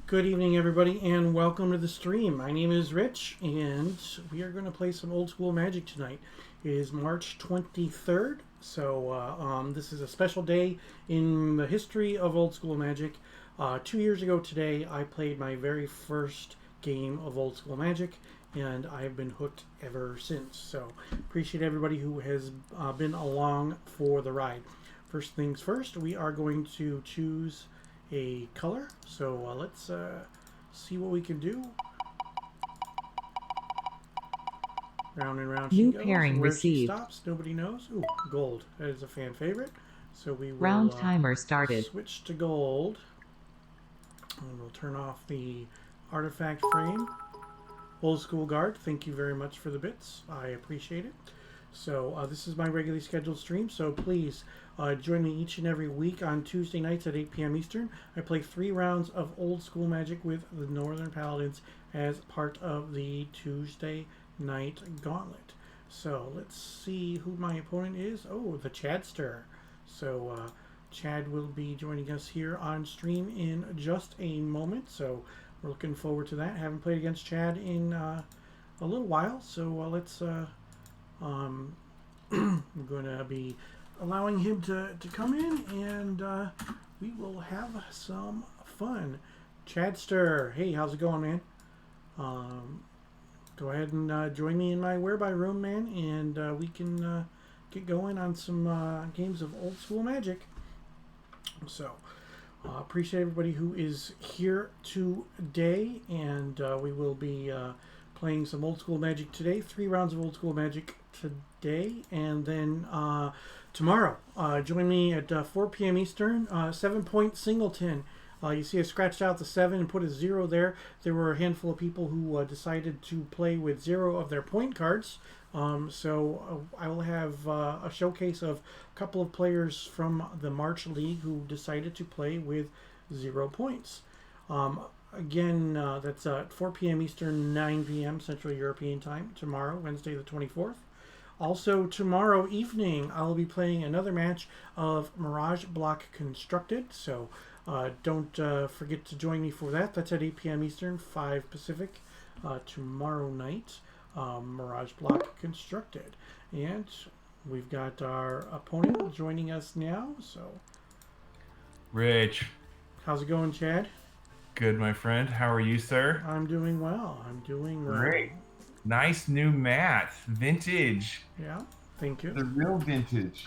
Good evening, everybody, and welcome to the stream. My name is Rich, and we are going to play some old school Magic tonight. It is March 23rd, so this is a special day in the history of old school Magic. 2 years ago today, I played my very first game of old school Magic, and I've been hooked ever since. So appreciate everybody who has been along for the ride. First things first, we are going to choose a color, so let's see what we can do. Round and round she New goes. pairing Where received. she stops, nobody knows. Ooh, gold. That is a fan favorite. So we will Round timer started. switch to gold. And we'll turn off the artifact frame. Old School Guard, thank you very much for the bits. I appreciate it. So this is my regularly scheduled stream, so please join me each and every week on Tuesday nights at 8 p.m. Eastern. I play 3 rounds of old school Magic with the Northern Paladins as part of the Tuesday Night Gauntlet. So let's see who my opponent is. Oh, the Chadster. So Chad will be joining us here on stream in just a moment, so we're looking forward to that. Haven't played against Chad in a little while, so let's I'm going to be allowing him to come in, and we will have some fun. Chadster, hey, how's it going, man? Go ahead and join me in my whereby room, man, and we can get going on some games of old school Magic. So appreciate everybody who is here today, and we will be playing some old school Magic today. 3 rounds of old school Magic today, and then tomorrow join me at 4 p.m. Eastern, 7-point singleton. You see I scratched out the 7 and put a 0 there. There were a handful of people who decided to play with 0 of their point cards, so I will have a showcase of a couple of players from the March League who decided to play with 0 points. Again, that's 4 p.m. Eastern, 9 p.m. Central European Time, tomorrow, Wednesday the 24th. Also, tomorrow evening, I will be playing another match of Mirage Block Constructed, so don't forget to join me for that. That's at 8 p.m. Eastern, 5 Pacific, tomorrow night, Mirage Block Constructed. And we've got our opponent joining us now, so... Rich. How's it going, Chad? Good, my friend. How are you, sir? I'm doing well. I'm doing well. Great. Nice new mat. Vintage. Yeah, thank you. The real vintage.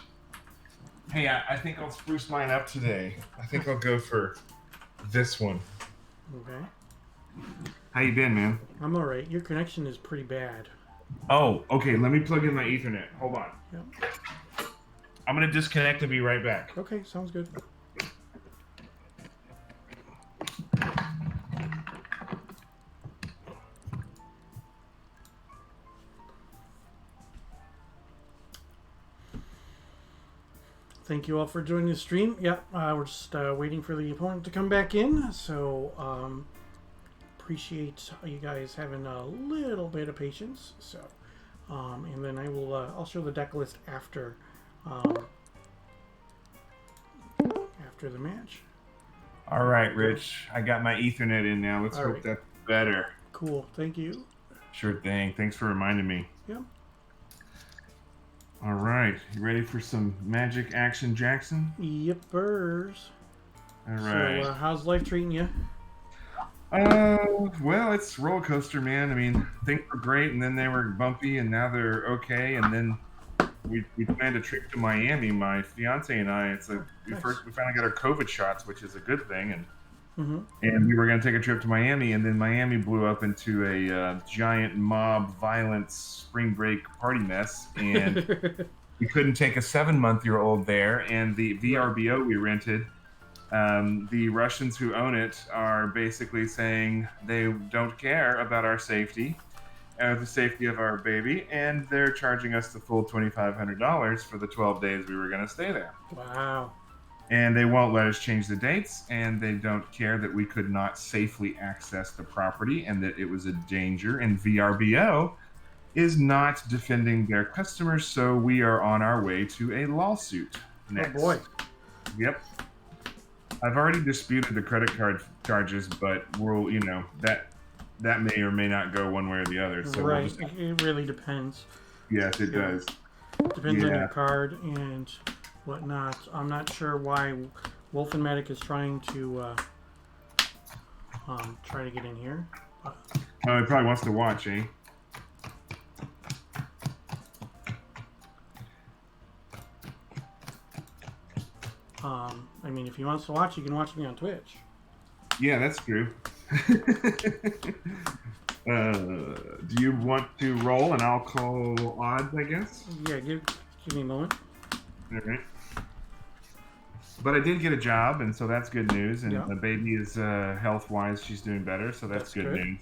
Hey, I think I'll spruce mine up today. I think I'll go for this one. Okay. How you been, man? I'm all right. Your connection is pretty bad. Oh, okay. Let me plug in my Ethernet. Hold on. Yep. I'm gonna disconnect and be right back. Okay, sounds good. Thank you all for joining the stream. Yeah, we're just waiting for the opponent to come back in. So appreciate you guys having a little bit of patience. So, and then I'll show the deck list after after the match. All right, Rich. I got my Ethernet in now. Let's hope that's better. Cool. Thank you. Sure thing. Thanks for reminding me. Yep. All right. You ready for some Magic action, Jackson? Yippers. All right. So, how's life treating you? Well, it's roller coaster, man. I mean, things were great, and then they were bumpy, and now they're okay. And then we planned a trip to Miami, my fiance and I. It's like we finally got our COVID shots, which is a good thing, and we were going to take a trip to Miami, and then Miami blew up into a giant mob violence spring break party mess, and we couldn't take a 7-month-old there. And the VRBO we rented, the Russians who own it are basically saying they don't care about our safety, the safety of our baby, and they're charging us the full $2,500 for the 12 days we were going to stay there. Wow. And they won't let us change the dates, and they don't care that we could not safely access the property and that it was a danger. And VRBO is not defending their customers, so we are on our way to a lawsuit next. Oh boy. Yep. I've already disputed the credit card charges, but we'll, that may or may not go one way or the other. So right. It really depends. Yes, it does. Depends on your card and whatnot. I'm not sure why Wolfenmatic is trying to try to get in here. Oh, he probably wants to watch, eh? I mean, if he wants to watch, he can watch me on Twitch. Yeah, that's true. Do you want to roll and I'll call odds, I guess? Yeah, give me a moment. All right. But I did get a job, and so that's good news. And Yeah. the baby is health-wise, she's doing better, so that's good news.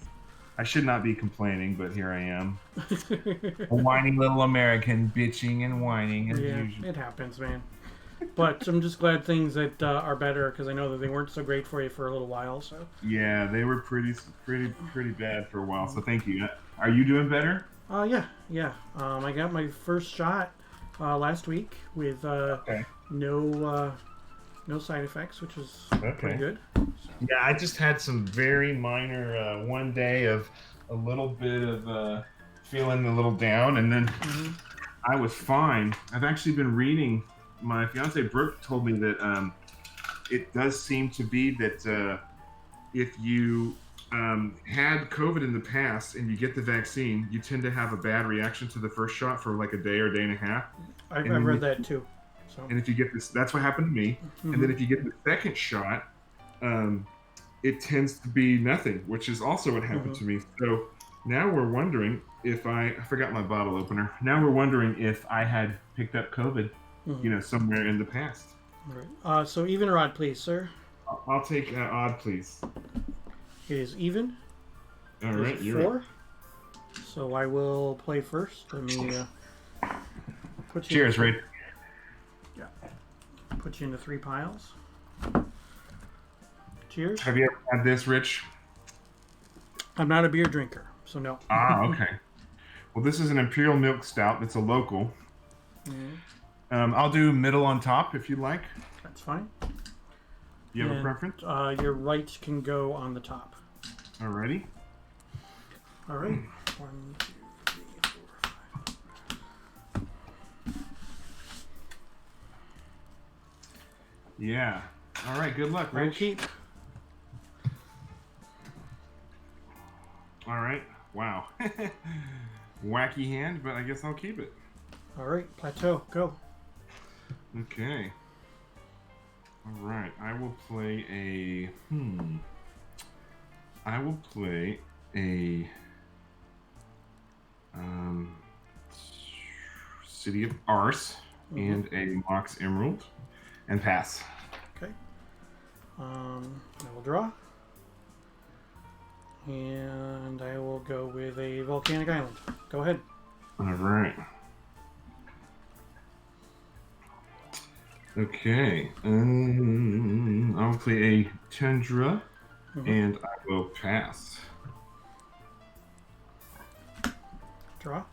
I should not be complaining, but here I am. A whining little American bitching and whining as usual. It happens, man. But I'm just glad things that are better, because I know that they weren't so great for you for a little while. So yeah, they were pretty bad for a while. So thank you. Are you doing better? Yeah. I got my first shot last week with no side effects, which was pretty good. So. Yeah, I just had some very minor one day of a little bit of feeling a little down, and then I was fine. I've actually been reading. My fiance Brooke told me that it does seem to be that if you had COVID in the past and you get the vaccine, you tend to have a bad reaction to the first shot for like a day or day and a half. I've read that too. So. And if you get this, that's what happened to me. And then if you get the second shot, it tends to be nothing, which is also what happened to me. So now we're wondering if I forgot my bottle opener. Now we're wondering if I had picked up COVID, somewhere in the past. All right. So even or odd, please, sir? I'll take odd, please. It is even. All right, you're 4. Right. So I will play first. Let me put you. Cheers, Ray. Yeah. Put you into 3 piles. Cheers. Have you ever had this, Rich? I'm not a beer drinker, so no. Okay. Well, this is an Imperial Milk Stout. It's a local. I'll do middle on top if you'd like. That's fine. You have a preference? Your right can go on the top. Alrighty. All right. 1, 2, 3, 4, 5. Yeah. All right. Good luck, Rich. I'll keep. All right. Wow. Wacky hand, but I guess I'll keep it. All right. Plateau. Go. Okay. All right. I will play a. I will play a. City of Arse. and a Mox Emerald, and pass. Okay. I will draw. And I will go with a volcanic island. Go ahead. All right. Okay. I'll play a Tundra, and I will pass. Draw.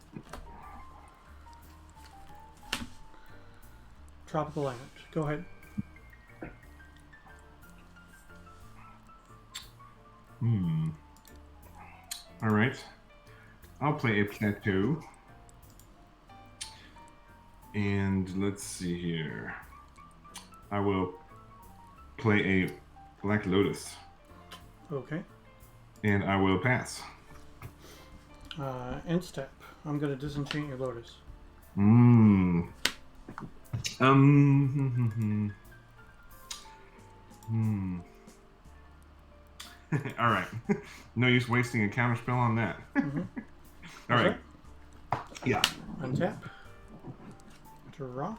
Tropical island. Go ahead. All right. I'll play a Plateau. And let's see here. I will play a Black Lotus. Okay. And I will pass. End step. I'm going to disenchant your Lotus. All right. No use wasting a counter spell on that. All right. Yeah. Untap. Draw.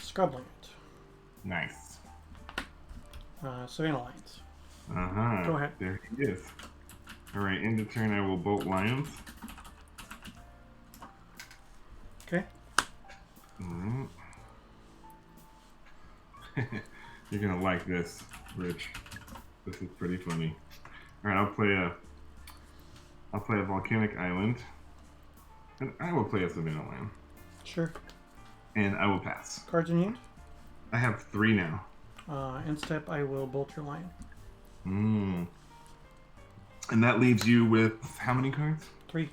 Scrubbling it. Nice. Savannah Lions. Go ahead. There he is. All right. End of turn, I will bolt Lions. Okay. You're gonna like this, Rich. This is pretty funny. All right, I'll play a volcanic island, and I will play a Savannah Lion. Sure. And I will pass. Cards in hand. I have 3 now. End step. I will bolt your lion. And that leaves you with how many cards? 3.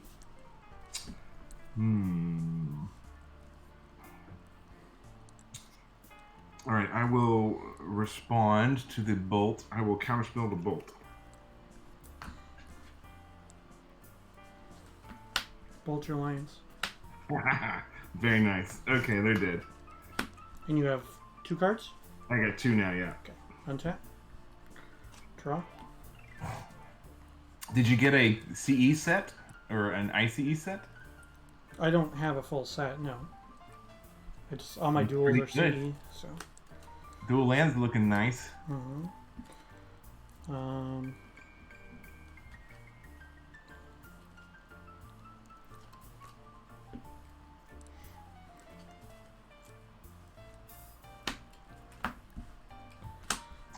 All right, I will respond to the bolt. I will counterspell the bolt. Bolt your lions. Very nice. Okay, they're dead. And you have 2 cards? I got 2 now, yeah. Okay. Untap. Draw. Did you get a CE set or an ICE set? I don't have a full set, no. It's all my duels are CE, so. Dual lands looking nice.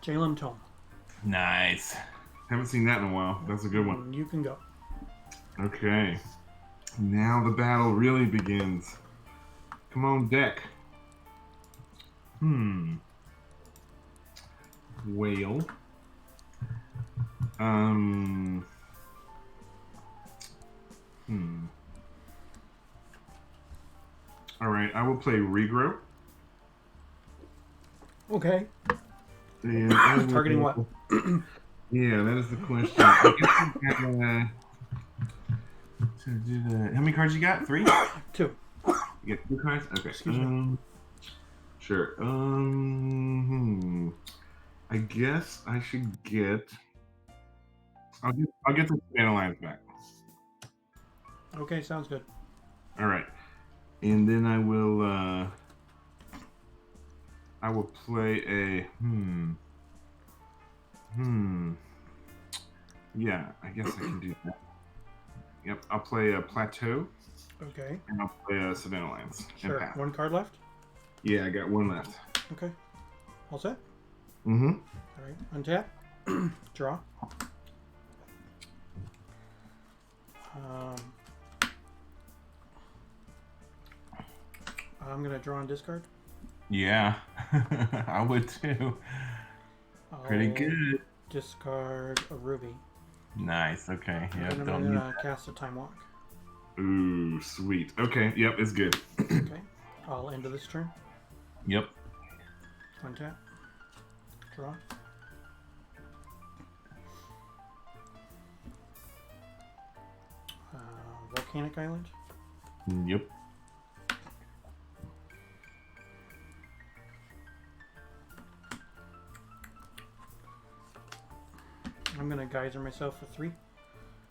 Jalen Tome. Nice. Haven't seen that in a while. That's a good one. You can go. Okay. Now the battle really begins. Come on, deck. Whale. All right, I will play Regrow. Okay. And Targeting what? Yeah, that is the question. I guess how many cards you got? 3? 2. You get 2 cards? Okay. Excuse me. Sure. I guess I should get. I'll get the Savannah Lions back. Okay, sounds good. All right, and then I will play a Yeah, I guess I can do that. Yep, I'll play a Plateau. Okay. And I'll play a Savannah Lions. Sure. 1 card left? Yeah, I got 1 left. Okay. All set? All right. Untap. Draw. I'm going to draw and discard. Yeah, I would too. Pretty good. Discard a ruby. Nice. Okay. Yeah. And I'm going to cast a Time Walk. Ooh, sweet. Okay. Yep, it's good. Okay. I'll end of this turn. Yep. Untap. Draw. Volcanic Island. Yep. I'm going to geyser myself for 3.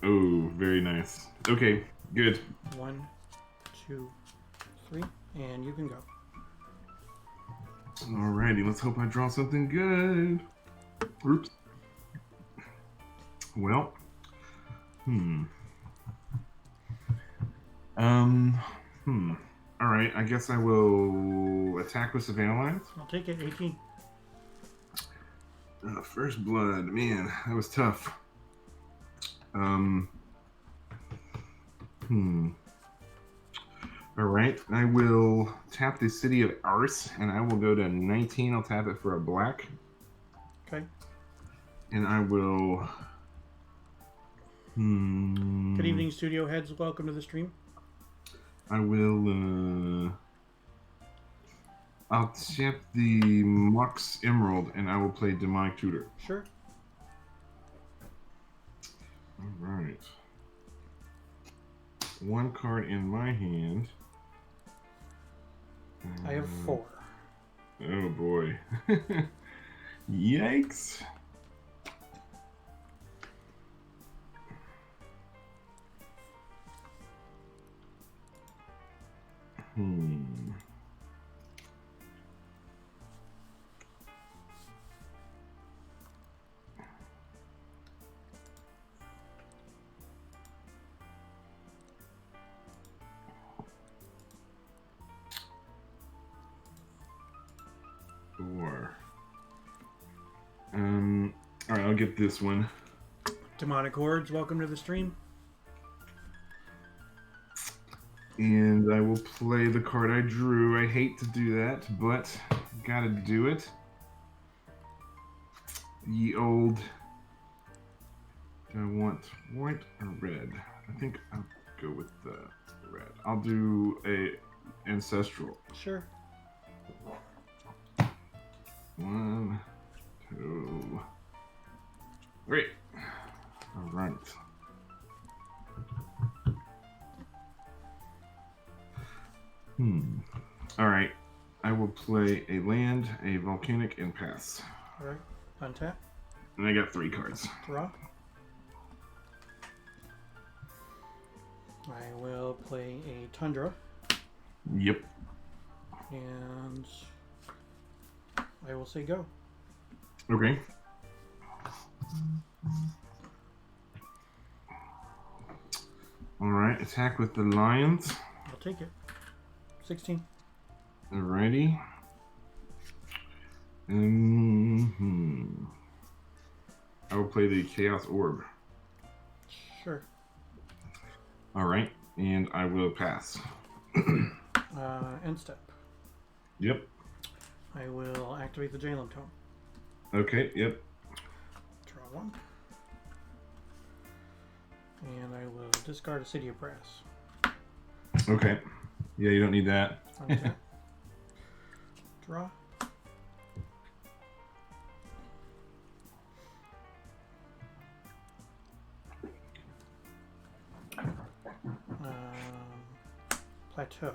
Oh, very nice. Okay, good. 1, 2, 3, and you can go. Alrighty, let's hope I draw something good. Oops. Well, All right, I guess I will attack with Savannah Lines. I'll take it. 18. First blood, man, that was tough. All right, I will tap the city of Ars, and I will go to 19. I'll tap it for a black. Okay. And I will. Good evening, studio heads. Welcome to the stream. I will. I'll tap the Mox Emerald, and I will play Demonic Tutor. Sure. All right. One card in my hand. I have 4. Oh boy. Yikes. All right, I'll get this one. Demonic Hordes, welcome to the stream. And I will play the card I drew. I hate to do that, but gotta do it. Ye old. Do I want white or red? I think I'll go with the red. I'll do a ancestral. Sure. 1, 2, 3. All right. All right. I will play a land, a volcanic, and pass. All right. Untap. And I got 3 cards. Draw. I will play a Tundra. Yep. And I will say go. Okay. All right. Attack with the lions. I'll take it. 16. Alrighty. I will play the Chaos Orb. Sure. Alright, and I will pass. End step. Yep. I will activate the Jalem Tome. Okay, yep. Draw 1. And I will discard a City of Brass. Okay. Yeah, you don't need that. Untap. Draw. Plateau.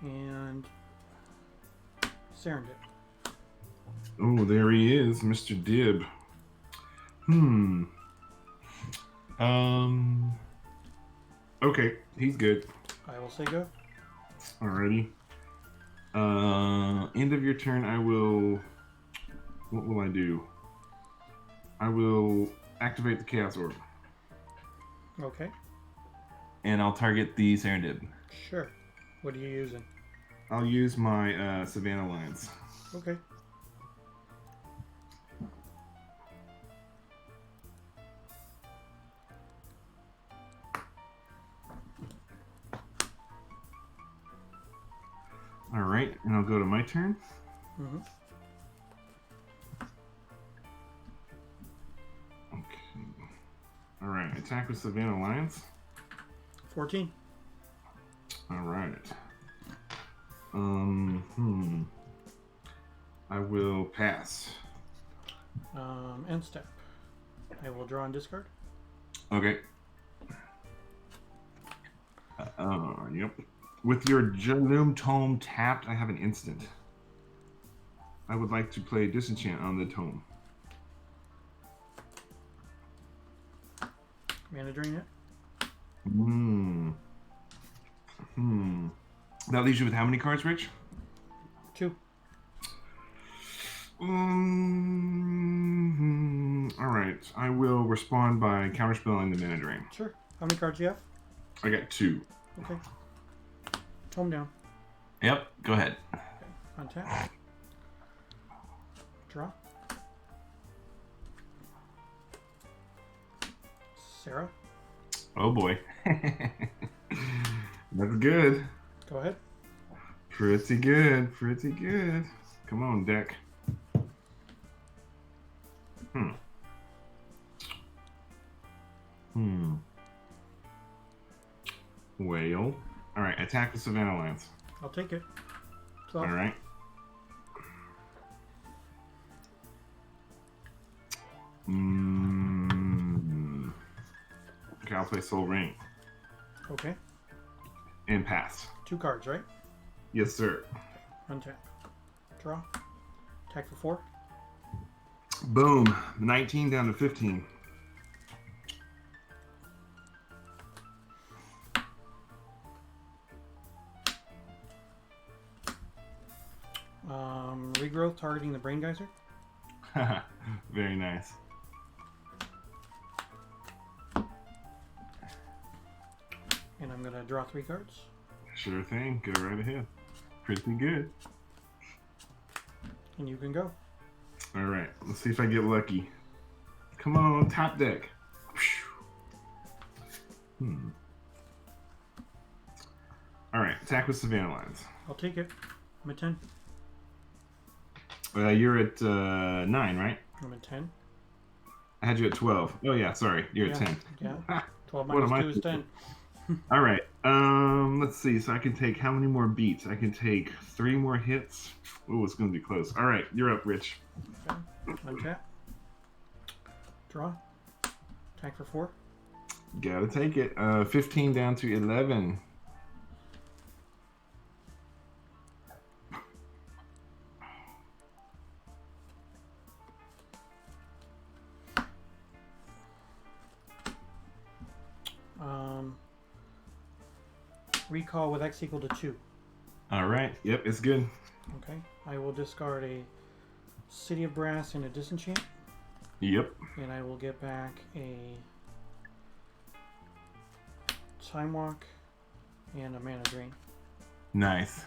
And Serendip. Oh, there he is, Mr. Dib. Okay, he's good. I will say go. Alrighty. End of your turn, I will... What will I do? I will activate the Chaos Orb. Okay. And I'll target the Serendip. Sure. What are you using? I'll use my Savannah Lines. Okay. Alright, and I'll go to my turn. Mm-hmm. Okay. Alright, attack with Savannah Lions. 14. Alright. I will pass. End step. I will draw and discard. Okay. Yep. With your Jalem Tome tapped, I have an instant. I would like to play Disenchant on the Tome. Mana drain it. Hmm. Hmm. That leaves you with how many cards, Rich? 2. All right. I will respond by counterspelling the mana drain. Sure. How many cards do you have? I got 2. Okay. Tone down. Yep, go ahead. Okay. Untap. Draw. Sarah. Oh boy. That's good. Go ahead. Pretty good. Pretty good. Come on, deck. Whale. All right, attack the Savannah Lands. I'll take it. All right. Okay, I'll play Soul Ring. Okay. And pass. 2 cards, right? Yes, sir. Untap. Draw. Attack for 4. Boom. 19 down to 15. Regrowth targeting the Brain Geyser. Very nice. And I'm going to draw 3 cards. Sure thing. Go right ahead. Pretty good. And you can go. All right. Let's see if I get lucky. Come on, top deck. All right. Attack with Savannah Lines. I'll take it. I'm at 10. You're at 9, right? I'm at 10. I had you at 12. Oh, yeah. Sorry. You're at 10. Yeah. 12 What minus am I 2 is 10. All right. Let's see. So I can take how many more beats? I can take 3 more hits. Oh, it's going to be close. All right. You're up, Rich. Okay. Untap. Draw. Attack for 4. Gotta take it. 15 down to 11. Recall with X equal to 2. All right. Yep, it's good. Okay. I will discard a City of Brass and a Disenchant. Yep. And I will get back a Time Walk and a Mana Drain. Nice.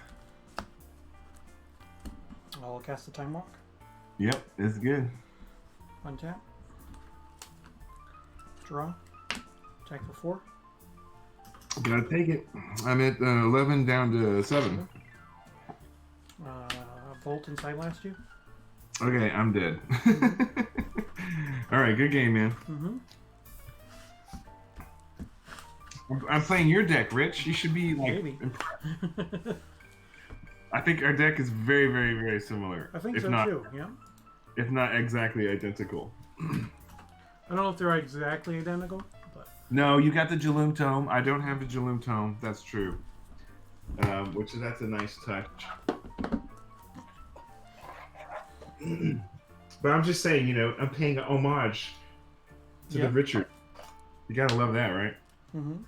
I'll cast the Time Walk. Yep, it's good. Untap. Draw. Attack for 4. Gotta take it. I'm at 11 down to 7. Volt and Sidelast you. Okay, I'm dead. All right, good game, man. I'm playing your deck, Rich. You should be like. Maybe. I think our deck is very, very, very similar. I think if so not, too. Yeah. If not exactly identical. I don't know if they're exactly identical, but No, you got the Jaloom Tome. I don't have the Jaloom Tome. That's true. That's a nice touch. But I'm just saying, I'm paying a homage to the Richard. You gotta love that, right? Mm-hmm.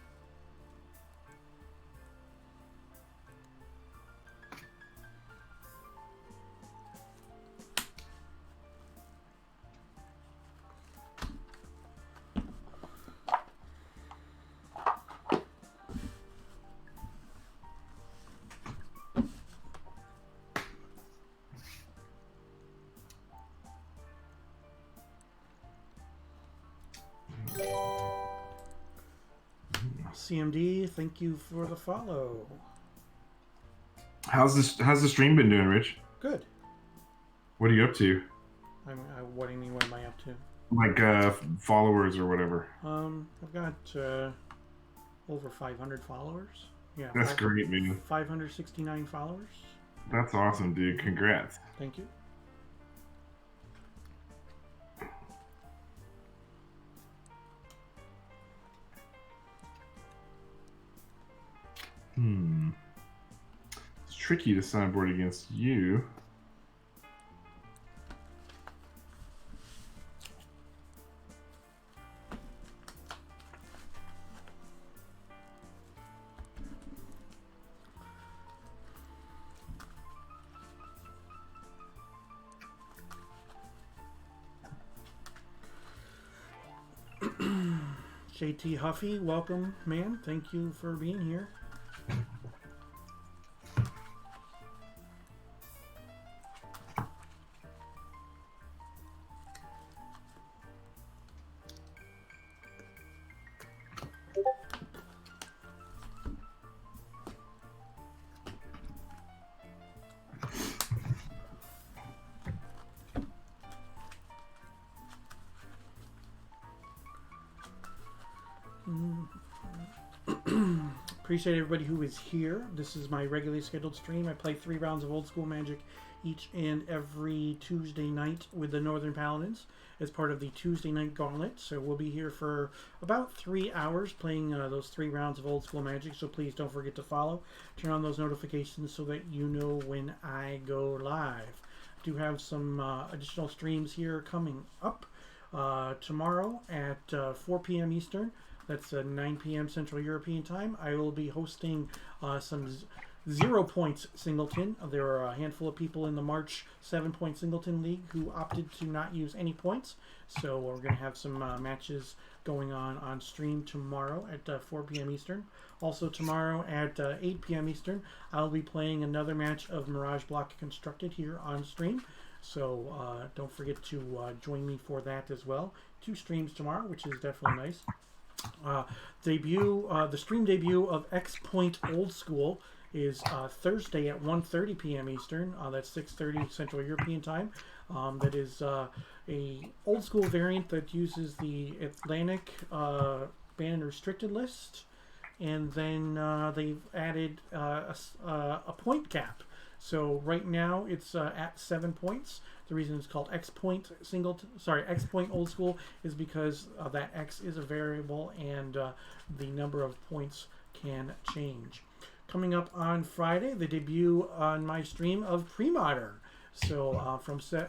CMD, thank you for the follow. How's the stream been doing, Rich? Good. What are you up to? What do you mean? What am I up to? Like followers or whatever. I've got over 500 followers. Yeah. That's great, man. 569 followers. That's awesome, dude. Congrats. Thank you. It's tricky to sideboard against you. JT Huffy, welcome, man. Thank you for being here. Appreciate everybody who is here. This is my regularly scheduled stream. I play 3 rounds of Old School Magic each and every Tuesday night with the Northern Paladins as part of the Tuesday Night Gauntlet. So we'll be here for about 3 hours playing those 3 rounds of Old School Magic. So please don't forget to follow. Turn on those notifications so that you know when I go live. I do have some additional streams here coming up tomorrow at 4 p.m. Eastern. That's 9 p.m. Central European Time. I will be hosting some 0 points singleton. There are a handful of people in the March 7-point singleton league who opted to not use any points. So we're going to have some matches going on stream tomorrow at 4 p.m. Eastern. Also tomorrow at 8 p.m. Eastern, I'll be playing another match of Mirage Block Constructed here on stream. So don't forget to join me for that as well. 2 streams tomorrow, which is definitely nice. The stream debut of X Point Old School is Thursday at 1:30 p.m. Eastern. That's 6:30 Central European Time. That is a old school variant that uses the Atlantic banned restricted list, and then they've added a point cap. So right now it's at 7 points. The reason it's called X Point Old School is because that X is a variable and the number of points can change. Coming up on Friday, the debut on my stream of Pre-Modern. So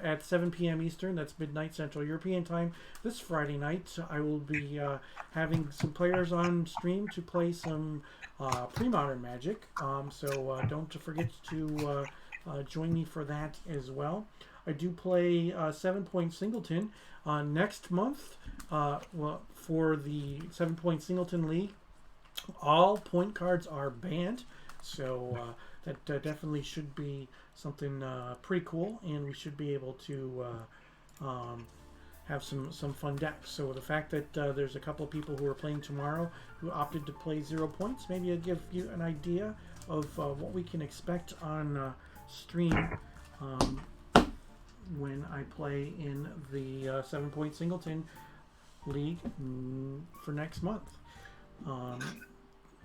at 7 p.m. Eastern, that's midnight Central European Time, this Friday night, I will be having some players on stream to play some Pre-Modern Magic. So don't forget to join me for that as well. I do play 7-point singleton next month for the 7-point singleton league. All point cards are banned, so that definitely should be something pretty cool, and we should be able to have some fun decks. So the fact that there's a couple of people who are playing tomorrow who opted to play 0 points, maybe I'll give you an idea of what we can expect on stream when I play in the 7-point singleton league for next month.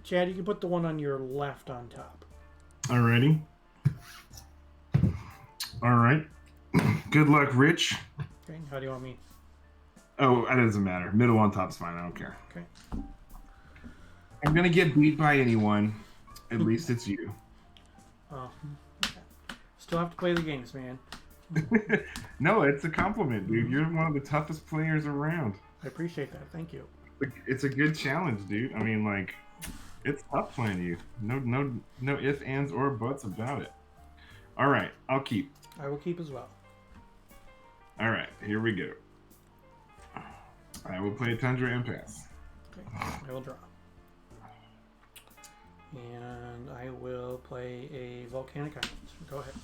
Chad, you can put the one on your left on top. Alrighty. All right. Good luck, Rich. Okay, how do you want me? Oh, that doesn't matter. Middle on top's fine. I don't care. Okay. I'm gonna get beat by anyone. At least it's you. Oh, still have to play the games, man. No, it's a compliment, dude. You're one of the toughest players around. I appreciate that. Thank you. It's a good challenge, dude. I mean, like, it's tough playing you. No ifs, ands, or buts about it. All right, I'll keep. I will keep as well. All right, here we go. I will play Tundra and pass. Okay, I will draw. And I will play a Volcanic Island. Go ahead.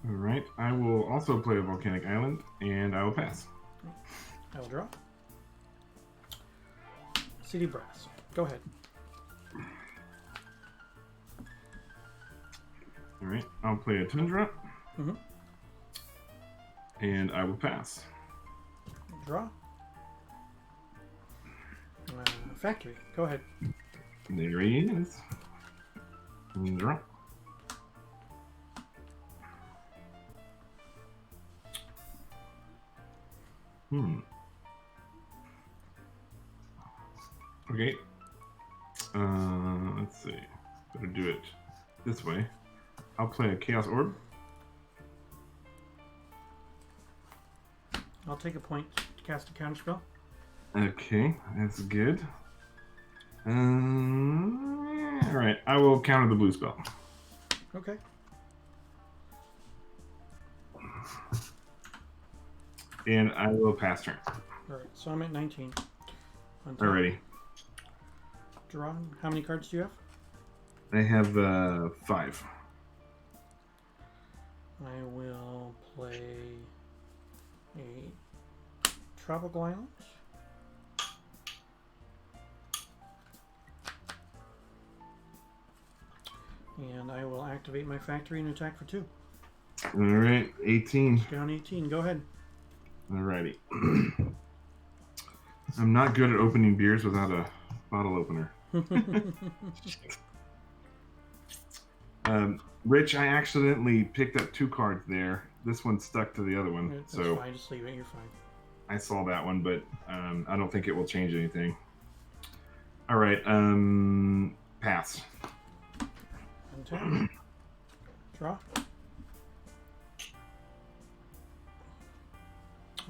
All right, I will also play a Volcanic Island, and I will pass. I will draw. CD Brass. Go ahead. All right, I'll play a Tundra, and I will pass. Draw. Factory. Go ahead. There he is. And draw. Okay. Let's see. Better do it this way. I'll play a Chaos Orb. I'll take a point to cast a counterspell. Okay, that's good. All right, I will counter the blue spell. Okay. And I will pass turn. All right, so I'm at 19. Alrighty. Draw. How many cards do you have? I have 5. I will play a tropical island. And I will activate my factory and attack for 2. Alright, 18. Down 18. Go ahead. Alrighty. I'm not good at opening beers without a bottle opener. Rich, I accidentally picked up 2 cards there. This one stuck to the other one. That's so fine. Just leave it. You're fine. I saw that one, but I don't think it will change anything. Alright, pass. Untap. Draw.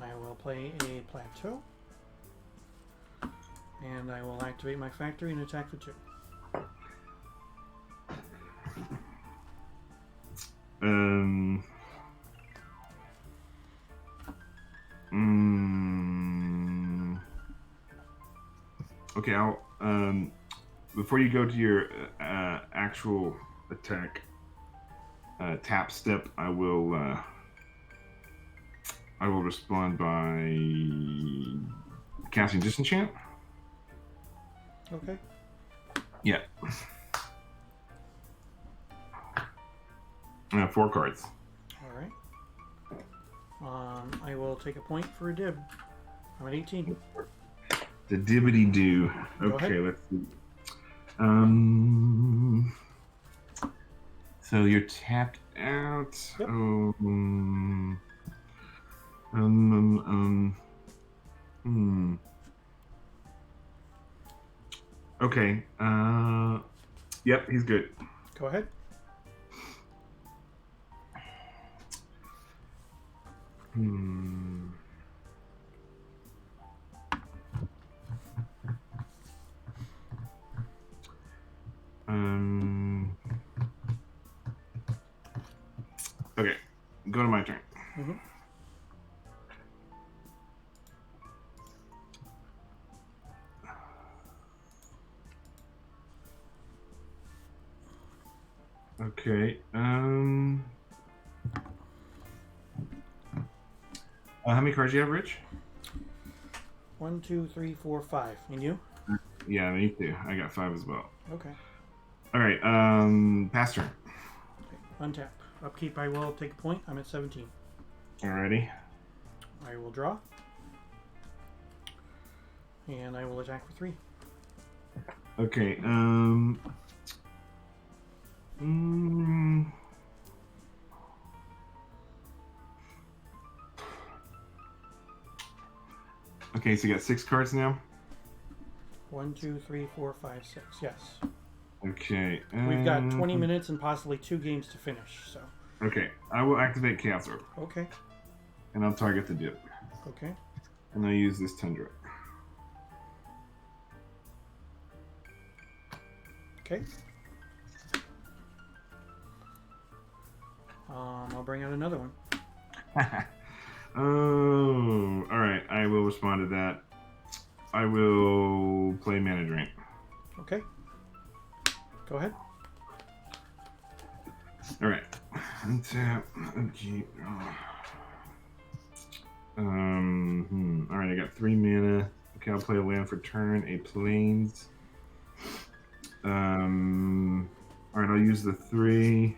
I will play a plateau. And I will activate my factory and attack for 2. Okay, I'll before you go to your actual attack tap step, I will respond by casting disenchant. Okay. Yeah. 4 cards. All right. I will take a point for a dib. I'm at 18. The dibbity do. Go Okay, ahead. let's see. So you're tapped out. Yep. Okay. Yep, he's good. Go ahead. Okay, go to my turn. Mm-hmm. Okay. How many cards do you have, Rich? 1, 2, 3, 4, 5. And you? Yeah, me too. I got 5 as well. Okay. All right. Pass turn. Okay. Untap. Upkeep. I will take a point. I'm at 17. Alrighty. I will draw. And I will attack for 3. Okay. Okay, so you got 6 cards now? 1, 2, 3, 4, 5, 6. Yes. Okay. We've got 20 minutes and possibly 2 games to finish, so. Okay, I will activate Chaos Orb, Okay. and I'll target the dip. Okay. And I'll use this Tundra. Okay. I'll bring out another one. Oh, alright, I will respond to that. I will play Mana Drain. Okay. Go ahead. Alright. Untap. Upkeep. Alright, I got 3 mana. Okay, I'll play a land for turn, a plains. Alright, I'll use the 3.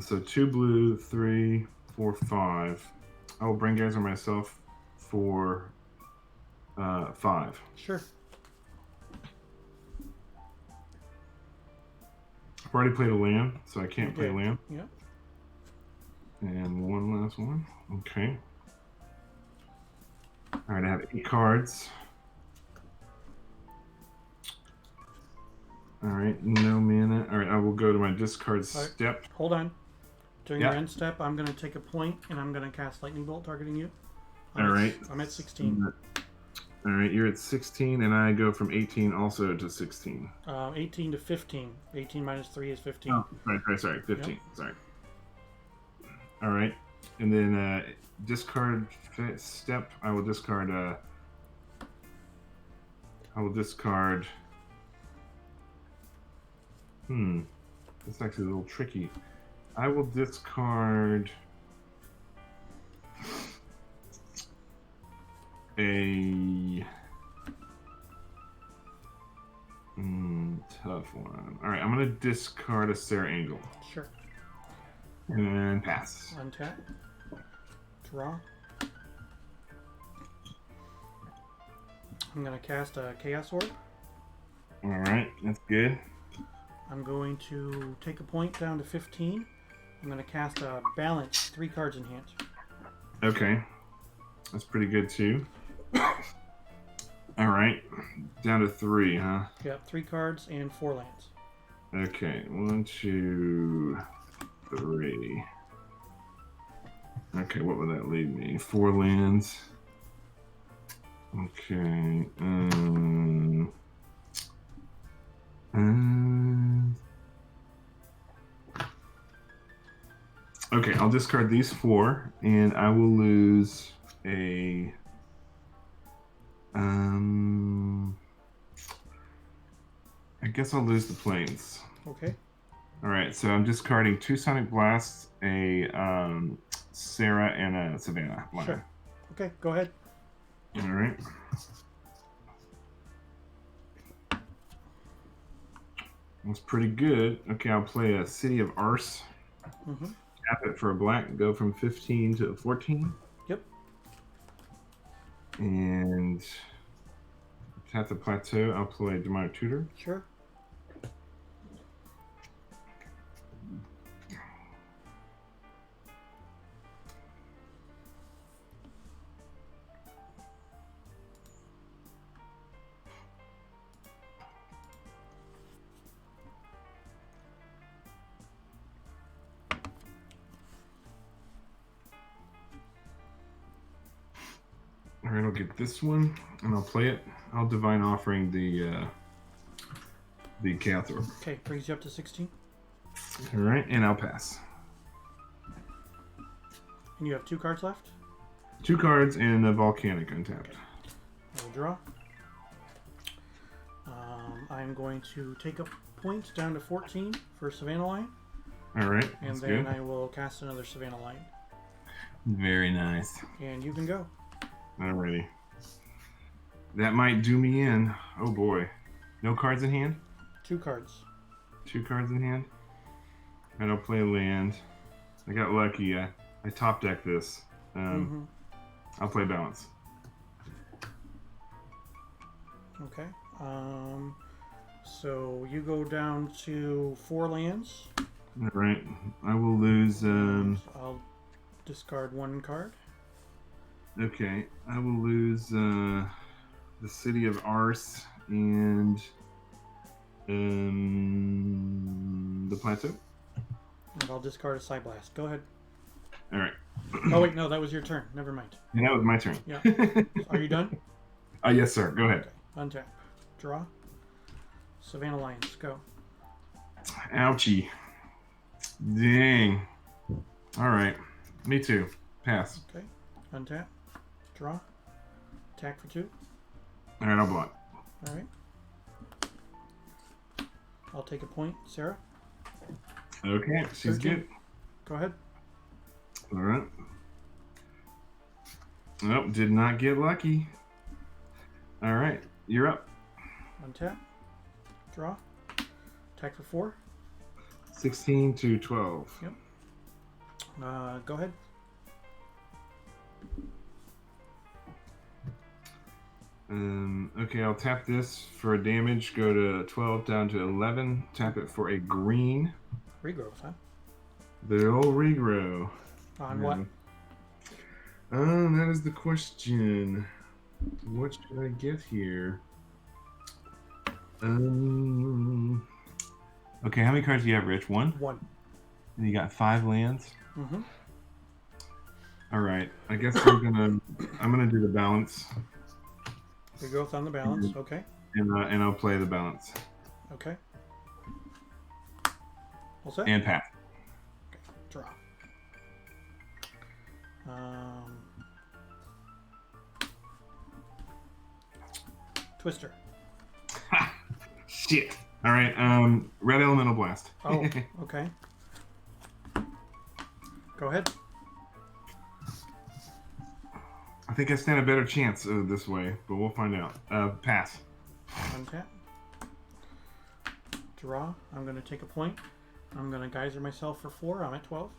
So 2 blue, 3, 4, 5. I will bring Geyser myself for 5. Sure. I've already played a land, so I can't play Okay. land. Yep. And one last one. Okay. Alright, I have 8 cards. Alright, no mana. Alright, I will go to my discard step. Hold on. During Yeah. your end step, I'm going to take a point, and I'm going to cast Lightning Bolt targeting you. All right. I'm at 16. All right, you're at 16, and I go from 18 also to 16. 18 to 15. 18 minus 3 is 15. Oh, sorry, 15. Yep. Sorry. All right, and then discard step. I will discard. That's actually a little tricky. I will discard a tough one. All right, I'm gonna discard a Sarah Angle. Sure. And pass. Untap. Draw. I'm gonna cast a Chaos Orb. All right, that's good. I'm going to take a point down to 15. I'm going to cast a Balance, 3 cards in hand. Okay. That's pretty good, too. All right. Down to 3, huh? Yep, 3 cards and 4 lands. Okay. 1, 2, 3. Okay, what would that leave me? 4 lands. Okay. Okay, I'll discard these 4, and I will lose a. I guess I'll lose the planes. Okay. All right, so I'm discarding 2 Sonic Blasts, a Sarah, and a Savannah line. Sure. Okay, go ahead. All right. That's pretty good. Okay, I'll play a City of Arse. Mm-hmm. Tap it for a black, go from 15 to 14. Yep. And tap the plateau. I'll play Demonic Tutor. Sure. All right, I'll get this one, and I'll play it. I'll Divine Offering the Chaos Orb. Okay, brings you up to 16. All right, and I'll pass. And you have 2 cards left? 2 cards and a Volcanic untapped. Okay. I will draw. I'm going to take a point down to 14 for Savannah line. All right, And then good. I will cast another Savannah line. Very nice. And you can go. Alrighty. That might do me in. Oh boy. No cards in hand? 2 cards. 2 cards in hand? I don't play a land. I got lucky. I top deck this. I'll play balance. Okay. So you go down to 4 lands. Alright. I will lose. I'll discard 1 card. Okay, I will lose the City of Arse and the Plateau. And I'll discard a Psyblast. Go ahead. All right. Oh, wait, no, that was your turn. Never mind. Yeah, that was my turn. Yeah. Are you done? Yes, sir. Go ahead. Okay. Untap. Draw. Savannah Lions. Go. Ouchie. Dang. All right. Me too. Pass. Okay. Untap. Draw. Attack for 2. All right, I'll block. All right. I'll take a point, Sarah. Okay, she's 13. good. Go ahead. All right. Nope, did not get lucky. All right, you're up. Untap. Draw. Attack for 4. 16 to 12. Yep. Go ahead. Okay, I'll tap this for damage. Go to 12 down to 11. Tap it for a green. Regrowth, huh? The old regrow. On what? That is the question. What should I get here? Okay, how many cards do you have, Rich? 1? 1. And you got 5 lands? Mm-hmm. All right. I guess I'm gonna do the balance. Your growth on the balance. Okay. And I'll play the balance. Okay. All set? And pass. Okay. Draw. Twister. Shit. All right. Red Elemental Blast. Oh, okay. Go ahead. I think I stand a better chance this way, but we'll find out. Pass. Untap. Draw. I'm going to take a point. I'm going to geyser myself for 4. I'm at 12.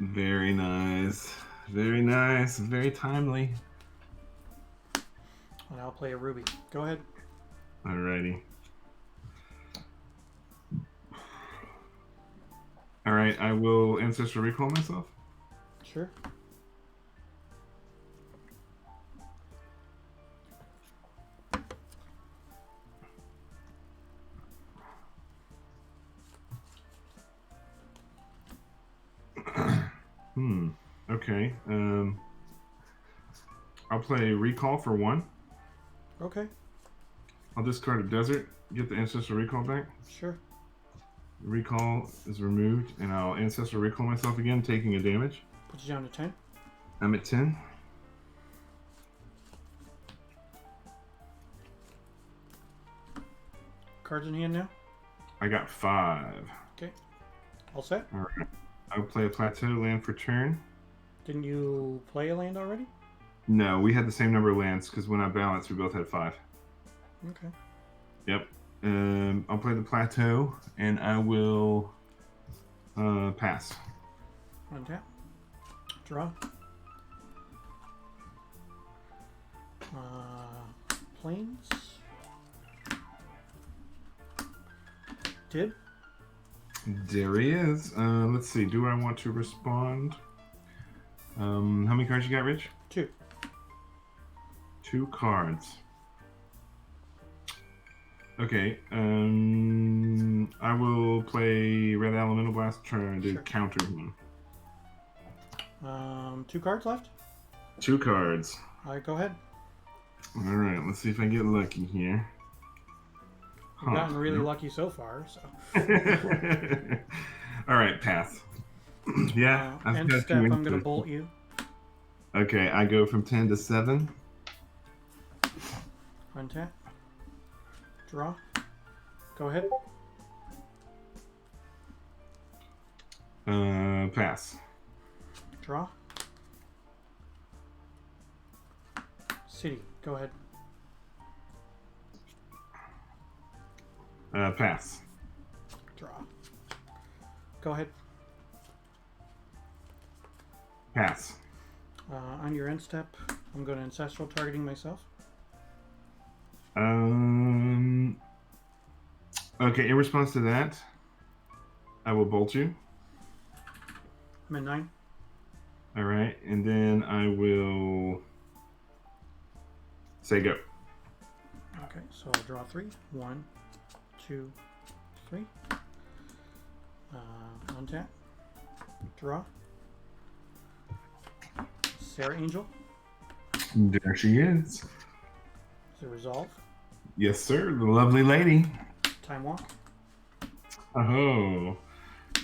Very nice. Very nice. Very timely. And I'll play a ruby. Go ahead. Alrighty. Alright, I will Ancestral Recall myself. Sure. Okay. I'll play Recall for 1. Okay. I'll discard a Desert, get the Ancestral Recall back. Sure. Recall is removed, and I'll Ancestral Recall myself again, taking a damage. Put you down to 10. I'm at 10. Cards in hand now. I got 5. Okay. All set? Alright. I'll play a Plateau land for turn. Didn't you play a land already? No, we had the same number of lands, because when I balanced, we both had 5. Okay. Yep. I'll play the Plateau, and I will pass. Untap. Draw. Planes. Did. There he is. Let's see. Do I want to respond? How many cards you got, Rich? 2. 2 cards. Okay. I will play Red Elemental Blast, trying to counter him. 2 cards left. 2 cards. All right, go ahead. All right. Let's see if I get lucky here. You've gotten really lucky so far. So. All right, pass. Yeah. End step. I'm going to bolt you. Okay, I go from 10 to 7. Untap. Draw. Go ahead. Pass. Draw. City. Go ahead. Pass. Draw. Go ahead. Pass. On your end step, I'm going to Ancestral, targeting myself. Okay, in response to that, I will bolt you. I'm at 9. All right, and then I will say go. Okay, so I'll draw 3. 1, 2, 3. Untap. Draw. Sarah Angel. There she is. Is it resolve? Yes, sir. The lovely lady. Time walk. Oh,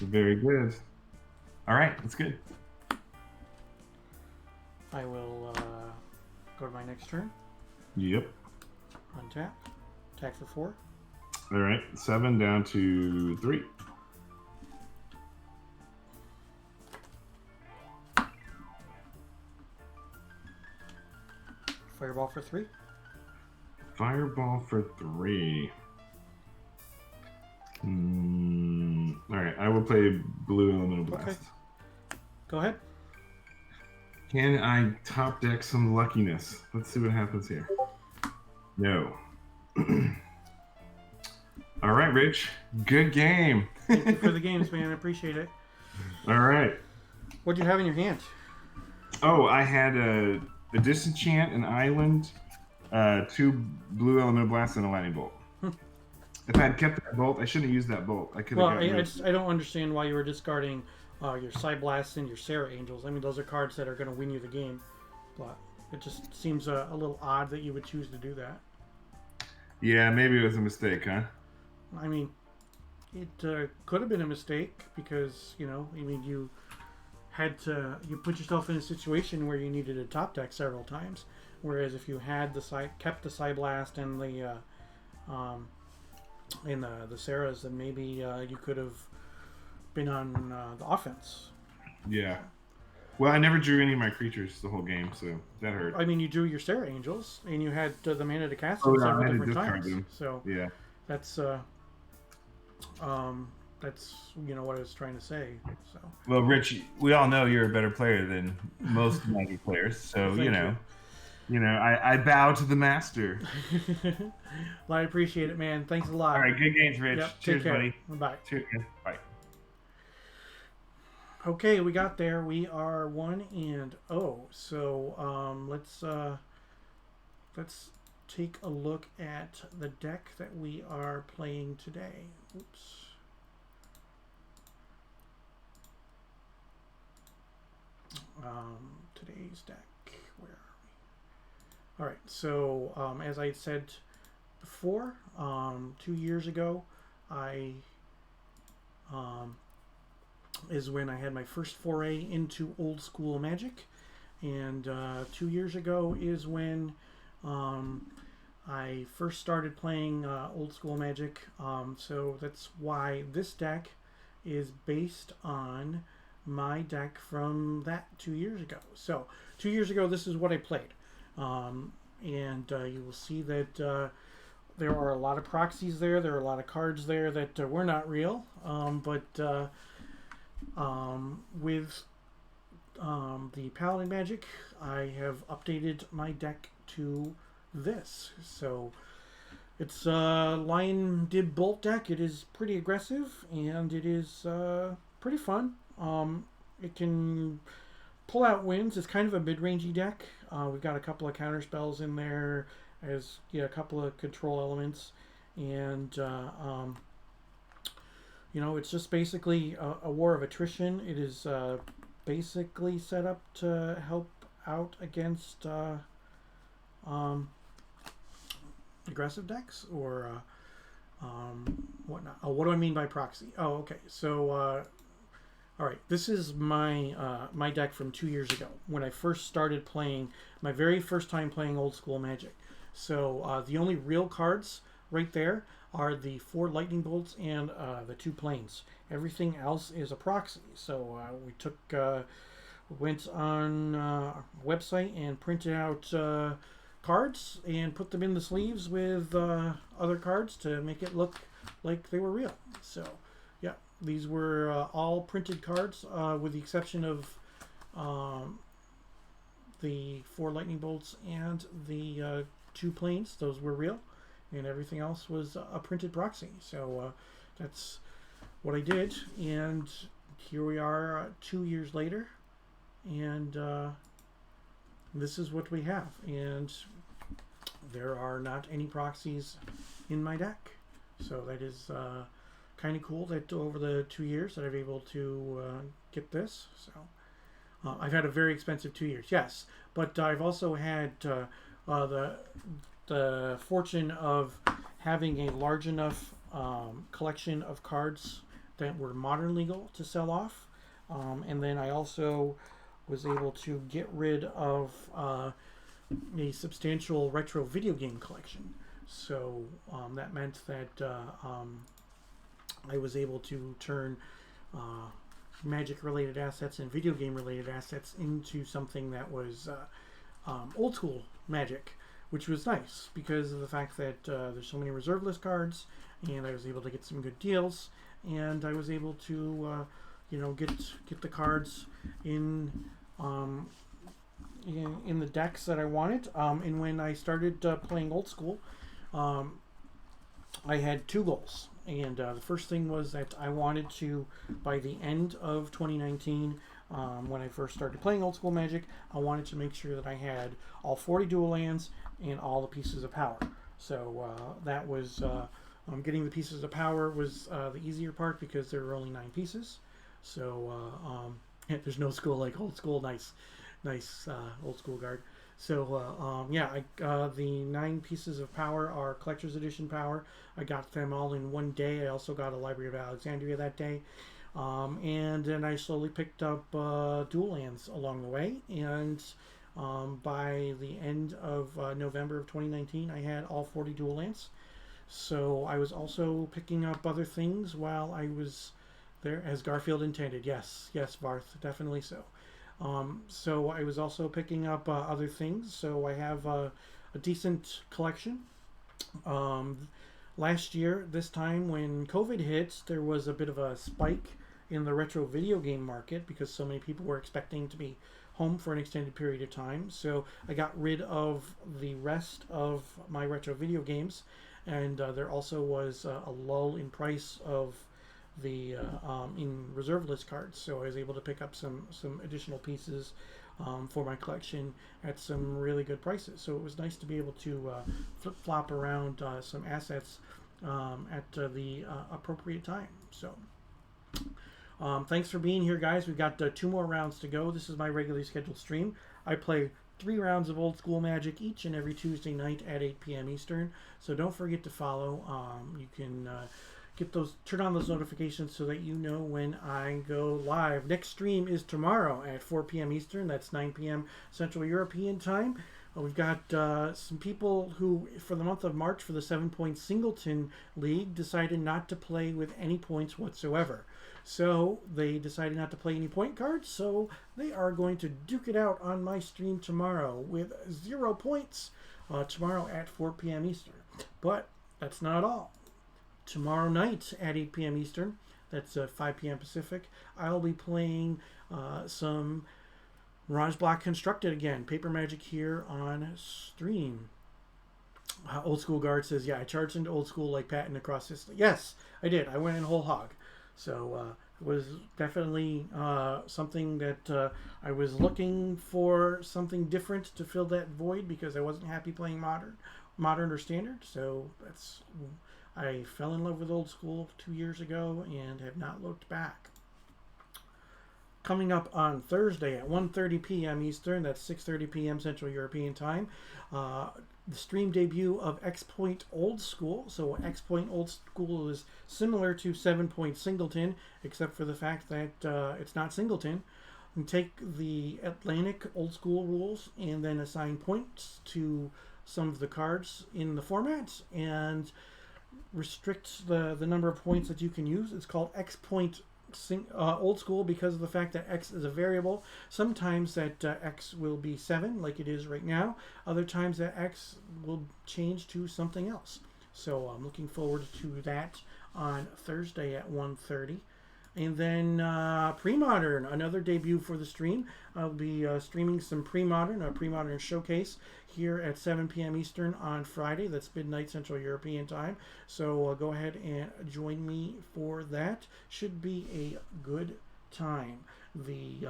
very good. All right, that's good. I will go to my next turn. Yep. Untap. Attack for 4. All right, 7 down to 3. Fireball for 3. Fireball for 3. All right, I will play Blue Elemental Blast. Okay. Go ahead. Can I top deck some luckiness? Let's see what happens here. No. All right, Rich. Good game. Thank you for the games, man. I appreciate it. All right. What'd you have in your hand? Oh, I had a Disenchant, an Island, 2 Blue Elemental Blasts, and a Lightning Bolt. If I had kept that bolt, I shouldn't have used that bolt. I could have I don't understand why you were discarding your Side Blasts and your Sarah Angels. I mean, those are cards that are going to win you the game. But It just seems a little odd that you would choose to do that. Yeah, maybe it was a mistake, huh? I mean, it could have been a mistake because you put yourself in a situation where you needed a top deck several times, whereas if you had kept the Psyblast and the Sarahs, then maybe you could have been on the offense. Yeah. Well, I never drew any of my creatures the whole game, so that hurt. I mean, you drew your Sarah Angels, and you had the mana to cast Oh, them no, I several had to different discard times. them. So Yeah. that's what I was trying to say. So Well, Rich, we all know you're a better player than most Magic players, so I bow to the master. Well, I appreciate it, man. Thanks a lot. All right, good games, Rich. Yep, Cheers, take care. buddy. Bye. Cheers, man. Bye. Okay, we got there. We are 1-0. So let's take a look at the deck that we are playing today. Oops. Today's deck. Where are we? All right. So as I said before, 2 years ago, I is when I had my first foray into old school Magic, and 2 years ago is when I first started playing old school Magic. So that's why this deck is based on my deck from that 2 years ago. So 2 years ago, this is what I played, and you will see that there are a lot of proxies there. There are a lot of cards there that were not real, but with the Paladin Magic, I have updated my deck to this. So it's a Lion Dib Bolt deck. It is pretty aggressive, and it is pretty fun. It can pull out wins. It's kind of a mid-rangey deck. We've got a couple of counter spells in there, as a couple of control elements, and it's just basically a war of attrition. It is basically set up to help out against aggressive decks or whatnot. Oh, what do I mean by proxy? Oh, okay. So, all right. This is my my deck from 2 years ago when I first started playing. My very first time playing old school Magic. So the only real cards right there are the 4 lightning bolts and the 2 planes. Everything else is a proxy. So we went on a website and printed out cards and put them in the sleeves with other cards to make it look like they were real. So yeah, these were all printed cards with the exception of the 4 lightning bolts and the 2 planes. Those were real, and everything else was a printed proxy. So that's what I did, and here we are 2 years later, and this is what we have. And there are not any proxies in my deck, so that is kind of cool that over the 2 years that I've been able to get this. So I've had a very expensive 2 years, yes, but I've also had the fortune of having a large enough collection of cards that were modern legal to sell off, and then I also was able to get rid of a substantial retro video game collection. So that meant that I was able to turn Magic related assets and video game related assets into something that was old school Magic, which was nice because of the fact that there's so many reserve list cards, and I was able to get some good deals, and I was able to get the cards in the decks that I wanted. And when I started playing old school, I had 2 goals. And the first thing was that I wanted to, by the end of 2019, when I first started playing old school Magic, I wanted to make sure that I had all 40 dual lands and all the pieces of power. So that was getting the pieces of power was the easier part because there were only 9 pieces. So there's no school like old school, nice old school guard. So yeah, the 9 pieces of power are collector's edition power. I got them all in one day. I also got a Library of Alexandria that day. And then I slowly picked up dual lands along the way. And by the end of November of 2019, I had all 40 dual lands. So I was also picking up other things while I was there, as Garfield intended. Yes, yes, Varth, definitely so. So I was also picking up other things. So I have a decent collection. Um, Last year, this time when COVID hit, there was a bit of a spike in the retro video game market because so many people were expecting to be home for an extended period of time. So I got rid of the rest of my retro video games, and there also was a lull in price of the in reserve list cards. So I was able to pick up some additional pieces for my collection at some really good prices. So it was nice to be able to flip flop around some assets at the appropriate time. So thanks for being here, guys. We've got 2 more rounds to go. This is my regularly scheduled stream. I play 3 rounds of old school Magic each and every Tuesday night at 8 p.m. Eastern. So don't forget to follow. You can turn on those notifications so that you know when I go live. Next stream is tomorrow at 4 p.m. Eastern. That's 9 p.m. Central European time. We've got some people who, for the month of March, for the 7-point Singleton League, decided not to play with any points whatsoever. So they decided not to play any point cards, so they are going to duke it out on my stream tomorrow with 0 points tomorrow at 4 p.m. Eastern. But that's not all. Tomorrow night at 8 p.m. Eastern, that's 5 p.m. Pacific, I'll be playing some Mirage Block Constructed again. Paper Magic here on stream. Old School Guard says, yeah, I charged into Old School like Patton across Sicily. Yes, I did. I went in whole hog. So it was definitely something that I was looking for something different to fill that void because I wasn't happy playing modern or standard. So I fell in love with Old School 2 years ago and have not looked back. Coming up on Thursday at 1:30 p.m. Eastern, that's 6:30 p.m. Central European Time, the stream debut of X-Point Old School. So X-Point Old School is similar to 7-Point Singleton, except for the fact that it's not Singleton. You take the Atlantic Old School rules and then assign points to some of the cards in the format and restrict the number of points that you can use. It's called X-Point Old School because of the fact that X is a variable. Sometimes that X will be 7 like it is right now. Other times that X will change to something else. So I'm looking forward to that on Thursday at 1:30. And then Pre-Modern, another debut for the stream. I'll be streaming some Pre-Modern, a Pre-Modern showcase here at 7 p.m. Eastern on Friday. That's midnight Central European time. So go ahead and join me for that. Should be a good time. The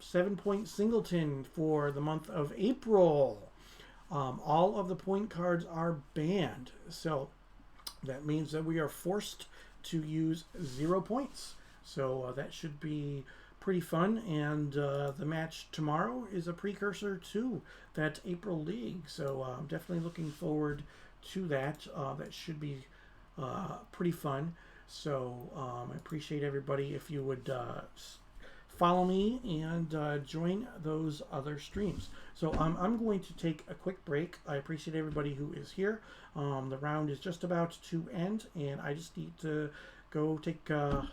7-Point Singleton for the month of April. All of the point cards are banned. So that means that we are forced to use 0 points. So that should be pretty fun, and the match tomorrow is a precursor to that April League. So I'm definitely looking forward to that. That should be pretty fun. So I appreciate everybody if you would follow me and join those other streams. So I'm going to take a quick break. I appreciate everybody who is here. The round is just about to end, and I just need to go take a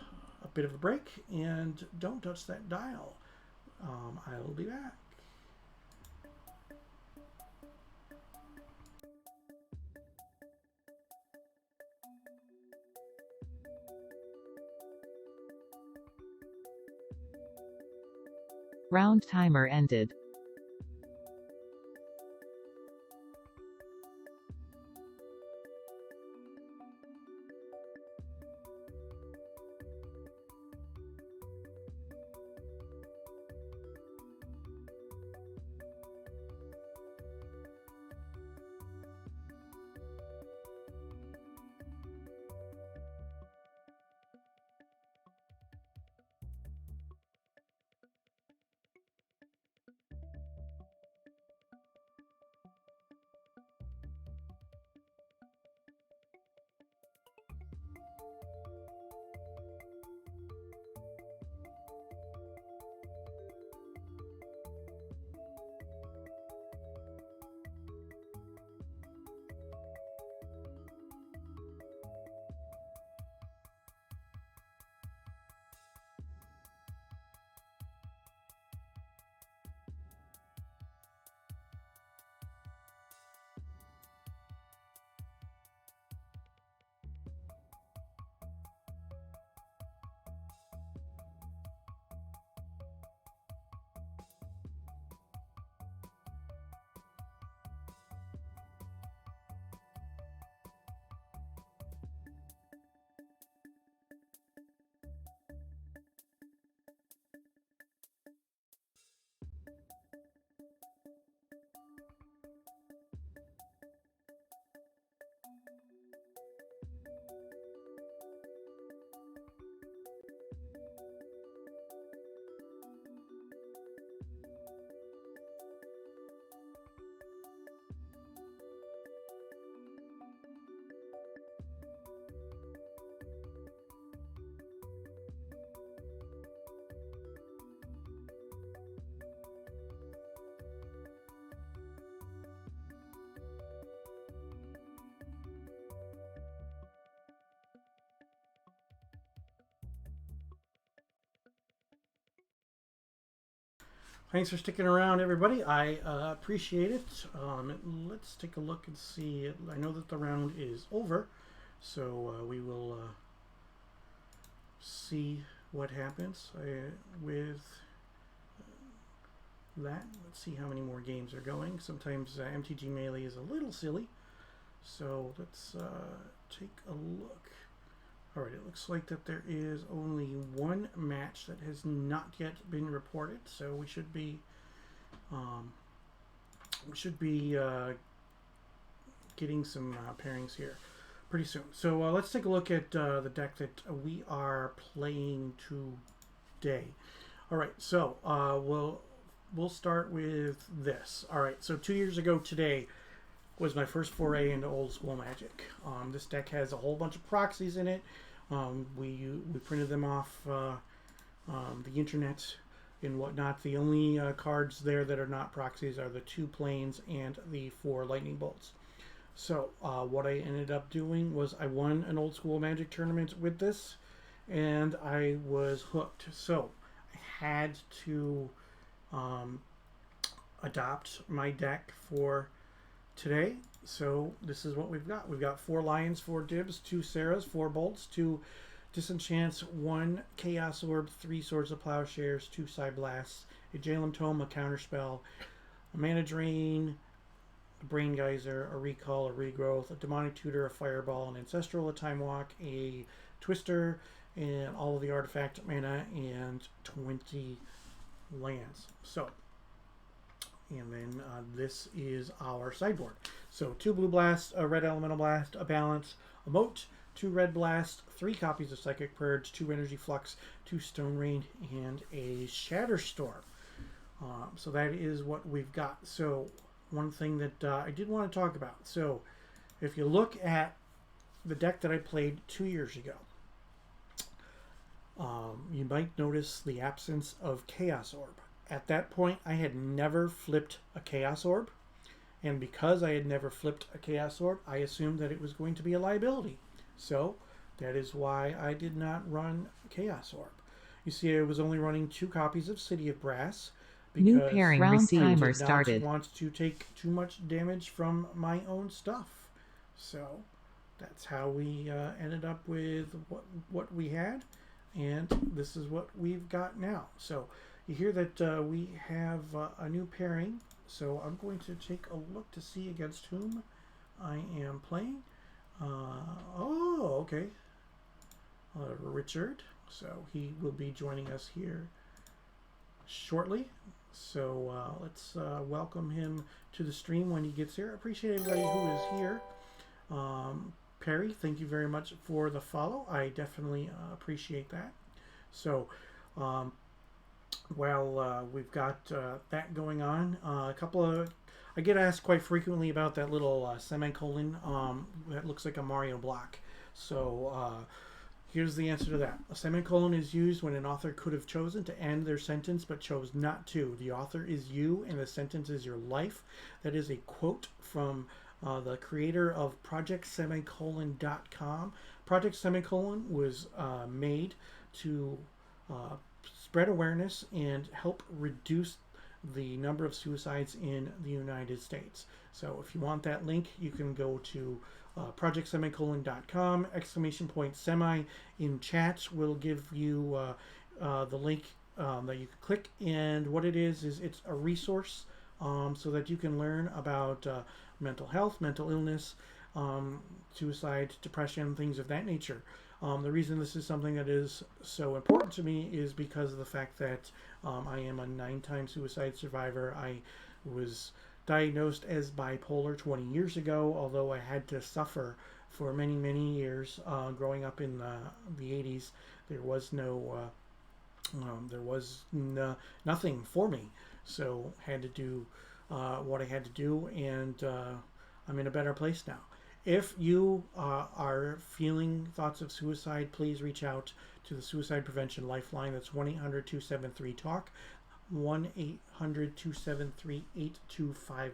bit of a break, and don't touch that dial. I'll be back. Round timer ended. Thanks for sticking around, everybody. I appreciate it. Let's take a look and see. I know that the round is over, so we will see what happens with that. Let's see how many more games are going. Sometimes MTG Melee is a little silly, so let's take a look. All right, it looks like that there is only one match that has not yet been reported, so we should be getting some pairings here pretty soon. So let's take a look at the deck that we are playing today. All right, so we'll start with this. All right, so 2 years ago today was my first foray into old school Magic. This deck has a whole bunch of proxies in it. We printed them off the internet and whatnot. The only cards there that are not proxies are the 2 planes and the 4 lightning bolts. So what I ended up doing was I won an old school Magic tournament with this, and I was hooked. So I had to adopt my deck for today. So this is what we've got. We've got 4 Lions, 4 Dibs, 2 Sarahs, 4 Bolts, 2 Disenchants, 1 Chaos Orb, 3 Swords of Plowshares, 2 Side Blasts, a Jalem Tome, a Counterspell, a Mana Drain, a Brain Geyser, a Recall, a Regrowth, a Demonic Tutor, a Fireball, an Ancestral, a Time Walk, a Twister, and all of the artifact mana, and 20 lands. So, and then this is our sideboard. So 2 Blue Blast, a Red Elemental Blast, a Balance, a Moat, 2 Red Blast, 3 copies of Psychic Purge, 2 Energy Flux, 2 Stone Rain, and a Shatterstorm. So that is what we've got. So one thing that I did want to talk about. So if you look at the deck that I played 2 years ago, you might notice the absence of Chaos Orb. At that point, I had never flipped a Chaos Orb, and because I had never flipped a Chaos Orb, I assumed that it was going to be a liability. So that is why I did not run Chaos Orb. You see, I was only running 2 copies of City of Brass because New pairing received. Timer started. I did not want to take too much damage from my own stuff. So that's how we ended up with what we had, and this is what we've got now. So you hear that we have a new pairing, so I'm going to take a look to see against whom I am playing. Okay. Richard, so he will be joining us here shortly. So let's welcome him to the stream when he gets here. I appreciate everybody who is here. Perry, thank you very much for the follow. I definitely appreciate that. So while we've got that going on, I get asked quite frequently about that little semicolon that looks like a Mario block. So here's the answer to that. A semicolon is used when an author could have chosen to end their sentence but chose not to. The author is you and the sentence is your life. That is a quote from the creator of ProjectSemicolon.com. Project Semicolon was made to spread awareness and help reduce the number of suicides in the United States. So if you want that link, you can go to ProjectSemicolon.com, !semi in chat will give you the link that you can click. And what it is it's a resource so that you can learn about mental health, mental illness, suicide, depression, things of that nature. The reason this is something that is so important to me is because of the fact that I am a 9-time suicide survivor. I was diagnosed as bipolar 20 years ago, although I had to suffer for many, many years. Growing up in the 80s, there was nothing for me. So had to do what I had to do, and I'm in a better place now. If you are feeling thoughts of suicide, please reach out to the Suicide Prevention Lifeline. That's 1-800-273-TALK, 1-800-273-8255.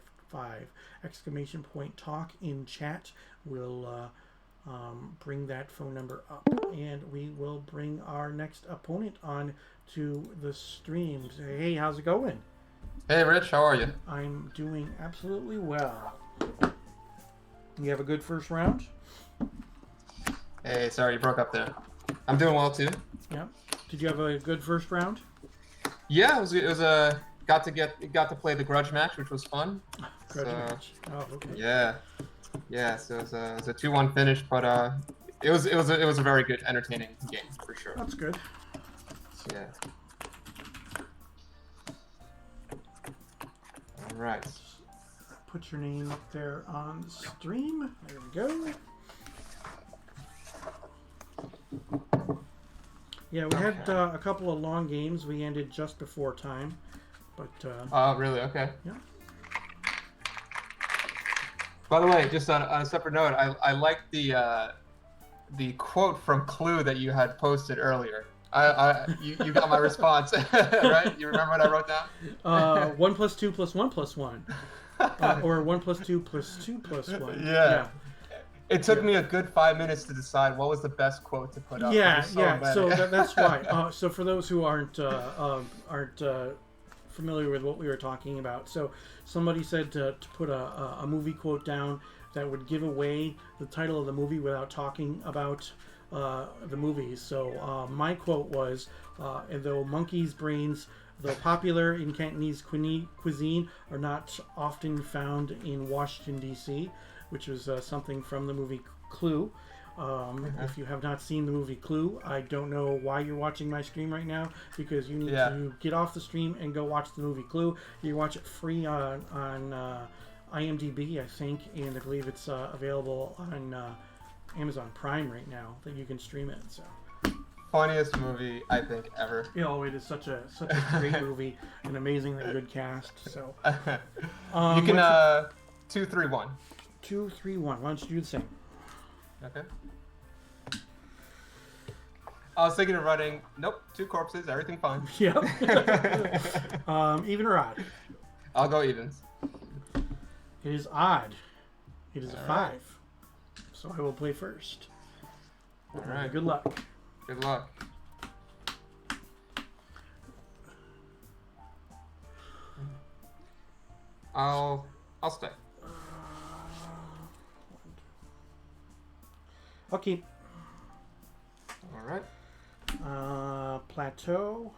Exclamation point TALK in chat will bring that phone number up, and we will bring our next opponent on to the stream. Hey, how's it going? Hey, Rich, how are you? I'm doing absolutely well. You have a good first round? Hey, sorry, you broke up there. I'm doing well too. Yeah. Did you have a good first round? Yeah, it was a got to play the grudge match, which was fun. Grudge match. Oh, okay. Yeah. So it was a 2-1 finish, but it was a very good, entertaining game for sure. That's good. Yeah. All right. Put your name up there on the stream. There we go. Yeah, we had a couple of long games. We ended just before time, but. Oh, really? Okay. Yeah. By the way, just on a separate note, I like the quote from Clue that you had posted earlier. You got my response, right? You remember what I wrote down? 1 + 2 + 1 + 1, or 1 + 2 + 2 + 1. Yeah. It took me a good 5 minutes to decide what was the best quote to put up. Yeah. Many. So that's why. So for those who aren't familiar with what we were talking about, so somebody said to put a movie quote down that would give away the title of the movie without talking about the movies. So my quote was, "And though monkeys' brains, though popular in Cantonese cuisine, are not often found in Washington, D.C., which was something from the movie Clue. If you have not seen the movie Clue, I don't know why you're watching my stream right now, because you need to get off the stream and go watch the movie Clue. You watch it free on IMDb, I think, and I believe it's available on Amazon Prime right now that you can stream it. So Funniest movie I think ever. you know, it is such a great movie, an amazingly good cast. So you can 2, 3, 1. 2, 3, 1. Why don't you do the same? Okay. I was thinking of running. Nope, 2 corpses. Everything fine. Yep. Even or odd? I'll go evens. It is odd. It is a 5. Right. So I will play first. All right. Good luck. Good luck. I'll stay. Okay. All right. Plateau.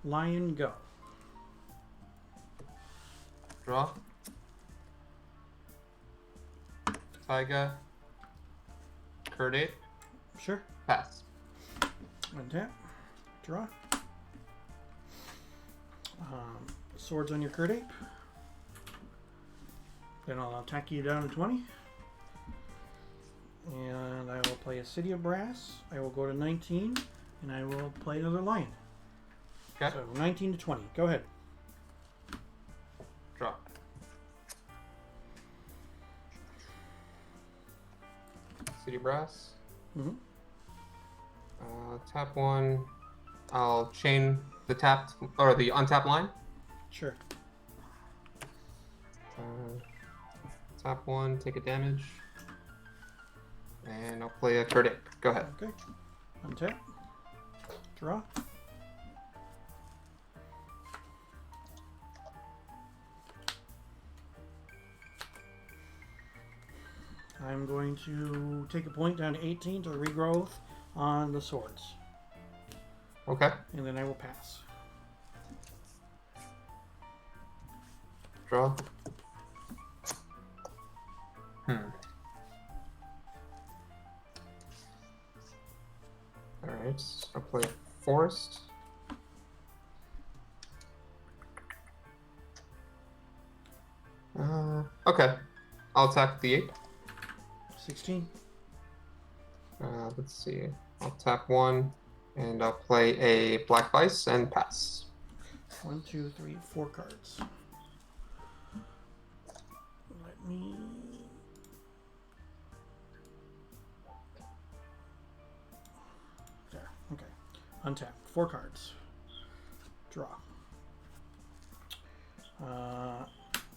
Lion, go. Draw. Tiger. Curd 8. Sure. Pass. Untap. Draw. Swords on your Curd Ape. Then I'll attack you down to 20. And I will play a City of Brass. I will go to 19. And I will play another Lion. Okay. So 19 to 20. Go ahead. Draw. City Brass. Mm-hmm. Tap 1. I'll chain the tapped or the untapped line. Sure. Tap 1, take a damage. And I'll play a Curd Ape. Go ahead. Okay. Untap. Draw. I'm going to take a point down to 18 to regrowth on the swords. Okay. And then I will pass. Draw. Alright, I'll play Forest. Okay. I'll attack the 8. 16. Let's see. I'll tap 1, and I'll play a Black Vice and pass. 1, 2, 3, 4 cards. Let me... There. Okay. Untap. 4 cards. Draw.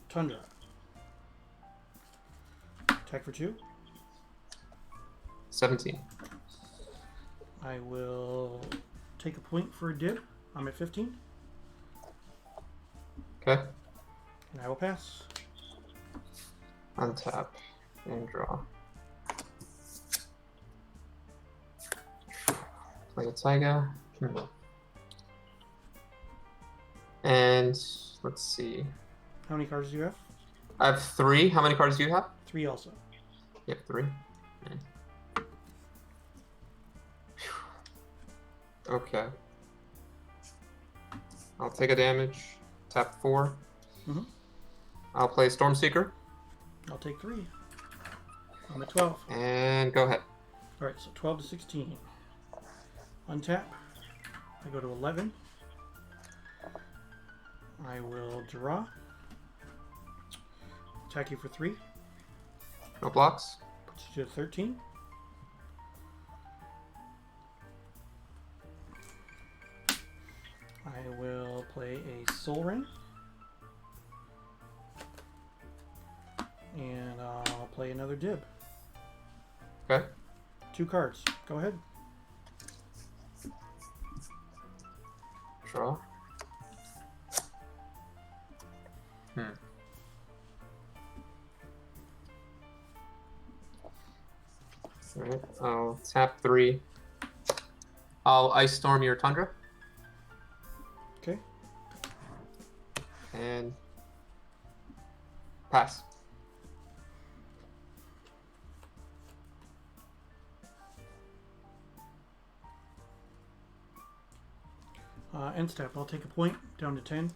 Tundra. Attack for 2. 17. I will take a point for a dib. I'm at 15. Okay. And I will pass. Untap and draw. Play a Taiga. And let's see. How many cards do you have? I have 3. How many cards do you have? 3 also. You have 3. Okay. I'll take a damage. Tap 4. Mhm. I'll play Stormseeker. I'll take 3. I'm at 12. And go ahead. Alright, so 12 to 16. Untap. I go to 11. I will draw. Attack you for 3. No blocks. Puts you to 13. I will play a Soul Ring. And I'll play another Dib. Okay. 2 cards. Go ahead. Draw. Alright, I'll tap 3. I'll Ice Storm your Tundra. Okay. And pass. End step. I'll take a point down to 10.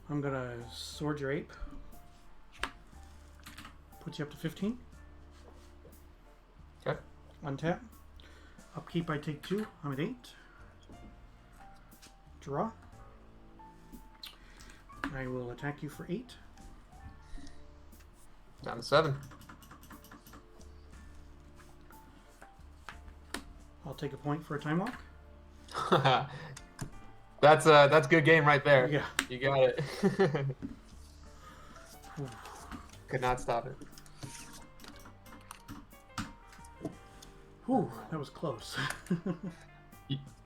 I'm gonna Sword your Ape. Puts you up to 15. Okay. Untap. Upkeep, I take 2. I'm at 8. Draw. I will attack you for 8. Down to 7. I'll take a point for a Time Walk. That's good game right there. Yeah. You got it. Could not stop it. Whew, that was close.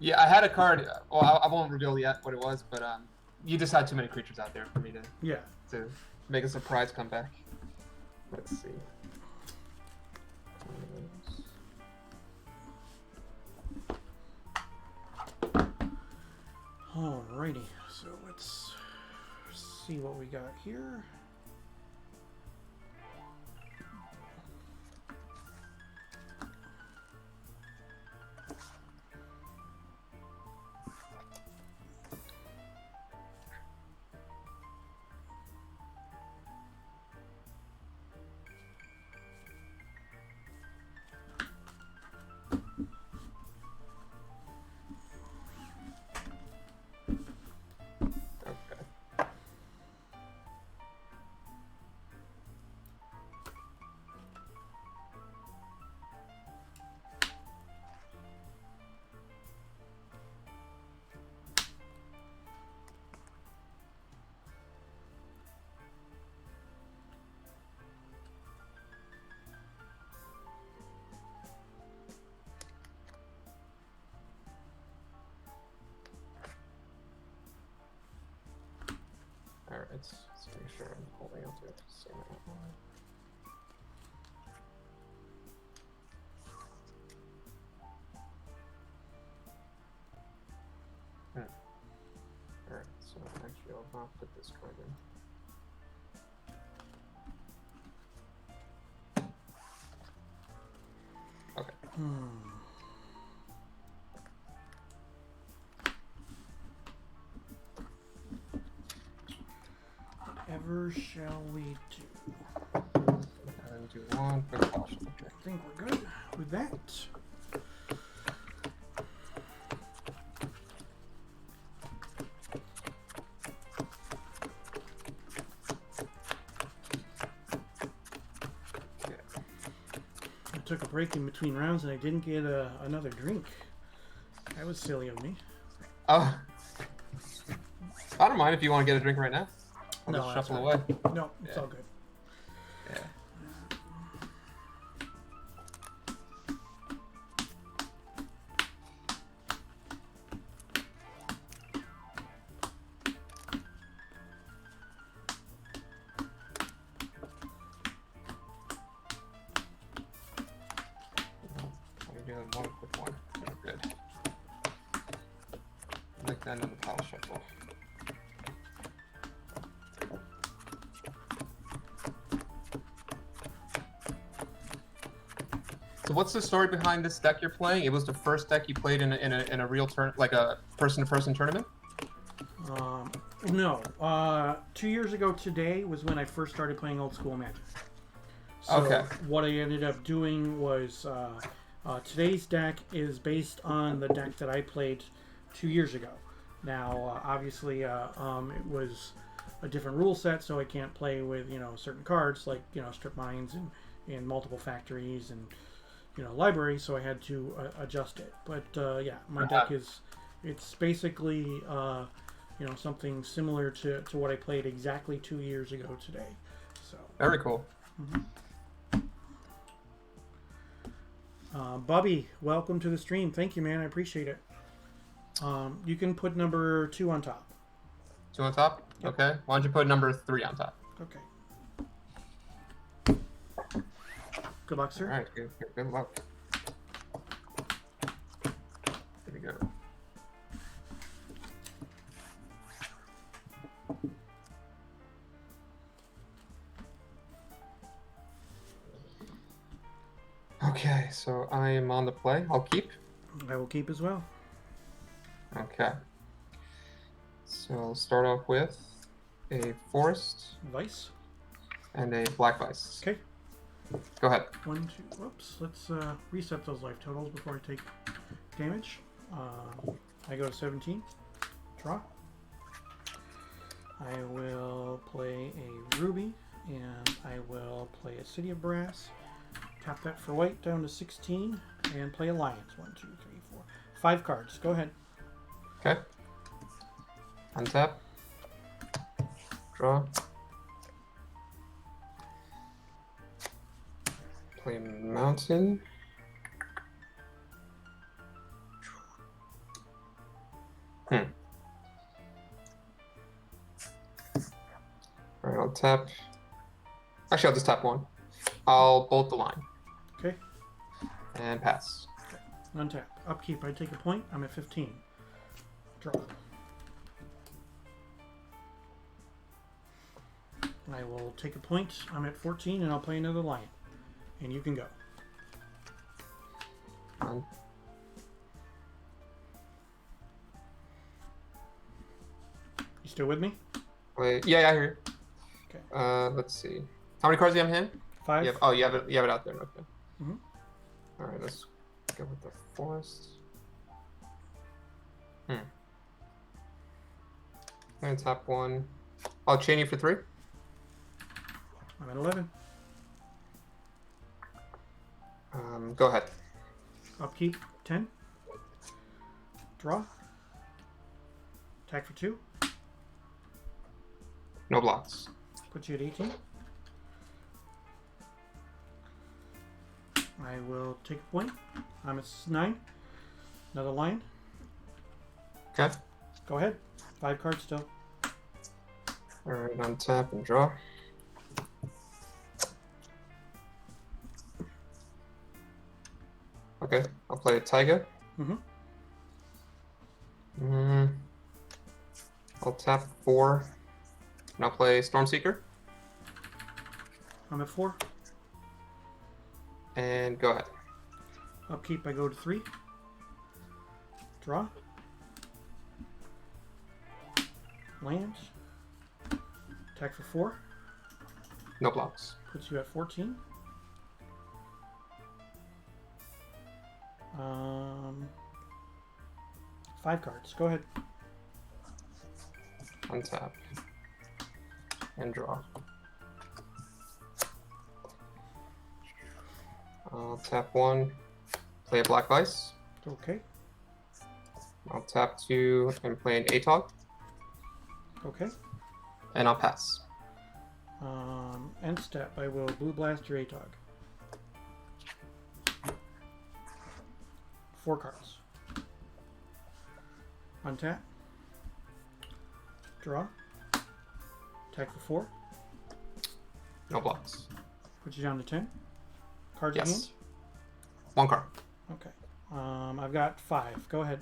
Yeah, I had a card. Well, I won't reveal yet what it was, but you just had too many creatures out there for me Yeah. to make a surprise comeback. Let's see. Alrighty, so let's see what we got here. Alright, let's make sure I'm holding up to it. So Alright, so actually I'll not put this card in. Okay. Whatever shall we do? And do 1 quick caution. Okay. I think we're good with that. I took a break in between rounds and I didn't get another drink. That was silly of me. Oh. I don't mind if you want to get a drink right now. I'll No, just that's shuffle fine. away. No, it's all good. Yeah. Like that in the pile shuffle. So what's the story behind this deck you're playing? It was the first deck you played in a real turn, like a person-to-person tournament? No. 2 years ago today was when I first started playing old school Magic. So Okay. what I ended up doing was today's deck is based on the deck that I played 2 years ago. Now, obviously, it was a different rule set, so I can't play with certain cards like strip mines and multiple factories and libraries. So I had to adjust it. But yeah, my deck it's basically something similar to what I played exactly 2 years ago today. So very cool. Mm-hmm. Bubby, welcome to the stream. Thank you, man. I appreciate it. You can put number 2 on top. 2 on top? Yep. Okay. Why don't you put number 3 on top? Okay. Good luck, sir. All right. Good luck. Here we go. Okay, so I am on the play. I'll keep. I will keep as well. Okay. So I'll start off with a forest Vice. and a black vice. Okay. Go ahead. 1, 2. Whoops. Let's reset those life totals before I take damage. I go to 17. Draw. I will play a ruby, and I will play a city of brass. Tap that for white down to 16, and play alliance. 1, 2, 3, 4, 5 cards. Go ahead. Okay. Untap. Draw. Play mountain. Alright, I'll tap. Actually, I'll just tap 1. I'll bolt the line. Okay. And pass. Okay. Untap. Upkeep. I take a point. I'm at 15. Draw. I will take a point. I'm at 14, and I'll play another lion. And you can go. Done. You still with me? Wait, yeah, I hear you. Okay. Let's see. How many cards do you have in hand? 5. You have it out there. Okay. Mhm. All right, let's go with the forest. I'm gonna tap 1. I'll chain you for 3. I'm at 11. Go ahead. Upkeep. 10. Draw. Attack for 2. No blocks. Puts you at 18. I will take a point. I'm at 9. Another lion. Okay. Go ahead. 5 cards still. All right, untap and draw. Okay, I'll play a Taiga. I'll tap 4, and I'll play Stormseeker. I'm at 4. And go ahead. Upkeep, I go to 3. Draw. Land. Attack for 4. No blocks. Puts you at 14. 5 cards. Go ahead. Untap. And draw. I'll tap 1, play a black vice. Okay. I'll tap 2 and play an ATOG. Okay. And I'll pass. End step. I will blue blast your ATOG. 4 cards. Untap. Draw. Attack for 4. No blocks. Put you down to 10. Cards in hand? Yes. 1 card. Okay. I've got 5. Go ahead.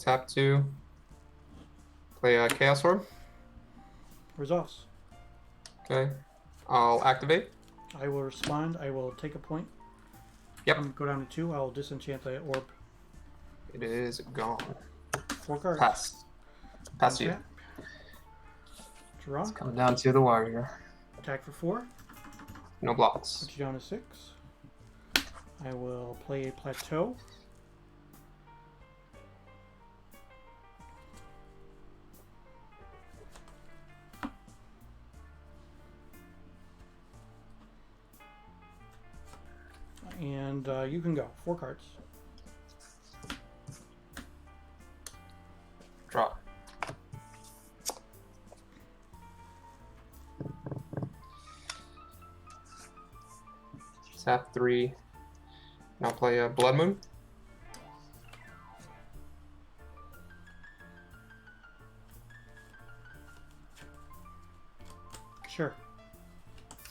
tap 2. Play a Chaos Orb. Resolves. Okay. I'll activate. I will respond. I will take a point. Yep. Go down to 2. I'll disenchant the orb. It is gone. 4 cards. Pass. Pass you. Untap. Draw. It's coming down to the wire here. Attack for 4. No blocks. Put you down to 6. I will play a plateau. And you can go. 4 cards. Draw. Tap 3. And I'll play a Blood Moon. Sure.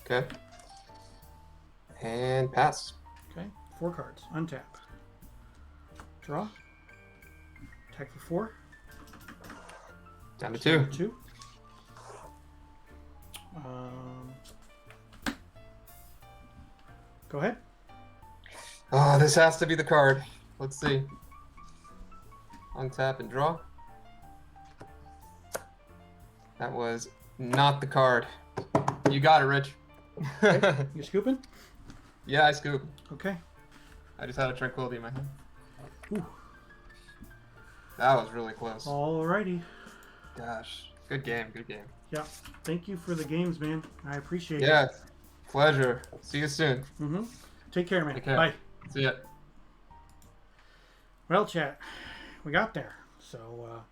Okay. And pass. Okay. 4 cards. Untap. Draw. Attack for 4. Down to 2. 2. Go ahead. Oh, this has to be the card. Let's see. Untap and draw. That was not the card. You got it, Rich. Okay. You scooping? Yeah, I scoop. Okay. I just had a tranquility in my hand. Ooh. That was really close. Alrighty. Gosh. Good game, good game. Yeah. Thank you for the games, man. I appreciate it. Yeah, pleasure. See you soon. Mm-hmm. Take care, man. Take care. Bye. See ya. Well, chat, we got there. So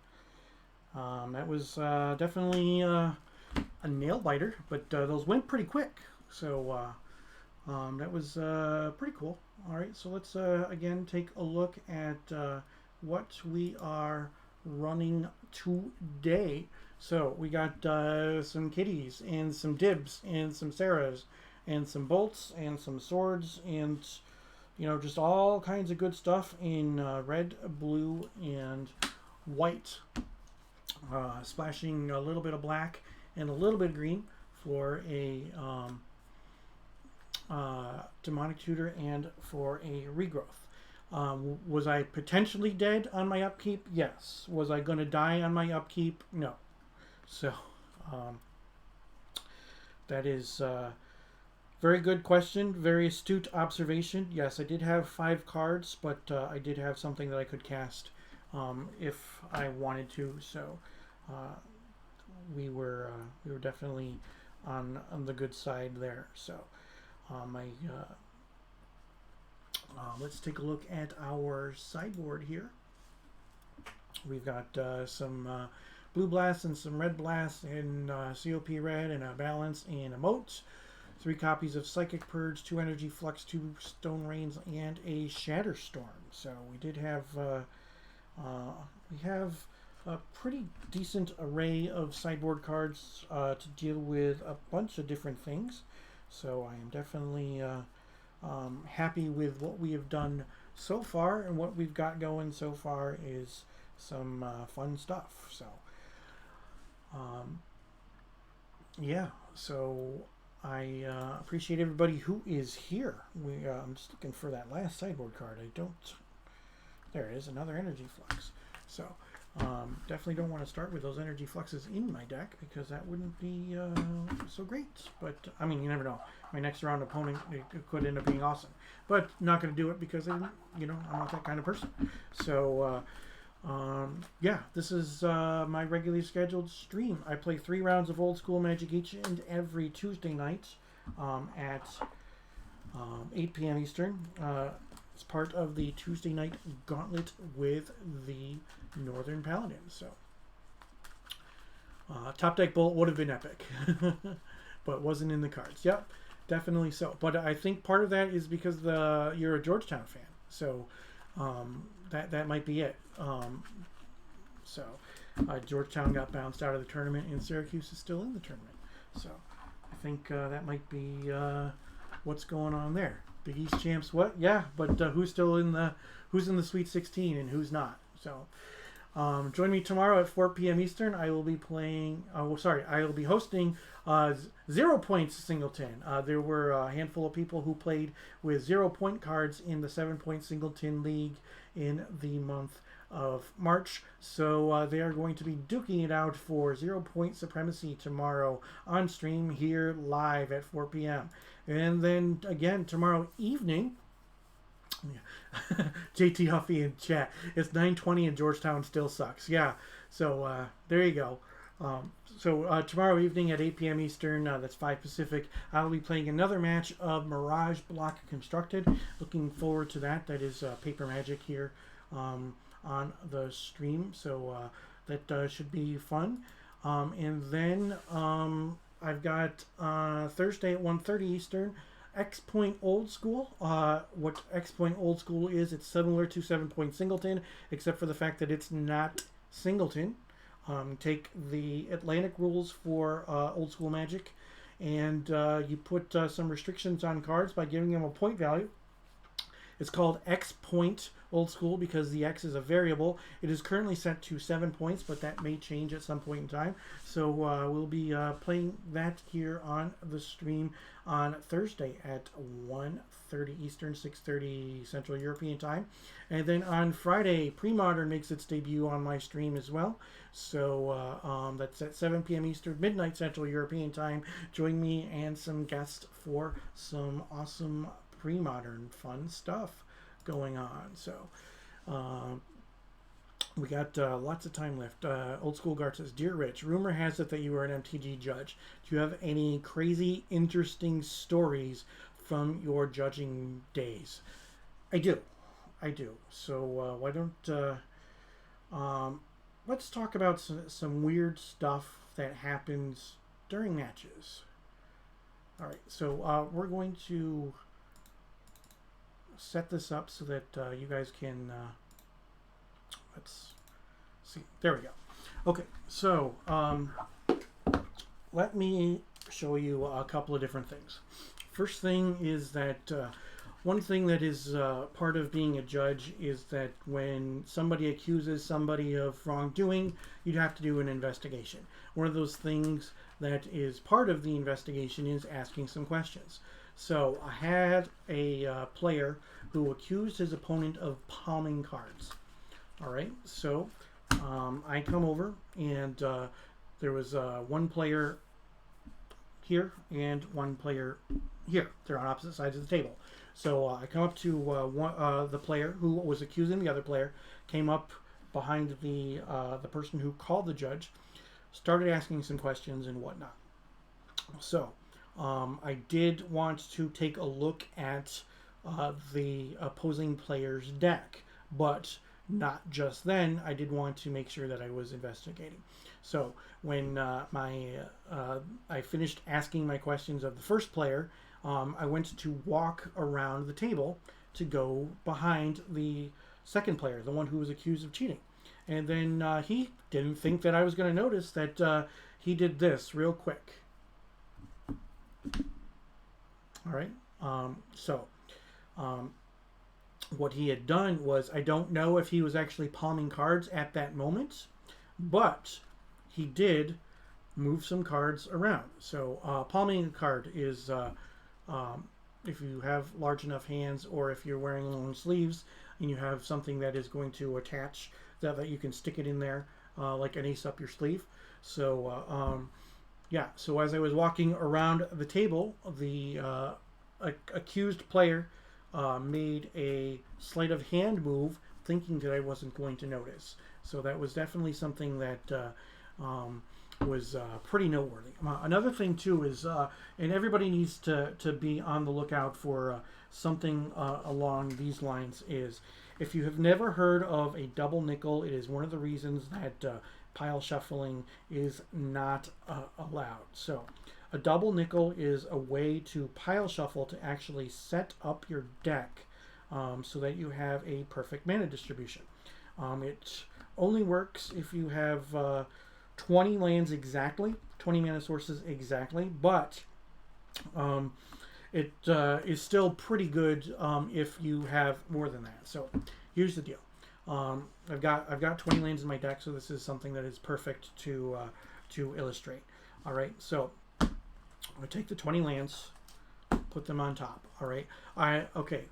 that was definitely a nail biter, but those went pretty quick. So that was pretty cool. All right, so let's again take a look at what we are running today. So we got some kitties and some dibs and some Sarahs and some bolts and some swords and just all kinds of good stuff in red, blue, and white. Splashing a little bit of black and a little bit of green for a demonic tutor and for a regrowth. Was I potentially dead on my upkeep? Yes. Was I going to die on my upkeep? No. So that is very good question. Very astute observation. Yes, I did have 5 cards, but I did have something that I could cast if I wanted to. So we were definitely on the good side there. So let's take a look at our sideboard here. We've got some blue blasts and some red blasts and COP red and a balance and a moat. 3 copies of Psychic Purge, 2 Energy Flux, 2 Stone Rains, and a Shatter Storm. So we did have a pretty decent array of sideboard cards to deal with a bunch of different things. So I am definitely happy with what we have done so far, and what we've got going so far is some fun stuff. So yeah, so I appreciate everybody who is here. I'm just looking for that last sideboard card. There it is, another Energy Flux. So definitely don't want to start with those Energy Fluxes in my deck, because that wouldn't be so great. But I mean, you never know. My next round opponent, it could end up being awesome. But not going to do it because I'm not that kind of person. So yeah, this is my regularly scheduled stream. I play 3 rounds of Old School Magic each and every Tuesday night at 8 p.m. Eastern. It's part of the Tuesday Night Gauntlet with the Northern Paladin. So Top Deck Bolt would have been epic, but wasn't in the cards. Yep, definitely so. But I think part of that is because you're a Georgetown fan. So that might be it. So Georgetown got bounced out of the tournament, and Syracuse is still in the tournament. So I think that might be what's going on there. Big East champs, what? Yeah, but who's in the Sweet 16 and who's not? So Join me tomorrow at 4 p.m. Eastern. I will be playing. I will be hosting 0 Points Singleton. There were a handful of people who played with 0 point cards in the 7 Point Singleton League in the month of March. So they are going to be duking it out for 0 Point Supremacy tomorrow on stream here live at 4 p.m. And then again tomorrow evening. Yeah. JT Huffy in chat. It's 9:20 and Georgetown still sucks. Yeah. So there you go. Tomorrow evening at 8 p.m. Eastern, that's 5 Pacific, I'll be playing another match of Mirage Block Constructed. Looking forward to that. That is Paper Magic here on the stream. So that should be fun. And then I've got Thursday at 1:30 Eastern, X Point Old School. What X Point Old School is, it's similar to 7 Point Singleton, except for the fact that it's not Singleton. Take the Atlantic rules for Old School Magic, and you put some restrictions on cards by giving them a point value. It's called X Point Old School because the X is a variable. It is currently set to 7 points, but that may change at some point in time. So we'll be playing that here on the stream on Thursday at 1:30 Eastern, 6:30 Central European Time. And then on Friday, Pre-Modern makes its debut on my stream as well. So that's at 7 p.m. Eastern, midnight Central European Time. Join me and some guests for some awesome Pre-Modern fun stuff going on. So we got lots of time left. Old School Guard says, Dear Rich, rumor has it that you are an MTG judge. Do you have any crazy interesting stories from your judging days? I do. So why don't let's talk about some weird stuff that happens during matches. All right, so we're going to set this up so that you guys can let's see, there we go. Okay, so let me show you a couple of different things. First thing is that one thing that is part of being a judge is that when somebody accuses somebody of wrongdoing, you'd have to do an investigation. One of those things that is part of the investigation is asking some questions. So I had a player who accused his opponent of palming cards. All right, so I come over and there was one player here and one player here. They're on opposite sides of the table. So I come up to the player who was accusing the other player, came up behind the person who called the judge, started asking some questions and whatnot. So I did want to take a look at the opposing player's deck, but not just then. I did want to make sure that I was investigating. So when I finished asking my questions of the first player, I went to walk around the table to go behind the second player, the one who was accused of cheating. And then he didn't think that I was going to notice that he did this real quick. All right. What he had done was, I don't know if he was actually palming cards at that moment, but he did move some cards around. So palming a card is if you have large enough hands, or if you're wearing long sleeves and you have something that is going to attach that you can stick it in there like an ace up your sleeve. So yeah, so as I was walking around the table, the accused player made a sleight of hand move, thinking that I wasn't going to notice. So that was definitely something that was pretty noteworthy. Another thing too is, and everybody needs to be on the lookout for something along these lines, is if you have never heard of a double nickel, it is one of the reasons that pile shuffling is not allowed. So a double nickel is a way to pile shuffle to actually set up your deck so that you have a perfect mana distribution. It only works if you have 20 lands exactly, 20 mana sources exactly, but it is still pretty good if you have more than that. So here's the deal. I've got 20 lands in my deck, so this is something that is perfect to illustrate. All right, so I take the 20 lands, put them on top. All right.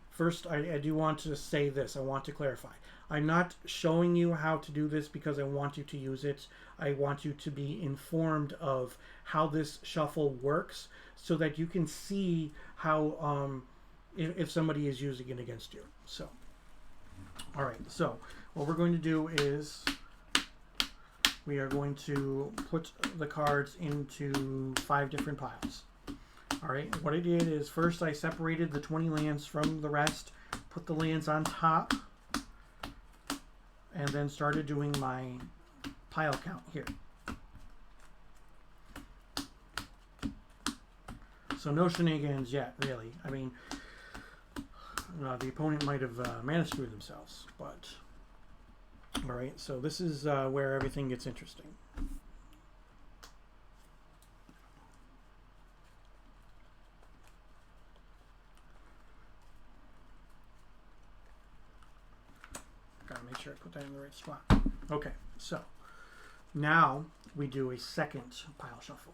First, I do want to say this. I want to clarify. I'm not showing you how to do this because I want you to use it. I want you to be informed of how this shuffle works so that you can see how if somebody is using it against you. So, all right. So what we're going to do is we are going to put the cards into 5 different piles. All right, what I did is first I separated the 20 lands from the rest, put the lands on top, and then started doing my pile count here. So no shenanigans yet, really. I mean, the opponent might have managed to screw themselves, but all right. So this is where everything gets interesting. Gotta make sure I put that in the right spot. Okay, so now we do a second pile shuffle.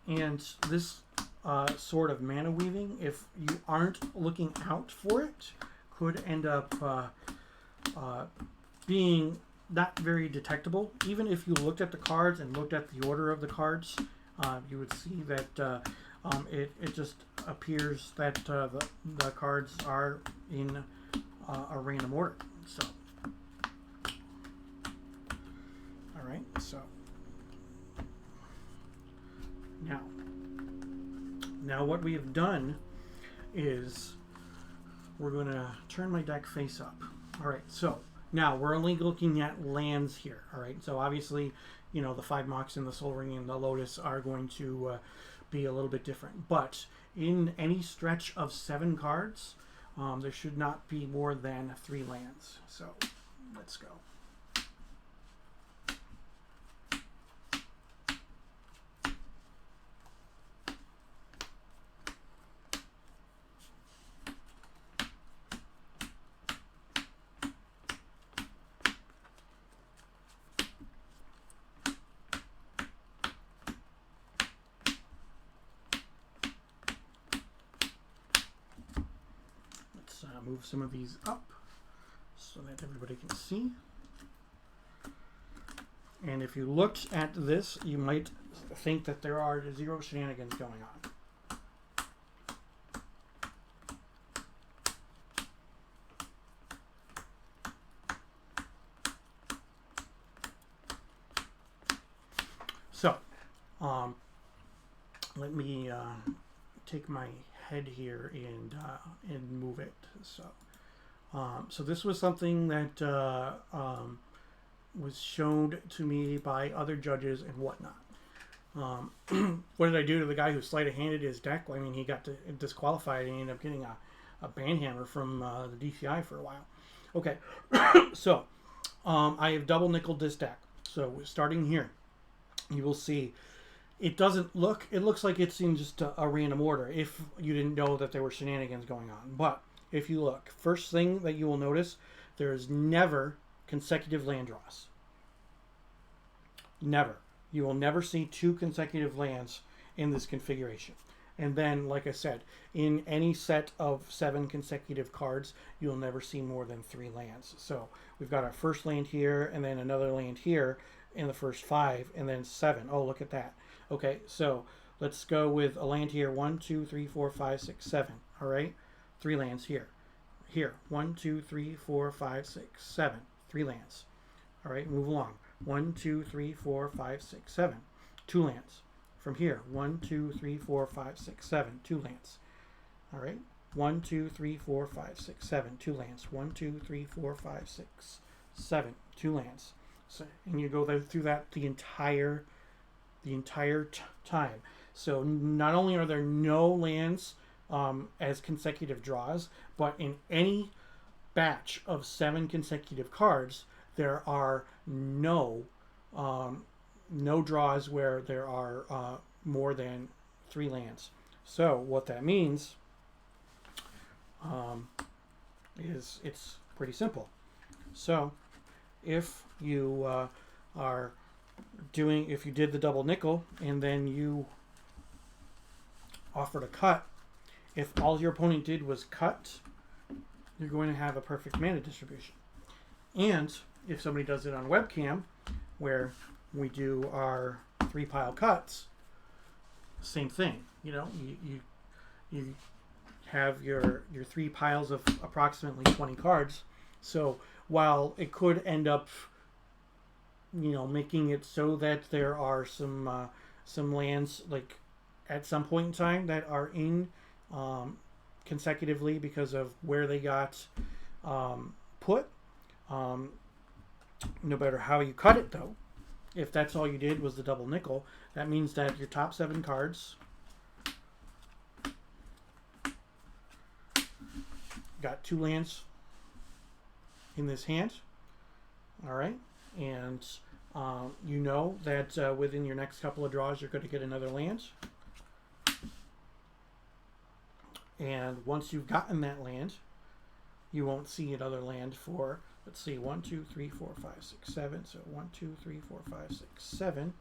And this sort of mana weaving, if you aren't looking out for it, could end up being not very detectable. Even if you looked at the cards and looked at the order of the cards, you would see that it just appears that the cards are in a random order. So, all right. So now what we have done is we're going to turn my deck face up. All right. So now we're only looking at lands here. All right. So obviously, the 5 Mox and the Soul Ring and the Lotus are going to be a little bit different, but in any stretch of 7 cards, there should not be more than 3 lands. So let's go. Move some of these up so that everybody can see. And if you looked at this, you might think that there are 0 shenanigans going on. So, let me take my head here and move it. So this was something that was shown to me by other judges and whatnot. What did I do to the guy who sleight-of-handed his deck? Well, I mean, he got disqualified and he ended up getting a banhammer from the DCI for a while. Okay, so I have double nickeled this deck. So starting here, you will see it looks like it's in just a random order if you didn't know that there were shenanigans going on. But if you look, first thing that you will notice, there is never consecutive land draws. Never. You will never see 2 consecutive lands in this configuration. And then, like I said, in any set of 7 consecutive cards, you'll never see more than 3 lands. So we've got our first land here, and then another land here in the first 5, and then 7. Oh, look at that. Okay, so let's go with a land here. 1, 2, 3, 4, 5, 6, 7. All right, 3 lands here. Here, 1, 2, 3, 4, 5, 6, 7. 3 lands. All right, move along. 1, 2, 3, 4, 5, 6, 7. 2 lands. From here, 1, 2, 3, 4, 5, 6, 7. 2 lands. All right, 1, 2, 3, 4, 5, 6, 7. 2 lands. 1, 2, 3, 4, 5, 6, 7. 2 lands. So, and you go through that the entire time. So not only are there no lands as consecutive draws, but in any batch of 7 consecutive cards, there are no draws where there are more than 3 lands. So what that means it's pretty simple. So if you if you did the double nickel and then you offered a cut, if all your opponent did was cut, you're going to have a perfect mana distribution. And if somebody does it on webcam, where we do our 3-pile cuts, same thing. You know, you have your 3 piles of approximately 20 cards. So while it could end up, you know, making it so that there are some lands like at some point in time that are in consecutively because of where they got put. No matter how you cut it, though, if that's all you did was the double nickel, that means that your top 7 cards got 2 lands in this hand. All right, and you know that within your next couple of draws you're going to get another land. And once you've gotten that land, you won't see another land for, let's see, 1, 2, 3, 4, 5, 6, 7. So 1, 2, 3, 4, 5, 6, 7.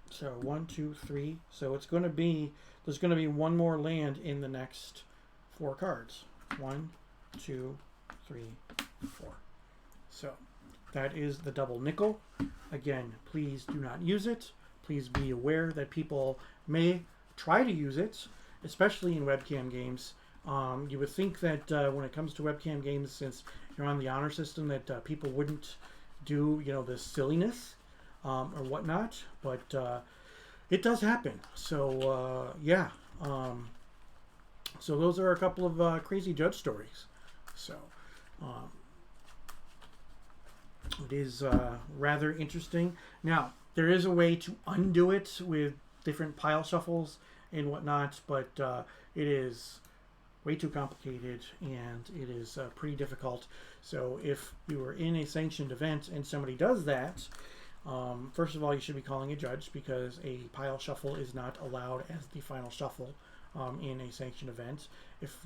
So 1, 2, 3. So it's going to be, there's going to be one more land in the next 4 cards. 1, 2, 3, 4. So that is the double nickel. Again, please do not use it. Please be aware that people may try to use it, especially in webcam games. You would think that when it comes to webcam games, since you're on the honor system, that people wouldn't do, you know, this silliness or whatnot, but it does happen. So yeah, so those are a couple of crazy judge stories. So it is rather interesting. Now there is a way to undo it with different pile shuffles and whatnot, but it is way too complicated and it is pretty difficult. So if you were in a sanctioned event and somebody does that, first of all, you should be calling a judge, because a pile shuffle is not allowed as the final shuffle in a sanctioned event. If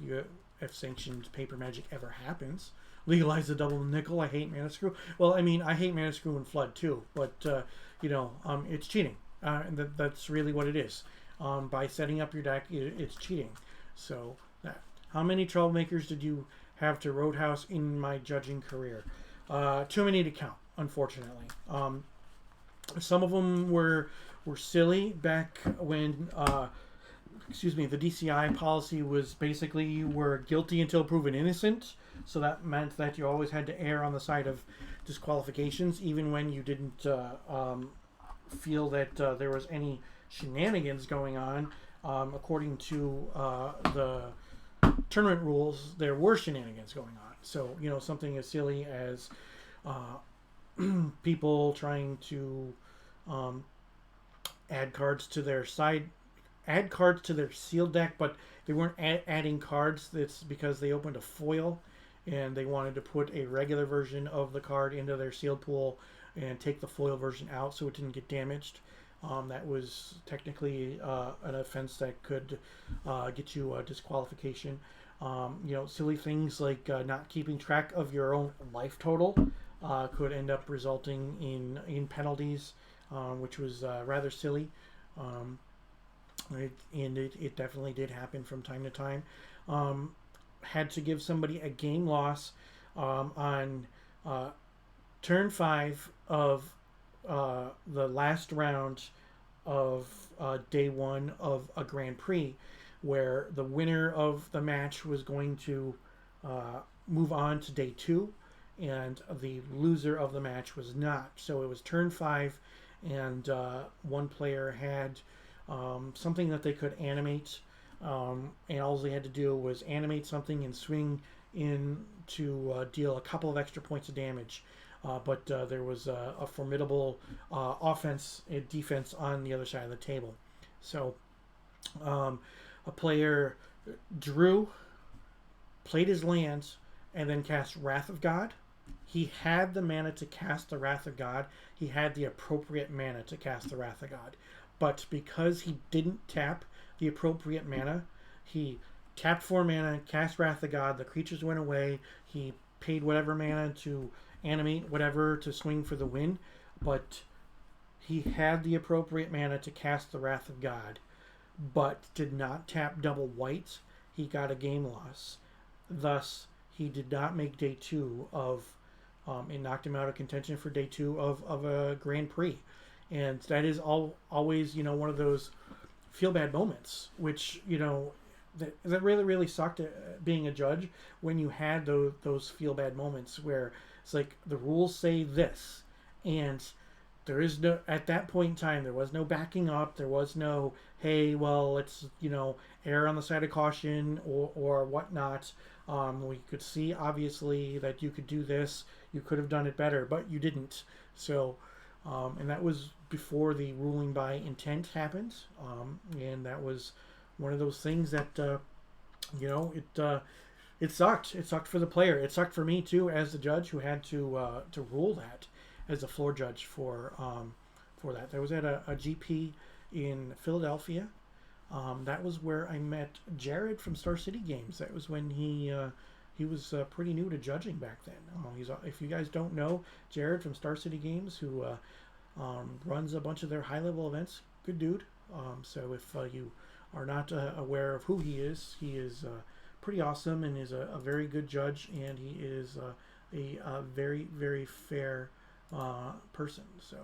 sanctioned paper magic ever happens, legalize the double nickel. I hate mana screw. Well, I mean, I hate mana screw and flood too, but you know, it's cheating. And that's really what it is. By setting up your deck, it's cheating. So that. How many troublemakers did you have to roadhouse in my judging career? Too many to count, unfortunately. Some of them were silly back when, the DCI policy was basically you were guilty until proven innocent. So that meant that you always had to err on the side of disqualifications, even when you didn't feel that there was any shenanigans going on. According to the tournament rules, there were shenanigans going on. So, you know, something as silly as people trying to add cards to their sealed deck, but they weren't adding cards. That's because they opened a foil and they wanted to put a regular version of the card into their sealed pool and take the foil version out so it didn't get damaged. That was technically an offense that could get you a disqualification. You know, silly things like not keeping track of your own life total could end up resulting in penalties, which was rather silly. It definitely did happen from time to time. Had to give somebody a game loss on turn 5 of the last round of day 1 of a Grand Prix, where the winner of the match was going to move on to day 2, and the loser of the match was not. So it was turn 5, and one player had something that they could animate, and all they had to do was animate something and swing in to deal a couple of extra points of damage. But there was a formidable offense and defense on the other side of the table. So a player drew, played his lands, and then cast Wrath of God. He had the mana to cast the Wrath of God. He had the appropriate mana to cast the Wrath of God. But because he didn't tap the appropriate mana, he tapped 4 mana, cast Wrath of God. The creatures went away. He paid whatever mana to animate whatever to swing for the win, but he had the appropriate mana to cast the Wrath of God, but did not tap double white. He got a game loss. Thus, he did not make day 2 of. It knocked him out of contention for day 2 of a Grand Prix, and that is always one of those feel bad moments, which that really sucked being a judge when you had those feel bad moments where it's like the rules say this, and there is no, at that point in time, there was no backing up. There was no, hey, well, let's err on the side of caution or whatnot. We could see obviously that you could do this. You could have done it better, but you didn't. So, and that was before the ruling by intent happened. And that was one of those things that it sucked. It sucked for the player. It sucked for me too as the judge who had to rule that as a floor judge for that. That was at a GP in Philadelphia. That was where I met Jared from Star City Games. That was when he was pretty new to judging back then. If you guys don't know Jared from Star City Games, who runs a bunch of their high-level events, good dude. So if you are not aware of who he is pretty awesome and is a very good judge, and he is a very, very fair person. So,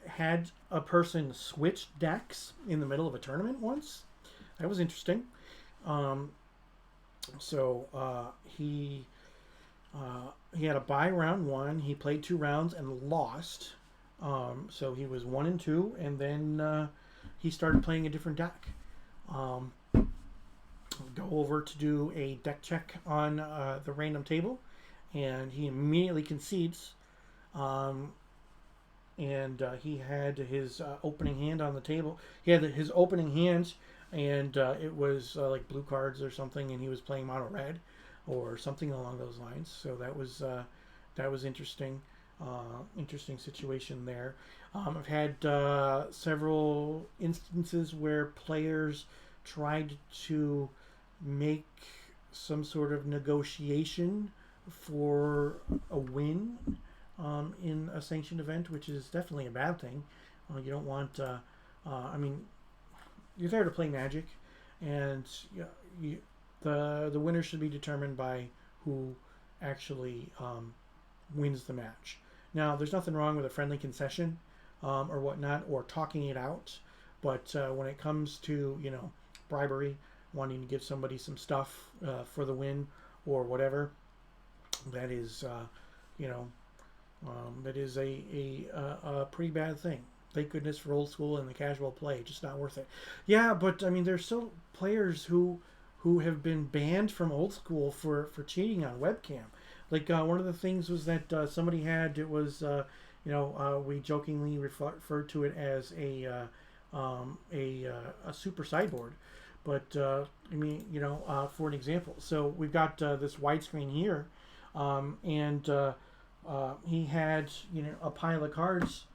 had a person switch decks in the middle of a tournament once. That was interesting. He had a bye round 1. He played 2 rounds and lost. So he was 1-2, and then he started playing a different deck. Go over to do a deck check on the random table, and he immediately concedes. He had his opening hand on the table. He had his opening hand, and it was like blue cards or something, and he was playing mono red or something along those lines. So that was interesting. Interesting situation there. I've had several instances where players tried to make some sort of negotiation for a win in a sanctioned event, which is definitely a bad thing. You don't want. You're there to play Magic, and the winner should be determined by who actually wins the match. Now, there's nothing wrong with a friendly concession or whatnot, or talking it out. But when it comes to bribery, wanting to give somebody some stuff for the win or whatever, that is that is a pretty bad thing. Thank goodness for old school and the casual play. Just not worth it. Yeah, but there's still players who have been banned from old school for cheating on webcam. Like one of the things was that somebody had, it was we jokingly referred to it as a super sideboard, but for an example, so we've got this widescreen here, and he had a pile of cards,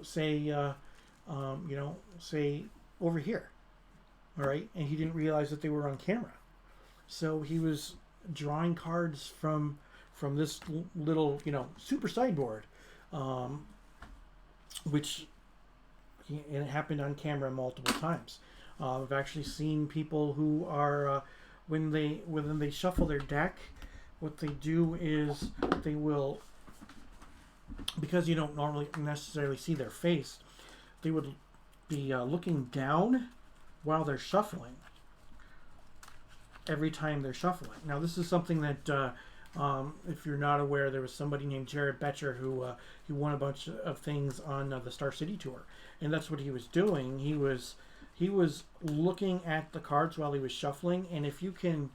say over here, all right, and he didn't realize that they were on camera, so he was drawing cards from this little super sideboard, which it happened on camera multiple times. I've actually seen people who are when they shuffle their deck, what they do is they will, because you don't normally necessarily see their face, they would be looking down while they're shuffling every time they're shuffling. Now, this is something that if you're not aware, there was somebody named Jared Betcher who he won a bunch of things on the Star City Tour, and that's what he was doing. He was looking at the cards while he was shuffling, and if you can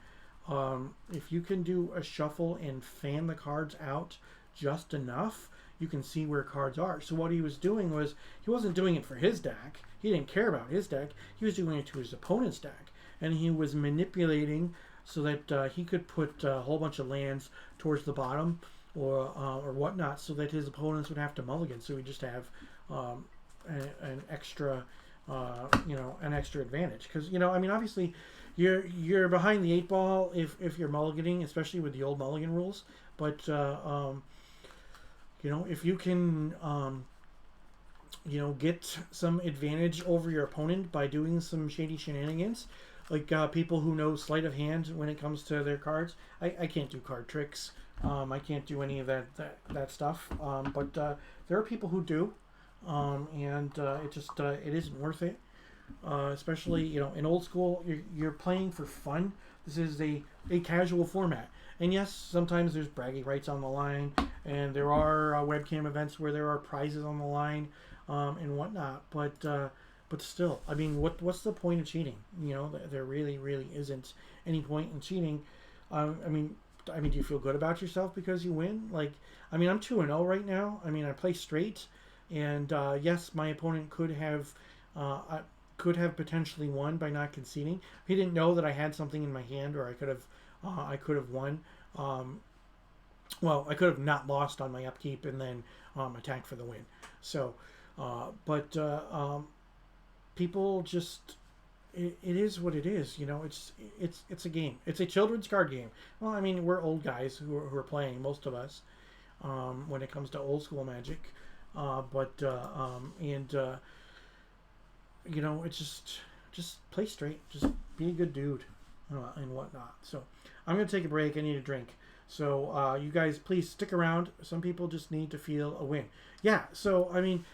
do a shuffle and fan the cards out just enough, you can see where cards are. So what he was doing was, he wasn't doing it for his deck. He didn't care about his deck. He was doing it to his opponent's deck, and he was manipulating so that he could put a whole bunch of lands towards the bottom, or whatnot, so that his opponents would have to mulligan. So we just have an extra, an extra advantage. Because I mean, obviously, you're behind the 8 ball if you're mulliganing, especially with the old mulligan rules. But if you can get some advantage over your opponent by doing some shady shenanigans, like people who know sleight of hand when it comes to their cards. I can't do card tricks. I can't do any of that stuff. But there are people who do, and it isn't worth it. Especially in old school, you're playing for fun. This is a casual format. And yes, sometimes there's bragging rights on the line, and there are webcam events where there are prizes on the line, and whatnot. But still, I mean, what's the point of cheating? There really, really isn't any point in cheating. I mean, do you feel good about yourself because you win? Like, I mean, I'm 2-0 right now. I mean, I play straight, and yes, my opponent could have potentially won by not conceding. He didn't know that I had something in my hand, or I could have won. Well, I could have not lost on my upkeep and then attack for the win. So, but people just it is what it is. It's a game. It's a children's card game. Well, I mean, we're old guys who are playing, most of us, when it comes to old school Magic. It's just play straight. Just be a good dude, and whatnot. So I'm gonna take a break. I need a drink. So you guys, please stick around. Some people just need to feel a win. Yeah. So I mean,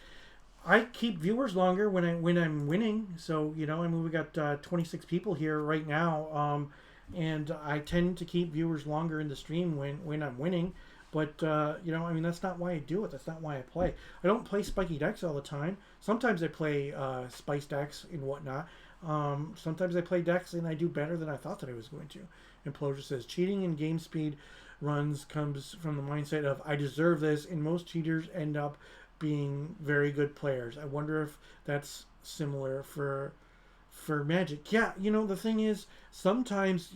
I keep viewers longer when I'm winning. So I mean, we got 26 people here right now, and I tend to keep viewers longer in the stream when I'm winning. But I mean, that's not why I do it. That's not why I play. I don't play spiky decks all the time. Sometimes I play spice decks and whatnot. Sometimes I play decks and I do better than I thought that I was going to. Implosion says cheating in game speed runs comes from the mindset of I deserve this, and most cheaters end up being very good players. I wonder if that's similar for Magic. Yeah, the thing is, sometimes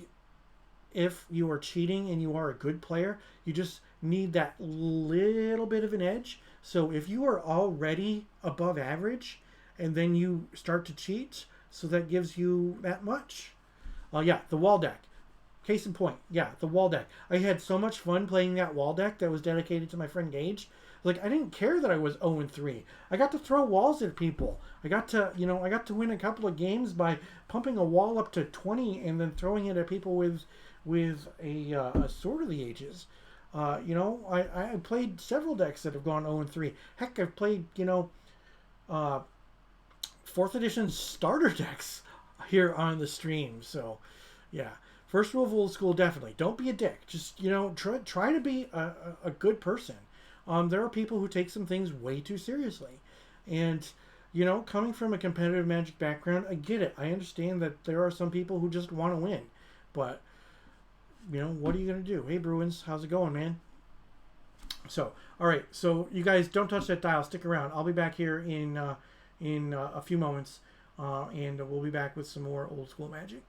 if you are cheating and you are a good player, you just need that little bit of an edge. So if you are already above average and then you start to cheat, so that gives you that much. Yeah, the wall deck. Case in point, yeah, the wall deck. I had so much fun playing that wall deck that was dedicated to my friend Gage. Like, I didn't care that I was 0-3. I got to throw walls at people. I got to win a couple of games by pumping a wall up to 20 and then throwing it at people with a Sword of the Ages. I played several decks that have gone 0-3. Heck, I've played 4th edition starter decks here on the stream. So, yeah. First rule of old school, definitely. Don't be a dick. Just, try to be a good person. There are people who take some things way too seriously. And, coming from a competitive Magic background, I get it. I understand that there are some people who just want to win. But, what are you going to do? Hey, Bruins, how's it going, man? So, all right. So, you guys, don't touch that dial. Stick around. I'll be back here in a few moments. And we'll be back with some more old school Magic.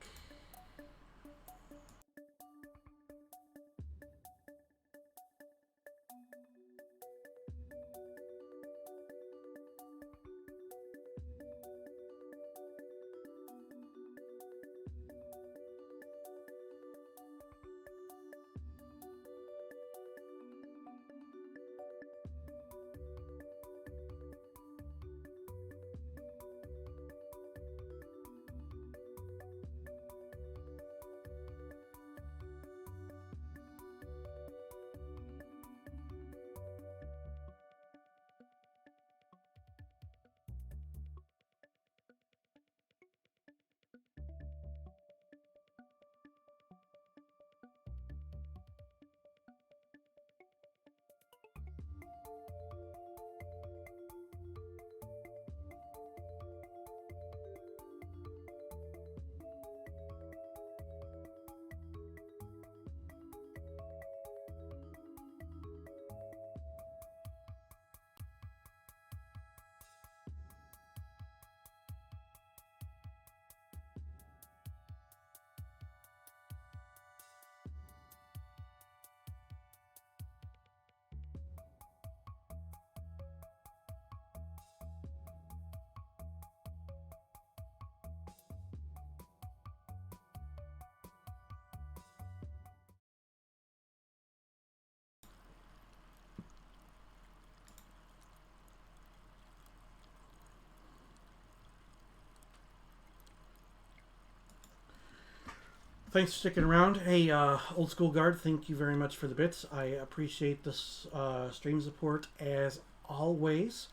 Thanks for sticking around. Hey, Old School Guard, thank you very much for the bits. I appreciate this stream support as always.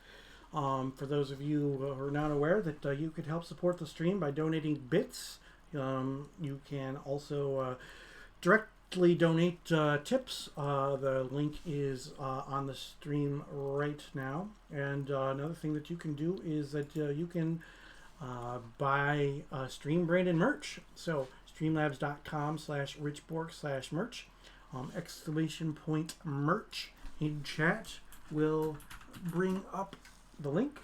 For those of you who are not aware that you could help support the stream by donating bits. You can also directly donate tips. The link is on the stream right now. And another thing that you can do is that you can buy stream branded merch. So streamlabs.com/richborg/merch. Exclamation point merch in chat will bring up the link.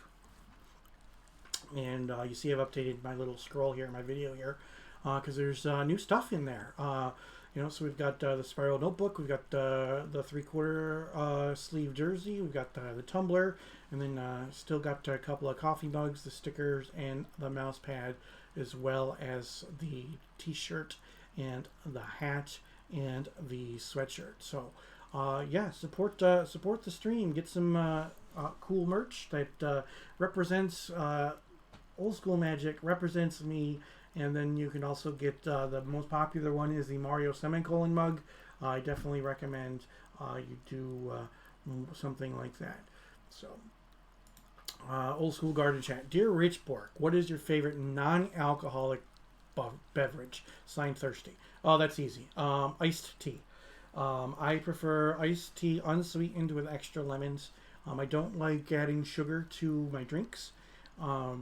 And you see I've updated my little scroll here in my video here because there's new stuff in there. So we've got the spiral notebook, we've got the 3/4 sleeve jersey, we've got the tumbler, and then still got a couple of coffee mugs, the stickers, and the mouse pad, as well as the t-shirt and the hat and the sweatshirt. So support the stream, get some cool merch that represents Old School Magic, represents me. And then you can also get the most popular one is the Mario semicolon mug. I definitely recommend you do something like that. So, Old School Garden Chat. Dear Rich Bork, what is your favorite non-alcoholic beverage? Signed Thirsty. Oh, that's easy. Iced tea. I prefer iced tea unsweetened with extra lemons. I don't like adding sugar to my drinks. I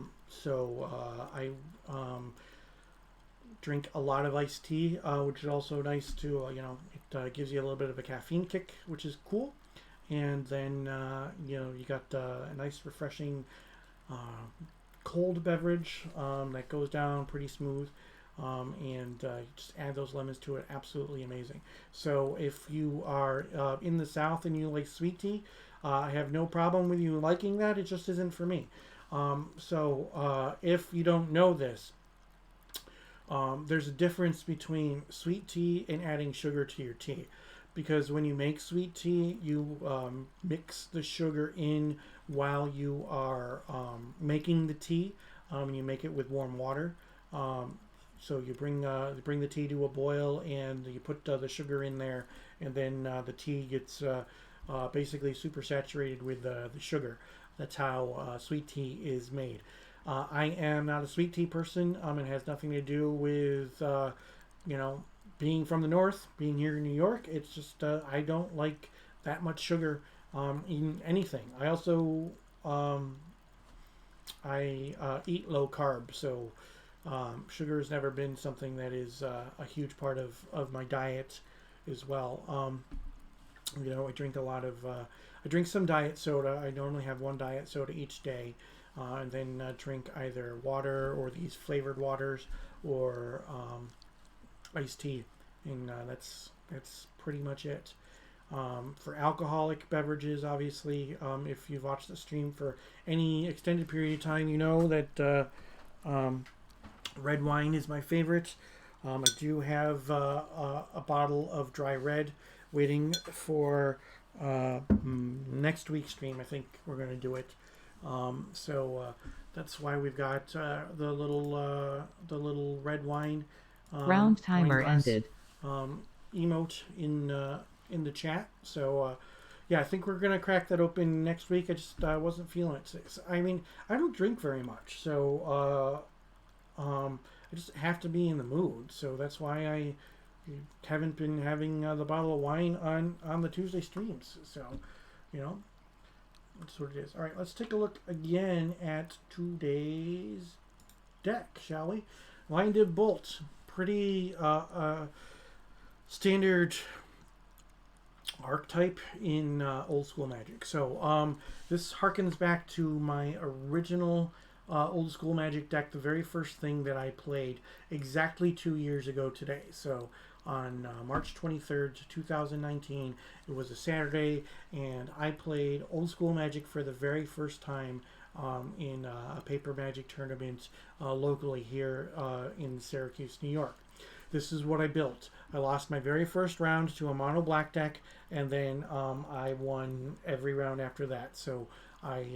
drink a lot of iced tea, which is also nice to, it gives you a little bit of a caffeine kick, which is cool. And then, you got a nice, refreshing cold beverage that goes down pretty smooth. And just add those lemons to it. Absolutely amazing. So if you are in the South and you like sweet tea, I have no problem with you liking that. It just isn't for me. If you don't know this, there's a difference between sweet tea and adding sugar to your tea. Because when you make sweet tea, you mix the sugar in while you are making the tea. You make it with warm water. So you bring the tea to a boil and you put the sugar in there, and then the tea gets basically super saturated with the sugar. That's how sweet tea is made. I am not a sweet tea person. It has nothing to do with being from the north, being here in New York. It's just I don't like that much sugar in anything. I also eat low carb, so sugar has never been something that is a huge part of my diet as well. I drink a lot of I drink some diet soda. I normally have one diet soda each day, and then drink either water or these flavored waters or iced tea, and that's pretty much it. For alcoholic beverages, obviously, if you've watched the stream for any extended period of time, you know that red wine is my favorite. I do have a bottle of dry red waiting for next week's stream. I think we're going to do it. That's why we've got the little red wine. Round timer ended. Emote in the chat. So I think we're gonna crack that open next week. I just wasn't feeling it. I mean, I don't drink very much, so I just have to be in the mood. So that's why I haven't been having the bottle of wine on the Tuesday streams. So that's what it is. All right, let's take a look again at today's deck, shall we? Winded Bolt, pretty standard archetype in Old School Magic. So this harkens back to my original Old School Magic deck, the very first thing that I played exactly 2 years ago today. So on March 23rd, 2019, it was a Saturday, and I played Old School Magic for the very first time in a paper Magic tournament locally here in Syracuse, New York. This is what I built. I lost my very first round to a mono black deck, and then I won every round after that. So I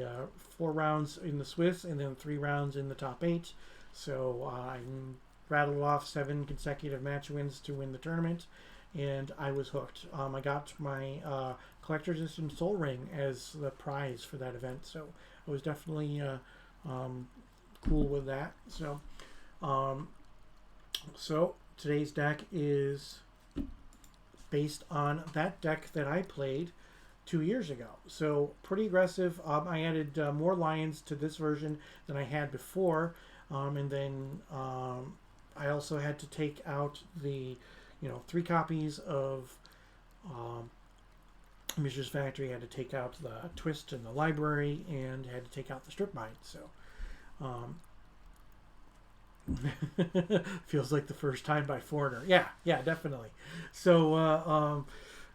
4 rounds in the Swiss and then 3 rounds in the top 8. So I'm rattled off 7 consecutive match wins to win the tournament, and I was hooked. I got my collector's edition Soul Ring as the prize for that event, so I was definitely cool with that. So today's deck is based on that deck that I played 2 years ago. So pretty aggressive. I added more lions to this version than I had before, and then I also had to take out the 3 copies of Mishra's Factory. I had to take out the twist in the library and had to take out the strip mine. So feels like the first time by Foreigner. Yeah, definitely. So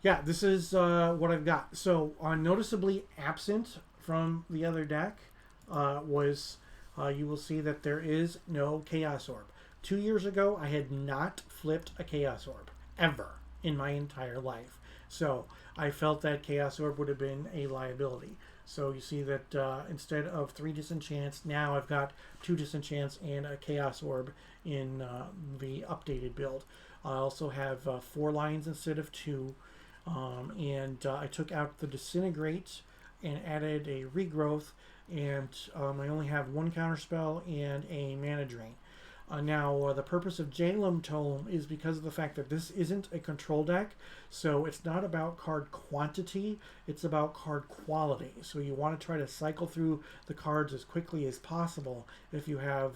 yeah, this is what I've got. So noticeably absent from the other deck was you will see that there is no Chaos Orb. 2 years ago, I had not flipped a Chaos Orb ever in my entire life. So I felt that Chaos Orb would have been a liability. So you see that instead of 3 disenchants, now I've got 2 disenchants and a Chaos Orb in the updated build. I also have 4 lions instead of 2. And I took out the Disintegrate and added a Regrowth, and I only have 1 counterspell and a Mana Drain. Now, the purpose of Jalum Tome is because of the fact that this isn't a control deck, so it's not about card quantity, it's about card quality. So you want to try to cycle through the cards as quickly as possible if you have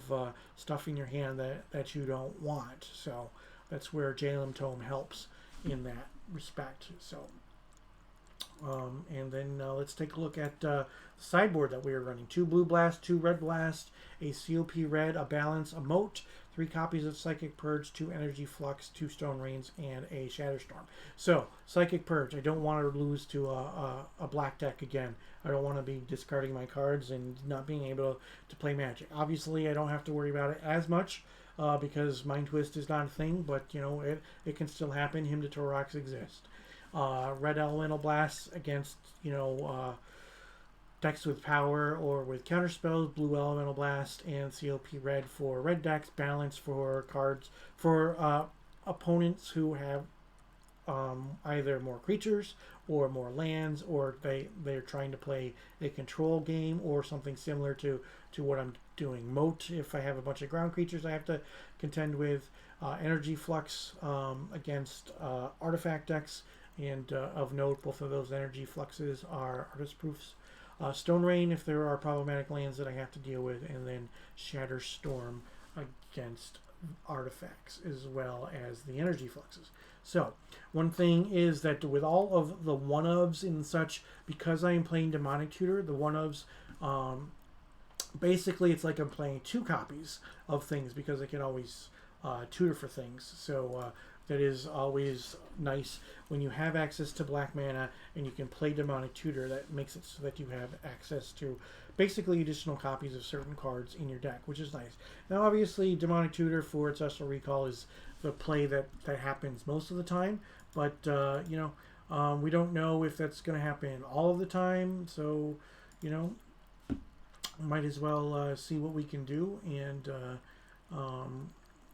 stuff in your hand that you don't want. So that's where Jalum Tome helps in that respect. So and then let's take a look at the sideboard that we are running. 2 blue blast, 2 red blast, a COP red, a balance, a moat, 3 copies of Psychic Purge, 2 energy flux, 2 stone rains, and a Shatterstorm. So Psychic Purge, I don't want to lose to a black deck again. I don't want to be discarding my cards and not being able to play Magic. Obviously I don't have to worry about it as much because Mind Twist is not a thing, but it can still happen. Hymn to Torox exists. Red Elemental Blasts against decks with power or with counterspells, blue Elemental Blast, and COP red for red decks, balance for cards for opponents who have either more creatures or more lands, or they're trying to play a control game or something similar to what I'm doing. Moat, if I have a bunch of ground creatures I have to contend with. Energy Flux against artifact decks, and of note, both of those energy fluxes are artist proofs. Stone Rain if there are problematic lands that I have to deal with, and then Shatterstorm against artifacts as well as the energy fluxes. So one thing is that with all of the one-ofs and such, because I am playing Demonic Tutor, the one-ofs, basically it's like I'm playing 2 copies of things because I can always tutor for things. So that is always nice when you have access to black mana and you can play Demonic Tutor. That makes it so that you have access to basically additional copies of certain cards in your deck, which is nice. Now obviously Demonic Tutor for its Ancestral Recall is the play that happens most of the time, but we don't know if that's going to happen all of the time, so might as well see what we can do and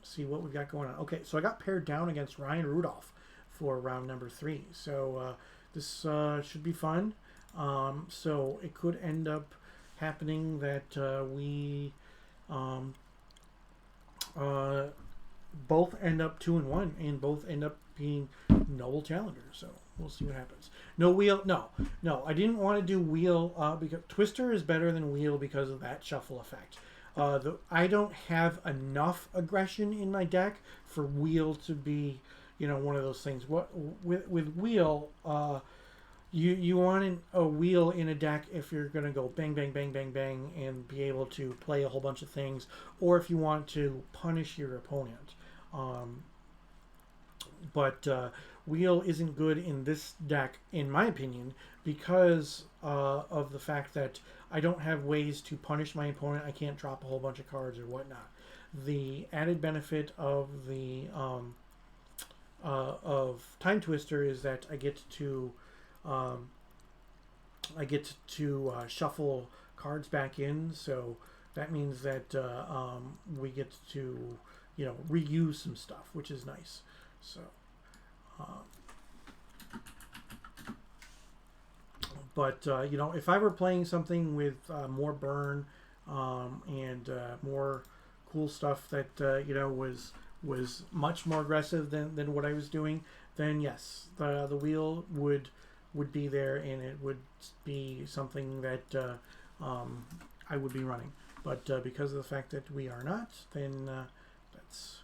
see what we got going on. Okay, so I got paired down against Ryan Rudolph for round number 3. So this should be fun. So it could end up happening that we both end up 2-1 and both end up being Noble Challengers. So we'll see what happens. No wheel. No. I didn't want to do wheel because Twister is better than wheel because of that shuffle effect. I don't have enough aggression in my deck for wheel to be, one of those things. What with wheel, you want a wheel in a deck if you're going to go bang, bang, bang, bang, bang, and be able to play a whole bunch of things, or if you want to punish your opponent. But wheel isn't good in this deck, in my opinion, because of the fact that I don't have ways to punish my opponent. I can't drop a whole bunch of cards or whatnot. The added benefit of the of Time Twister is that I get to shuffle cards back in. So that means that we get to reuse some stuff, which is nice. So, but if I were playing something with more burn and more cool stuff that was much more aggressive than what I was doing, then yes, the wheel would be there, and it would be something that I would be running. But because of the fact that we are not, then that's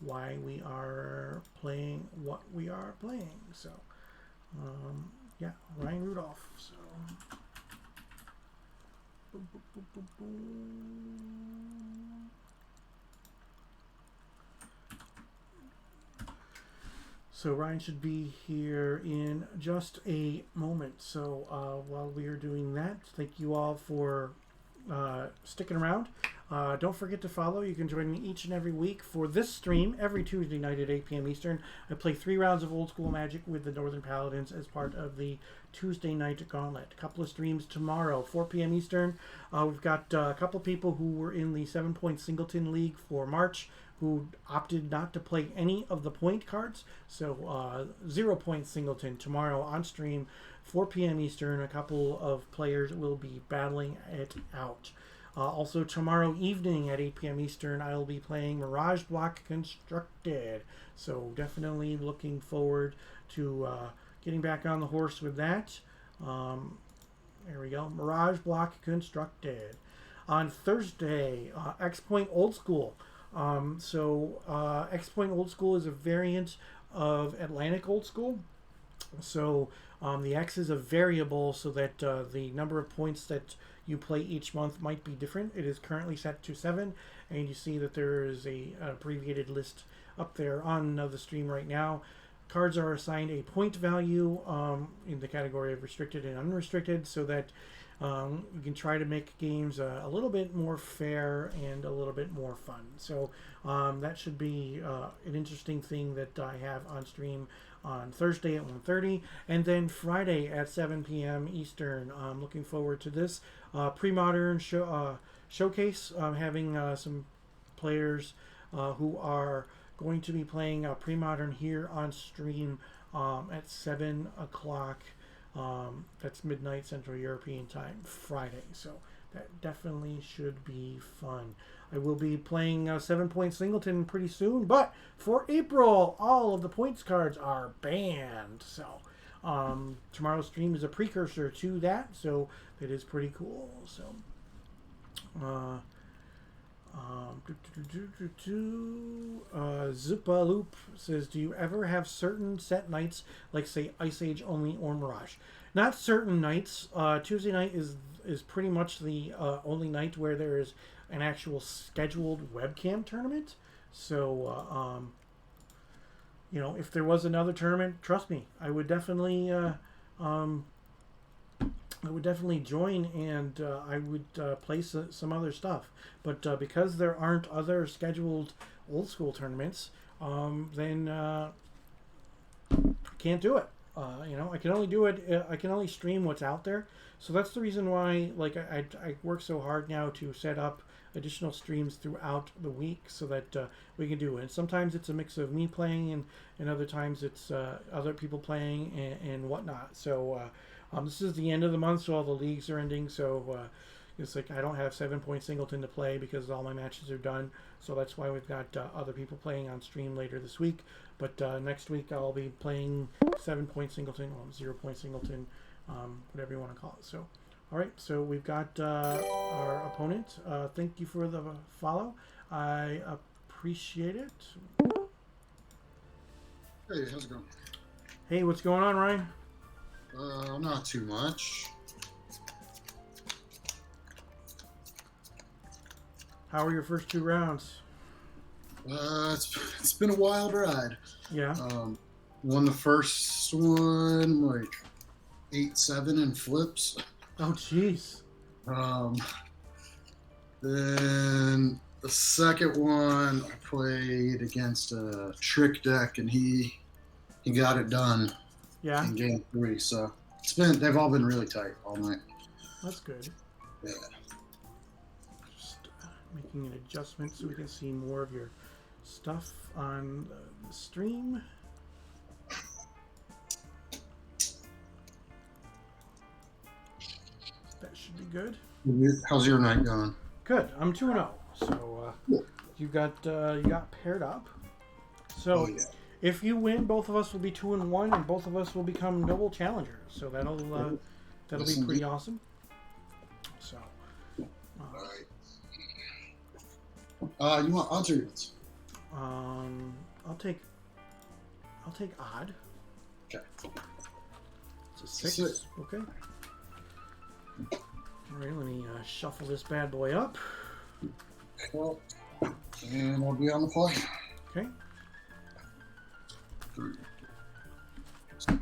why we are playing what we are playing. So yeah, Ryan Rudolph. So So Ryan should be here in just a moment. So while we are doing that, thank you all for sticking around. Don't forget to follow. You can join me each and every week for this stream every Tuesday night at 8 p.m. Eastern. I play 3 rounds of Old School Magic with the Northern Paladins as part of the Tuesday Night Gauntlet. A couple of streams tomorrow, 4 p.m. Eastern. We've got a couple people who were in the 7-Point Singleton League for March who opted not to play any of the point cards. So 0-Point Singleton tomorrow on stream, 4 p.m. Eastern. A couple of players will be battling it out. Also tomorrow evening at 8 p.m. Eastern, I'll be playing Mirage Block Constructed. So definitely looking forward to getting back on the horse with that. There we go. Mirage Block Constructed. On Thursday, X-Point Old School. X-Point Old School is a variant of Atlantic Old School. So the X is a variable so that the number of points that you play each month might be different. It is currently set to 7, and you see that there is an abbreviated list up there on the stream right now. Cards are assigned a point value in the category of restricted and unrestricted, so that you can try to make games a little bit more fair and a little bit more fun. So that should be an interesting thing that I have on stream on Thursday at 1:30, and then Friday at 7 p.m. Eastern. I'm looking forward to this pre-modern showcase. Having some players who are going to be playing pre-modern here on stream at 7 o'clock. That's midnight Central European time, Friday. So that definitely should be fun. I will be playing 7-Point Singleton pretty soon, but for April, all of the points cards are banned. So tomorrow's stream is a precursor to that, so it is pretty cool. So Zupaloop says, do you ever have certain set nights, like say Ice Age only or Mirage? Not certain nights. Tuesday night is pretty much the only night where there is an actual scheduled webcam tournament. So if there was another tournament, trust me, I would definitely join, and I would play some other stuff. But because there aren't other scheduled Old School tournaments, then can't do it. I can only do it. I can only stream what's out there. So that's the reason why, I work so hard now to set up additional streams throughout the week so that we can do it. And sometimes it's a mix of me playing, and other times it's other people playing and whatnot. So this is the end of the month, so all the leagues are ending. So it's like I don't have 7-Point Singleton to play because all my matches are done. So that's why we've got other people playing on stream later this week. But next week I'll be playing 7-Point Singleton, 0-Point Singleton, whatever you want to call it. So, all right. So we've got our opponent. Thank you for the follow. I appreciate it. Hey, how's it going? Hey, what's going on, Ryan? Not too much. How are your first 2 rounds? It's been a wild ride. Yeah. Won the first one like 8-7 in flips. Oh, jeez. Then the second one I played against a trick deck, and he got it done. Yeah. In game 3. So they've all been really tight all night. That's good. Yeah. Just making an adjustment so we can see more of your stuff on the stream. That should be good. How's your night going? Good. I'm 2-0. So you got paired up. So Oh, yeah. if you win, both of us will be 2-1, and both of us will become noble challengers. So that'll be Yes, pretty indeed. awesome. So All right. You want odds or evens? I'll take odd. Okay. It's a 6. Six. Okay. All right. Let me shuffle this bad boy up. Well, and I'll be on the fly. Okay. 3. Take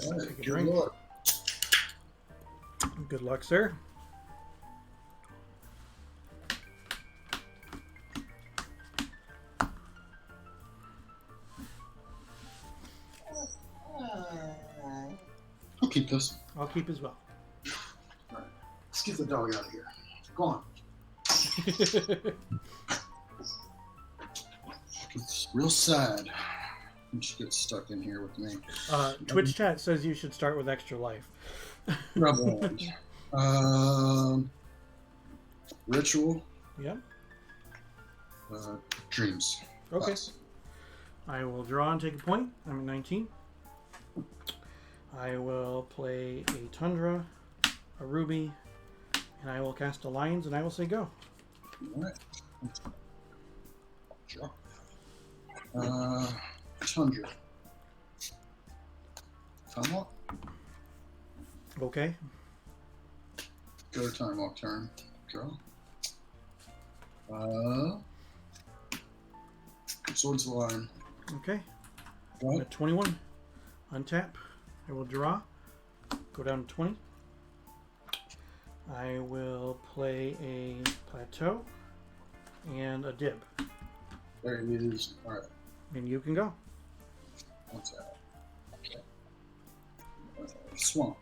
a Good drink. luck. Good luck, sir. I'll keep this. I'll keep as well. All right. Let's get the dog out of here. Go on. It's real sad when she gets stuck in here with me. Twitch chat says you should start with extra life. Rebel. Ritual. Yep. Dreams. Okay. Pass. I will draw and take a point. I'm at 19. I will play a Tundra, a Ruby, and I will cast a Lions, and I will say go. All right. Sure. Tundra. Time walk. Okay. Go to time walk turn. Draw. Swords of the Line. Okay. Go I'm ahead. at 21. Untap. I will draw. Go down to 20. I will play a Plateau and a Dib. There it is. All right. And you can go. What's that? Okay. Swamp.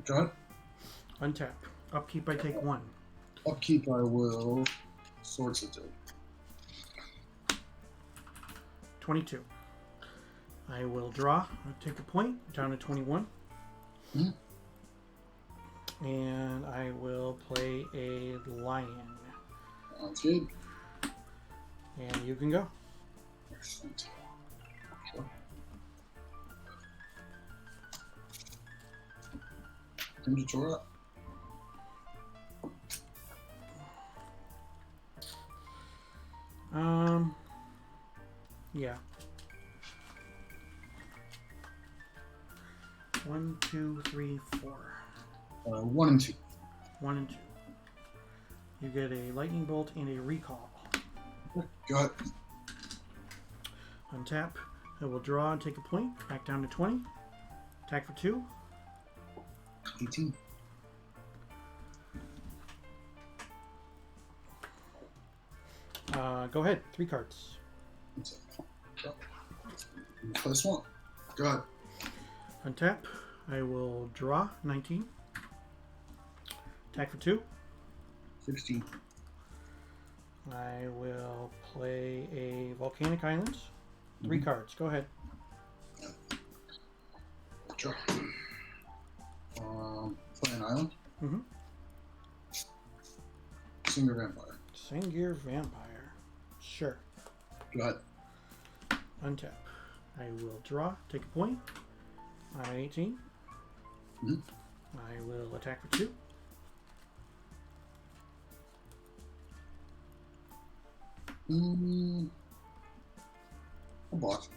Go ahead. Untap. Upkeep, I take 1. Upkeep, I will. Swords of Dib. 22. I will draw. I'll take a point. Down to 21. Mhm. And I will play a Lion. Sounds good. And you can go. Excellent. Sure. Into Torah. Yeah. 1, 2, 3, 4. 1 and 2. 1 and 2. You get a lightning bolt and a recall. Go ahead. Untap. I will draw and take a point. Back down to 20. Attack for 2. 18. Go ahead. 3 cards. Play Swamp. Go ahead. Untap. I will draw 19. Attack for 2. 16. I will play a Volcanic Island. 3 cards. Go ahead. Draw. Play an island. Mhm. Singer Vampire. Sengir Vampire. Sure. Go ahead. Untap. I will draw. Take a point. I'm at 18. Mhm. I will attack for 2. A block.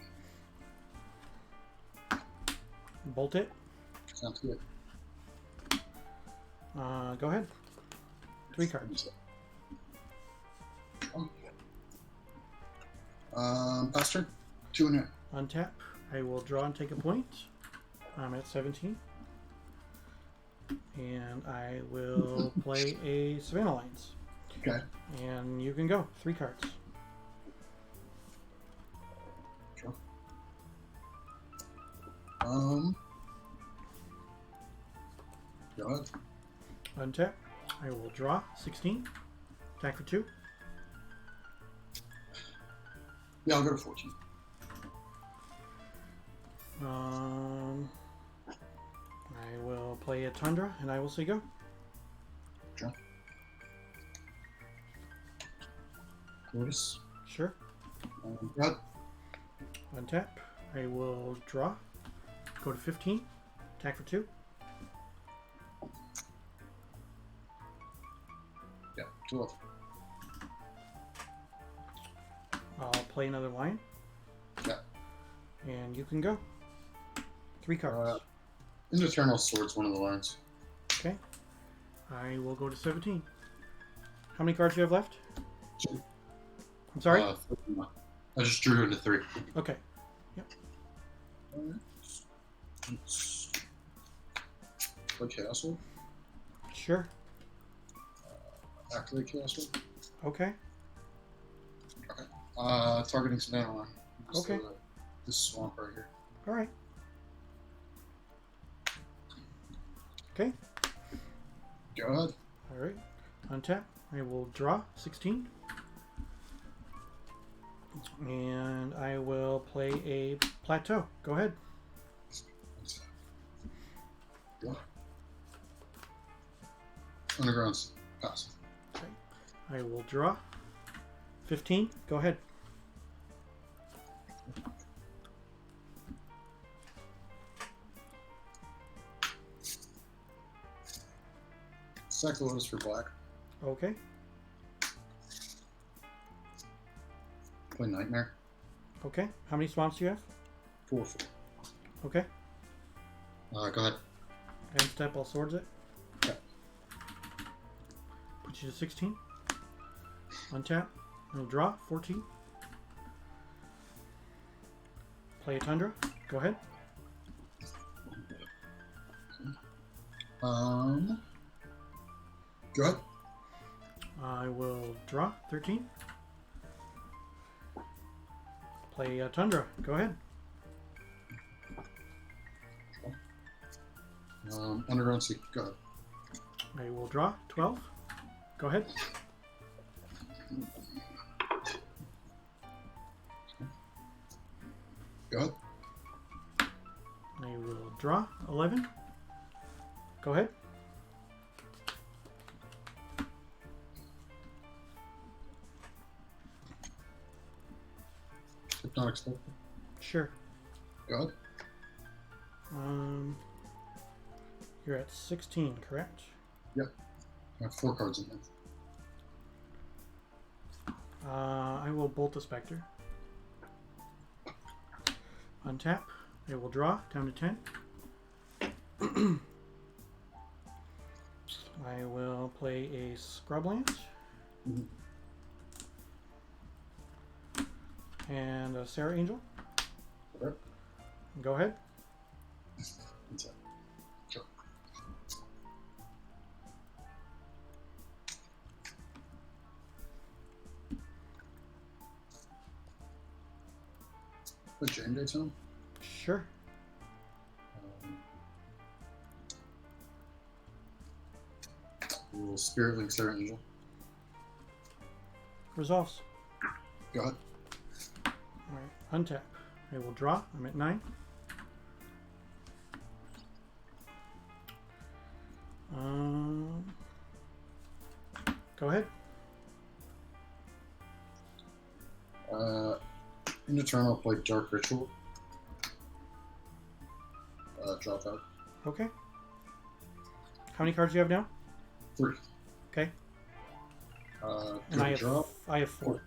Bolt it. Sounds good. Go ahead. 3 cards. Pass turn. 2 and a half. Untap. I will draw and take a point. I'm at 17. And I will play a Savannah Lines. Okay. And you can go. 3 cards. Sure. Go ahead. Untap. I will draw 16. Attack for 2. Yeah, I'll go to 14. I will play a Tundra, and I will say go. Draw. Lotus. Sure. Got Untap. I will draw. Go to 15. Attack for 2. yeah, 12. I'll play another lion. Yeah. And you can go. 3 cards. Eternal Sword's one of the lines. Okay. I will go to 17. How many cards do you have left? 2. I'm sorry? 13. I just drew into 3. Okay. Play Castle. Sure. Activate Castle. Okay. Targeting Savannah Line. Okay. This swamp right here. All right. Okay. Go ahead. All right. Untap. I will draw 16. And I will play a plateau. Go ahead. Go. Underground's pass. Okay. I will draw 15. Go ahead. Sack the Lotus for black. Okay. Play Nightmare. Okay. How many swamps do you have? 4. Okay. Go ahead. End step, I'll swords it. Yeah. Put you to 16. Untap. I'll draw 14. Play a Tundra. Go ahead. Go ahead. I will draw 13. Play a Tundra. Go ahead. Underground Sea. Go ahead. I will draw 12. Go ahead. Go ahead. I will draw 11. Go ahead. Hypnotic Spell. Sure. Go ahead. You're at 16, correct? I have 4 cards in hand. I will bolt the Spectre. Untap. I will draw down to 10. I will play a Scrubland. Mhm. And a Sarah Angel. Okay. Go ahead. That's it. Sure. Put Jane Dates on. Sure. Little Spirit Link Sarah Angel. Resolves. Go ahead. Alright. Untap. I will draw. I'm at 9. Go ahead. In Eternal, play Dark Ritual. Drop out. Okay. How many cards do you have now? 3. Okay. And Go I to draw. have 4.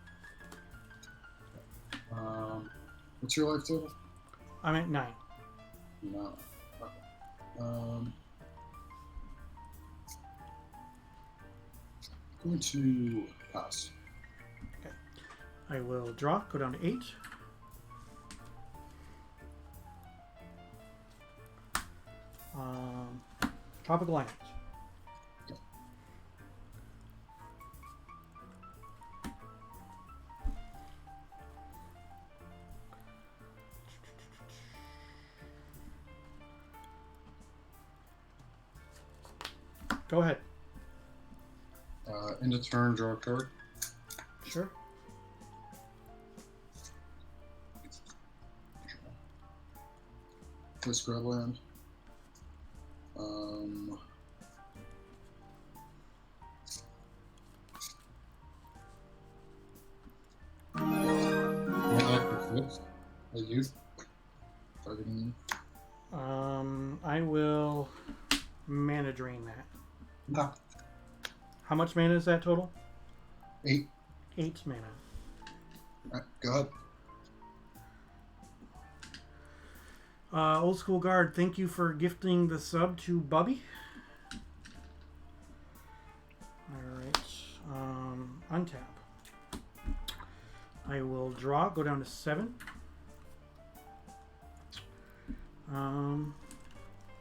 What's your life total? I'm at 9. No. Okay. Going to pass. I will draw. Go down to 8. Tropical Islands. Go ahead. End of turn, draw a card. Sure. Play Scrubland. Are you targeting me? I will mana drain that. No. How much mana is that total? 8. 8 mana. Alright, go ahead. Old School Guard, thank you for gifting the sub to Bubby. Alright. Untap. I will draw, go down to 7.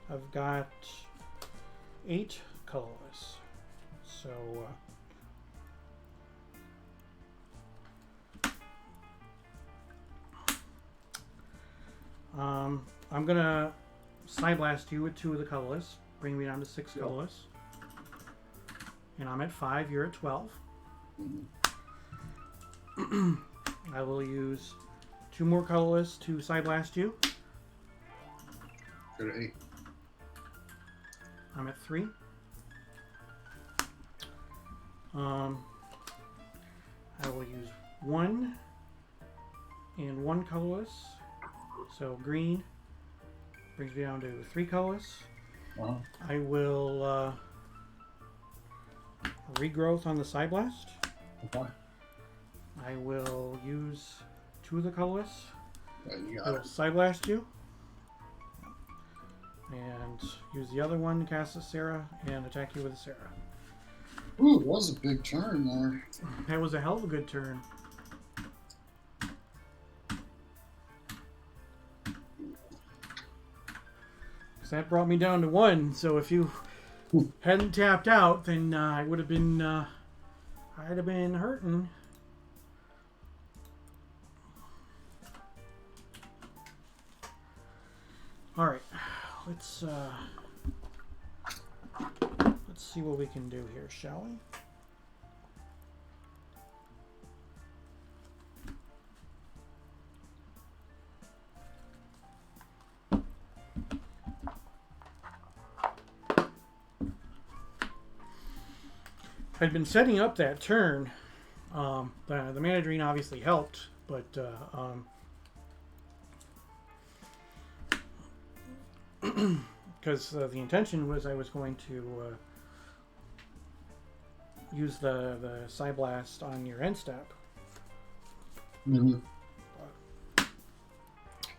I've got 8 colorless. So, I'm gonna Side Blast you with 2 of the colorless, bring me down to 6 colorless. And I'm at 5, you're at 12. I will use 2 more colorless to Side Blast you. Go to 8. I'm at 3. I will use 1 and 1 colorless. So green brings me down to 3 colorless. I will regrowth on the Side Blast. Okay. I will use 2 of the colorless. You I got will it. Side Blast you. And use the other one to cast a Sarah and attack you with a Sarah. Ooh, that was a big turn there. That was a hell of a good turn. Because that brought me down to 1. So if you hadn't tapped out, then I would have been, I'd have been hurting. All right, let's see what we can do here, shall we? I'd been setting up that turn. The mana drain obviously helped, but because the intention was I was going to use the Side Blast on your end step. Mm-hmm.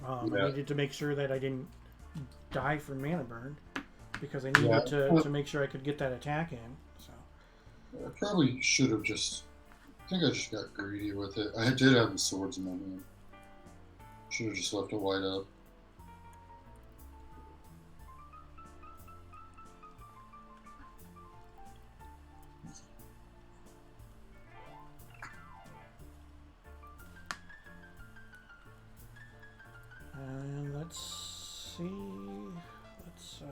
I Yeah. needed to make sure that I didn't die from mana burn because I needed Yeah. to make sure I could get that attack in. So I probably should have just. I think I just got greedy with it. I did have the swords in my hand. Should have just left it wide up. and let's see. Let's no.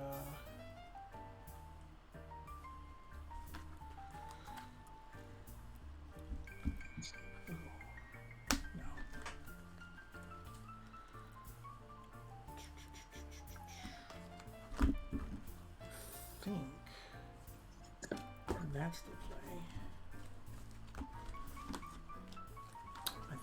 I think that's the play. I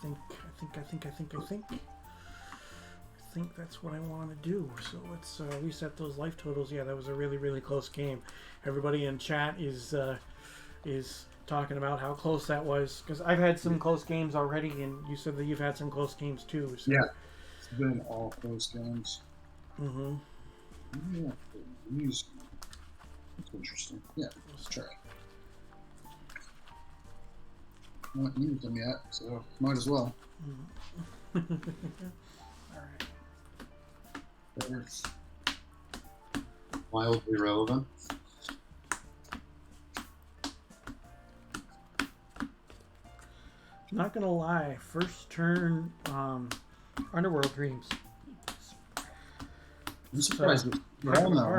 think that's what I want to do. So let's reset those life totals. Yeah, that was a really, really close game. Everybody in chat is talking about how close that was because I've had some close games already, and you said that you've had some close games too. So. Yeah. It's been all close games. Mm-hmm. Yeah. That's interesting. Yeah, let's try. I haven't used them yet, so might as well. All right. It's mildly relevant. Not gonna lie, first turn Underworld Dreams I'm surprised we're all now.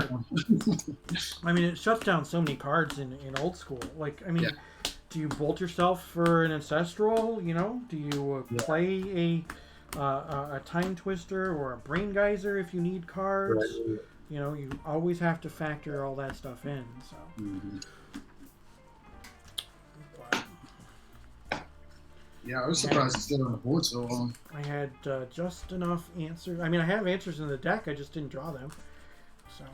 I mean, it shuts down so many cards in old school. Like, I mean, do you bolt yourself for an ancestral? You know, do you play a time twister or a brain geyser if you need cards? Right. You know, you always have to factor all that stuff in. So. Yeah, I was surprised it stayed on the board so long. I had just enough answers. I mean, I have answers in the deck. I just didn't draw them. So.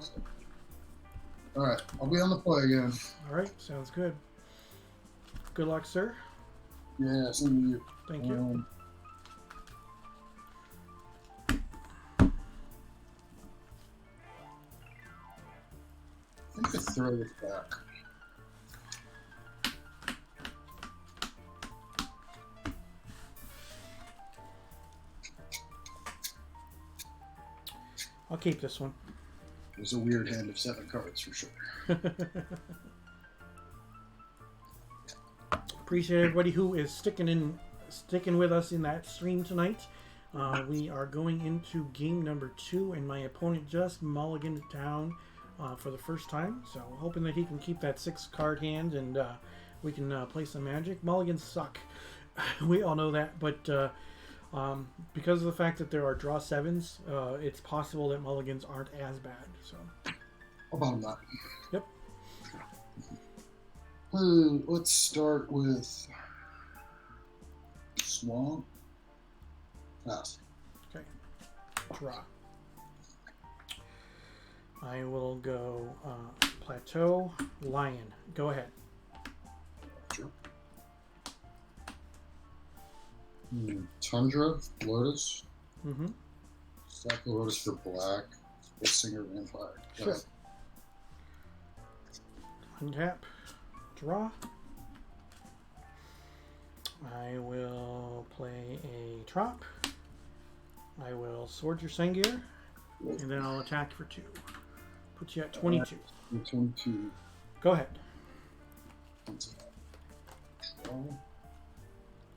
All right, I'll be on the play again. All right, sounds good. Good luck, sir. Yeah, same to you. Thank you. I think I throw this back. I'll keep this one. It was a weird hand of 7 cards for sure. Appreciate everybody who is sticking with us in that stream tonight. We are going into game number 2, and my opponent just mulliganed down for the first time. So hoping that he can keep that 6-card hand, and we can play some Magic. Mulligans suck. We all know that, but because of the fact that there are draw 7s, it's possible that mulligans aren't as bad. So. How about that? Yep. Let's start with Swamp. Pass. Okay. Draw. I will go Plateau, Lion. Go ahead. Sure. Tundra, Lotus. Mm-hmm. Stack the Lotus for black. Singer, Vampire. Sure. Untap. Draw. I will play a Trop. I will Sword Your Sengir, and then I'll attack for 2. Put you at 22. 22. Go ahead.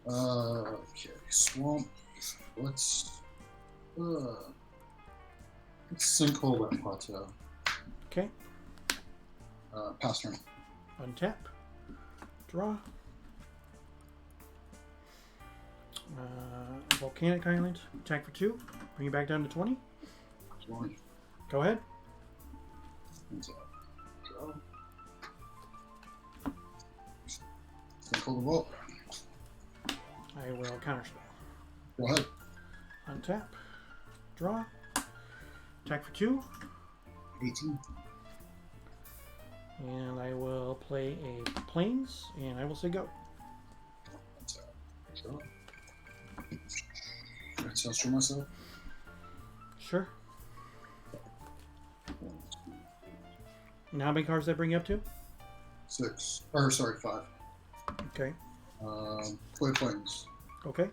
Okay, Swamp. Let's sinkhole that plateau. Okay. Pass turn. Untap. Draw. Volcanic Island. Attack for 2. Bring you back down to 20. 20. Go ahead. Draw. Sinkhole the vault. I will counterspell. Go ahead. Untap. Draw. Attack for 2. 18. And I will play a Plains, and I will say go. Draw. Ancestor myself. Sure. And how many cards did that bring you up to? 6. Or, sorry, 5. Okay. Play Plains. Okay.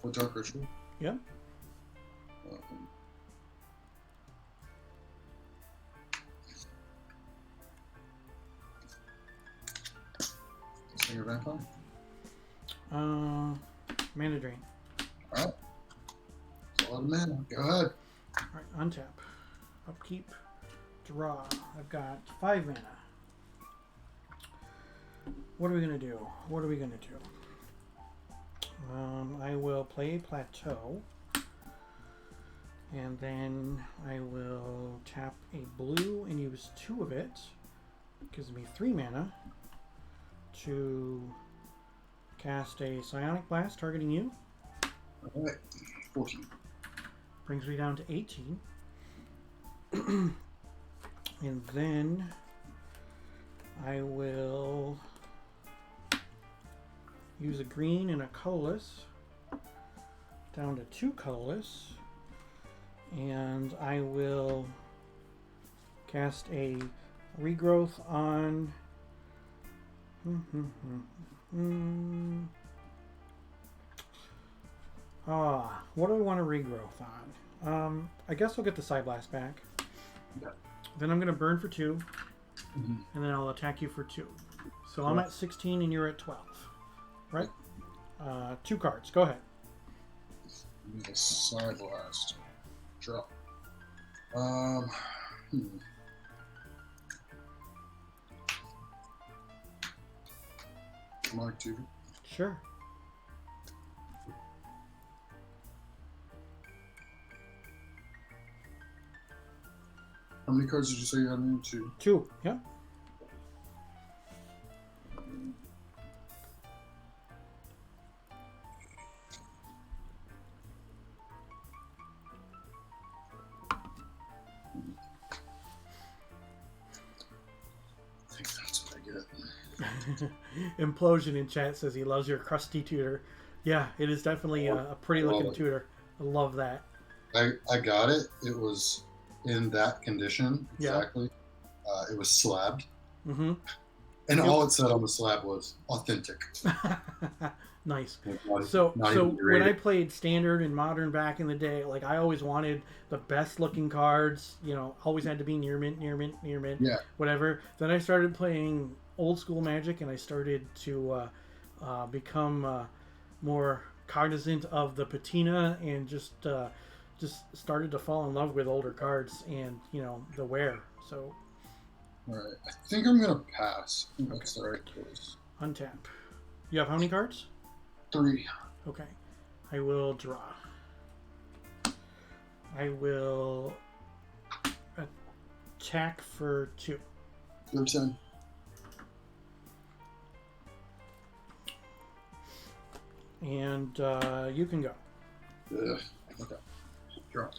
What Dark Ritual? Yeah. Singer Vampire? Mana Drain. Alright. That's a lot of mana. Go ahead. Alright, untap. Upkeep. Draw. I've got 5 mana. What are we going to do? What are we going to do? I will play Plateau. And then I will tap a blue and use 2 of it. Gives me 3 mana to cast a Psionic Blast targeting you. Alright. 14. Brings me down to 18. And then I will use a green and a colorless down to 2 colorless, and I will cast a regrowth on what do I want to regrowth on? I guess I'll get the Side Blast back. Yeah. Then I'm going to burn for 2, Mm-hmm. and then I'll attack you for 2. So I'm at 16 and you're at 12, right? 2 cards. Go ahead. Use a side blast. Drop. Hmm. Mark two. Sure. How many cards did you say you had in? Two. 2. Yep. I think that's what I get. Implosion in chat says he loves your crusty tutor. Yeah, it is definitely a pretty looking tutor. I love that. I got it. It was in that condition Yeah. exactly. It was slabbed, Mm-hmm. and all it said on the slab was authentic. Nice. Not- So not so even when rated. I played standard and modern back in the day, like I always wanted the best looking cards, you know, always had to be near mint, Yeah. whatever. Then I started playing old school Magic, and I started to become more cognizant of the patina, and just started to fall in love with older cards and, you know, the wear. So All right. I think I'm gonna pass. I think that's the right choice. untap. You have how many cards? 3. Okay. I will draw. I will attack for 2. Your turn. And you can go. Ugh. Okay. Draw.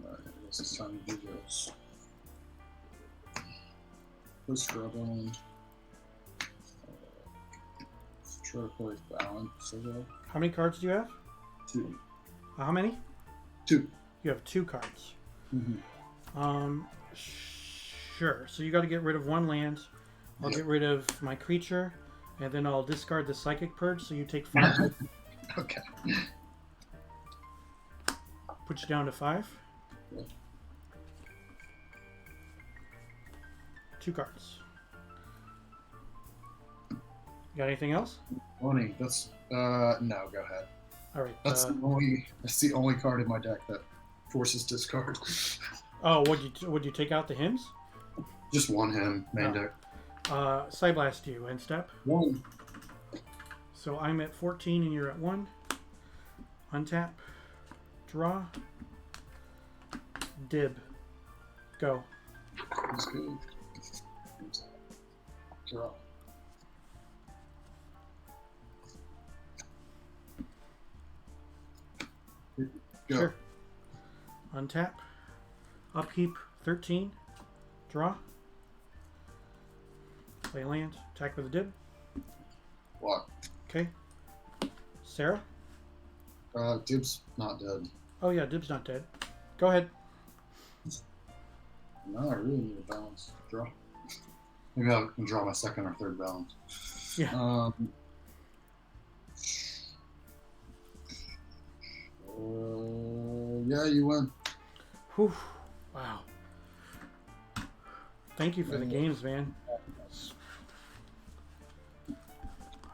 Alright, I guess it's time to do this. Let's draw down. Try to play balance. How many cards do you have? 2. How many? 2. You have 2 cards. Mm-hmm. Sure. So you got to get rid of 1 land. I'll get rid of my creature, and then I'll discard the psychic purge. So you take 5. Okay. Put you down to 5. Yeah. 2 cards. You got anything else? Funny. That's no. Go ahead. All right. That's the only card in my deck that forces discard. Oh, would you take out the hymns? Just one him main No. deck. Psyblast you end step. 1. So I'm at 14 and you're at 1. Untap. Draw. Dib. Go. That's good. Draw. Go. Sure. Untap. Upkeep 13. Draw. Play land. Attack with a dib. What? Okay. Sarah? Dib's not dead. Oh yeah, dib's not dead. Go ahead. No, I really need a balance. Draw. Maybe I can draw my second or third balance. Yeah. Yeah, you win. Whew. Wow. Thank you for the games, man.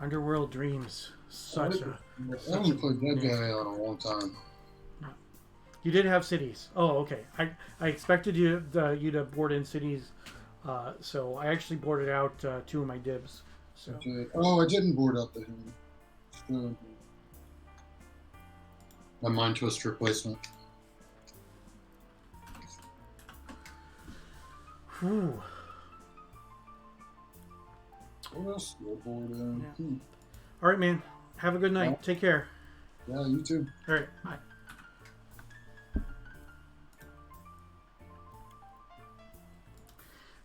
Underworld Dreams. Such a... I haven't played that guy in a long time. You did have cities. Oh, okay. I expected you to board in cities, so I actually boarded out 2 of my dibs. So Okay. Oh, I didn't board out the him. My Mind Twist replacement. Whew. What else did I board in? Yeah. All right, man. Have a good night. Yeah. Take care. Yeah, you too. All right. Bye.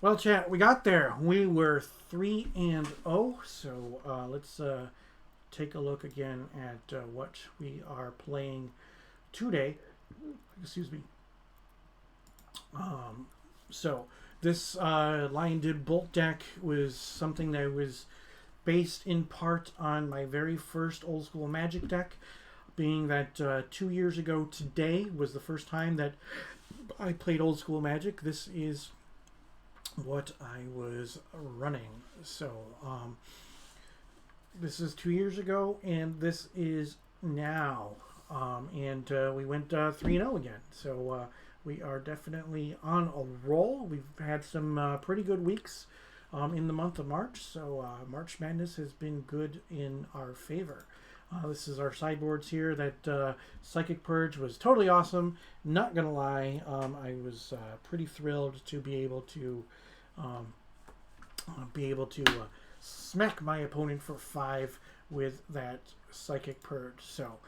Well, chat, we got there. We were 3-0. So let's take a look again at what we are playing today. Excuse me. So this Lion Dib Bolt deck was something that was based in part on my very first old school Magic deck, being that 2 years ago today was the first time that I played old school Magic. This is what I was running. So this is 2 years ago, and this is now. And we went 3-0 again. So we are definitely on a roll. We've had some pretty good weeks in the month of March. So March Madness has been good in our favor. This is our sideboards here. That Psychic Purge was totally awesome. Not going to lie. I was pretty thrilled to be able to smack my opponent for 5 with that Psychic Purge. So,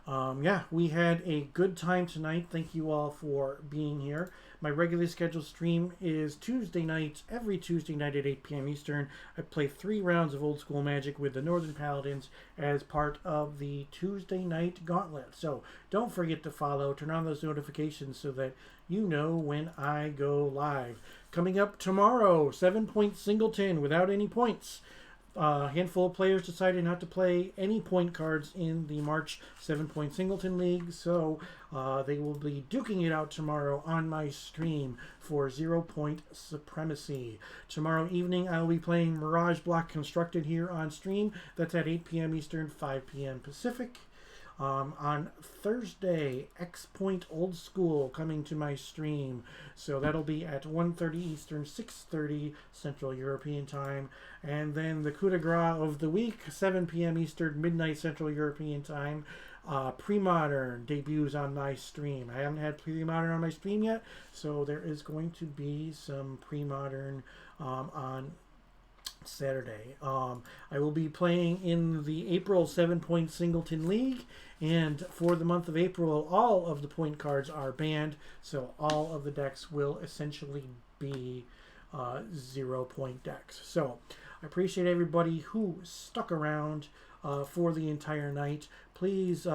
yeah, we had a good time tonight. Thank you all for being here. My regularly scheduled stream is Tuesday nights, every Tuesday night at 8 p.m. Eastern. I play 3 rounds of Old School Magic with the Northern Paladins as part of the Tuesday Night Gauntlet. So don't forget to follow, turn on those notifications so that you know when I go live. Coming up tomorrow, 7-point singleton without any points. A handful of players decided not to play any point cards in the March 7-point singleton league, so they will be duking it out tomorrow on my stream for 0-point supremacy. Tomorrow evening, I will be playing Mirage Block Constructed here on stream. That's at 8 p.m. Eastern, 5 p.m. Pacific. On Thursday, X Point Old School coming to my stream. So that'll be at 1:30 Eastern, 6:30 Central European Time. And then the coup de grace of the week, 7 p.m. Eastern, midnight Central European Time. Pre-Modern debuts on my stream. I haven't had Pre-Modern on my stream yet, so there is going to be some Pre-Modern on Saturday. I will be playing in the April 7-point singleton league, and for the month of April, all of the point cards are banned, so all of the decks will essentially be 0-point decks. So I appreciate everybody who stuck around for the entire night. Please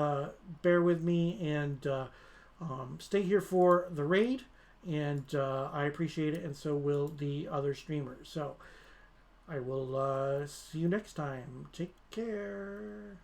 bear with me and stay here for the raid, and I appreciate it, and so will the other streamers. So I will see you next time. Take care.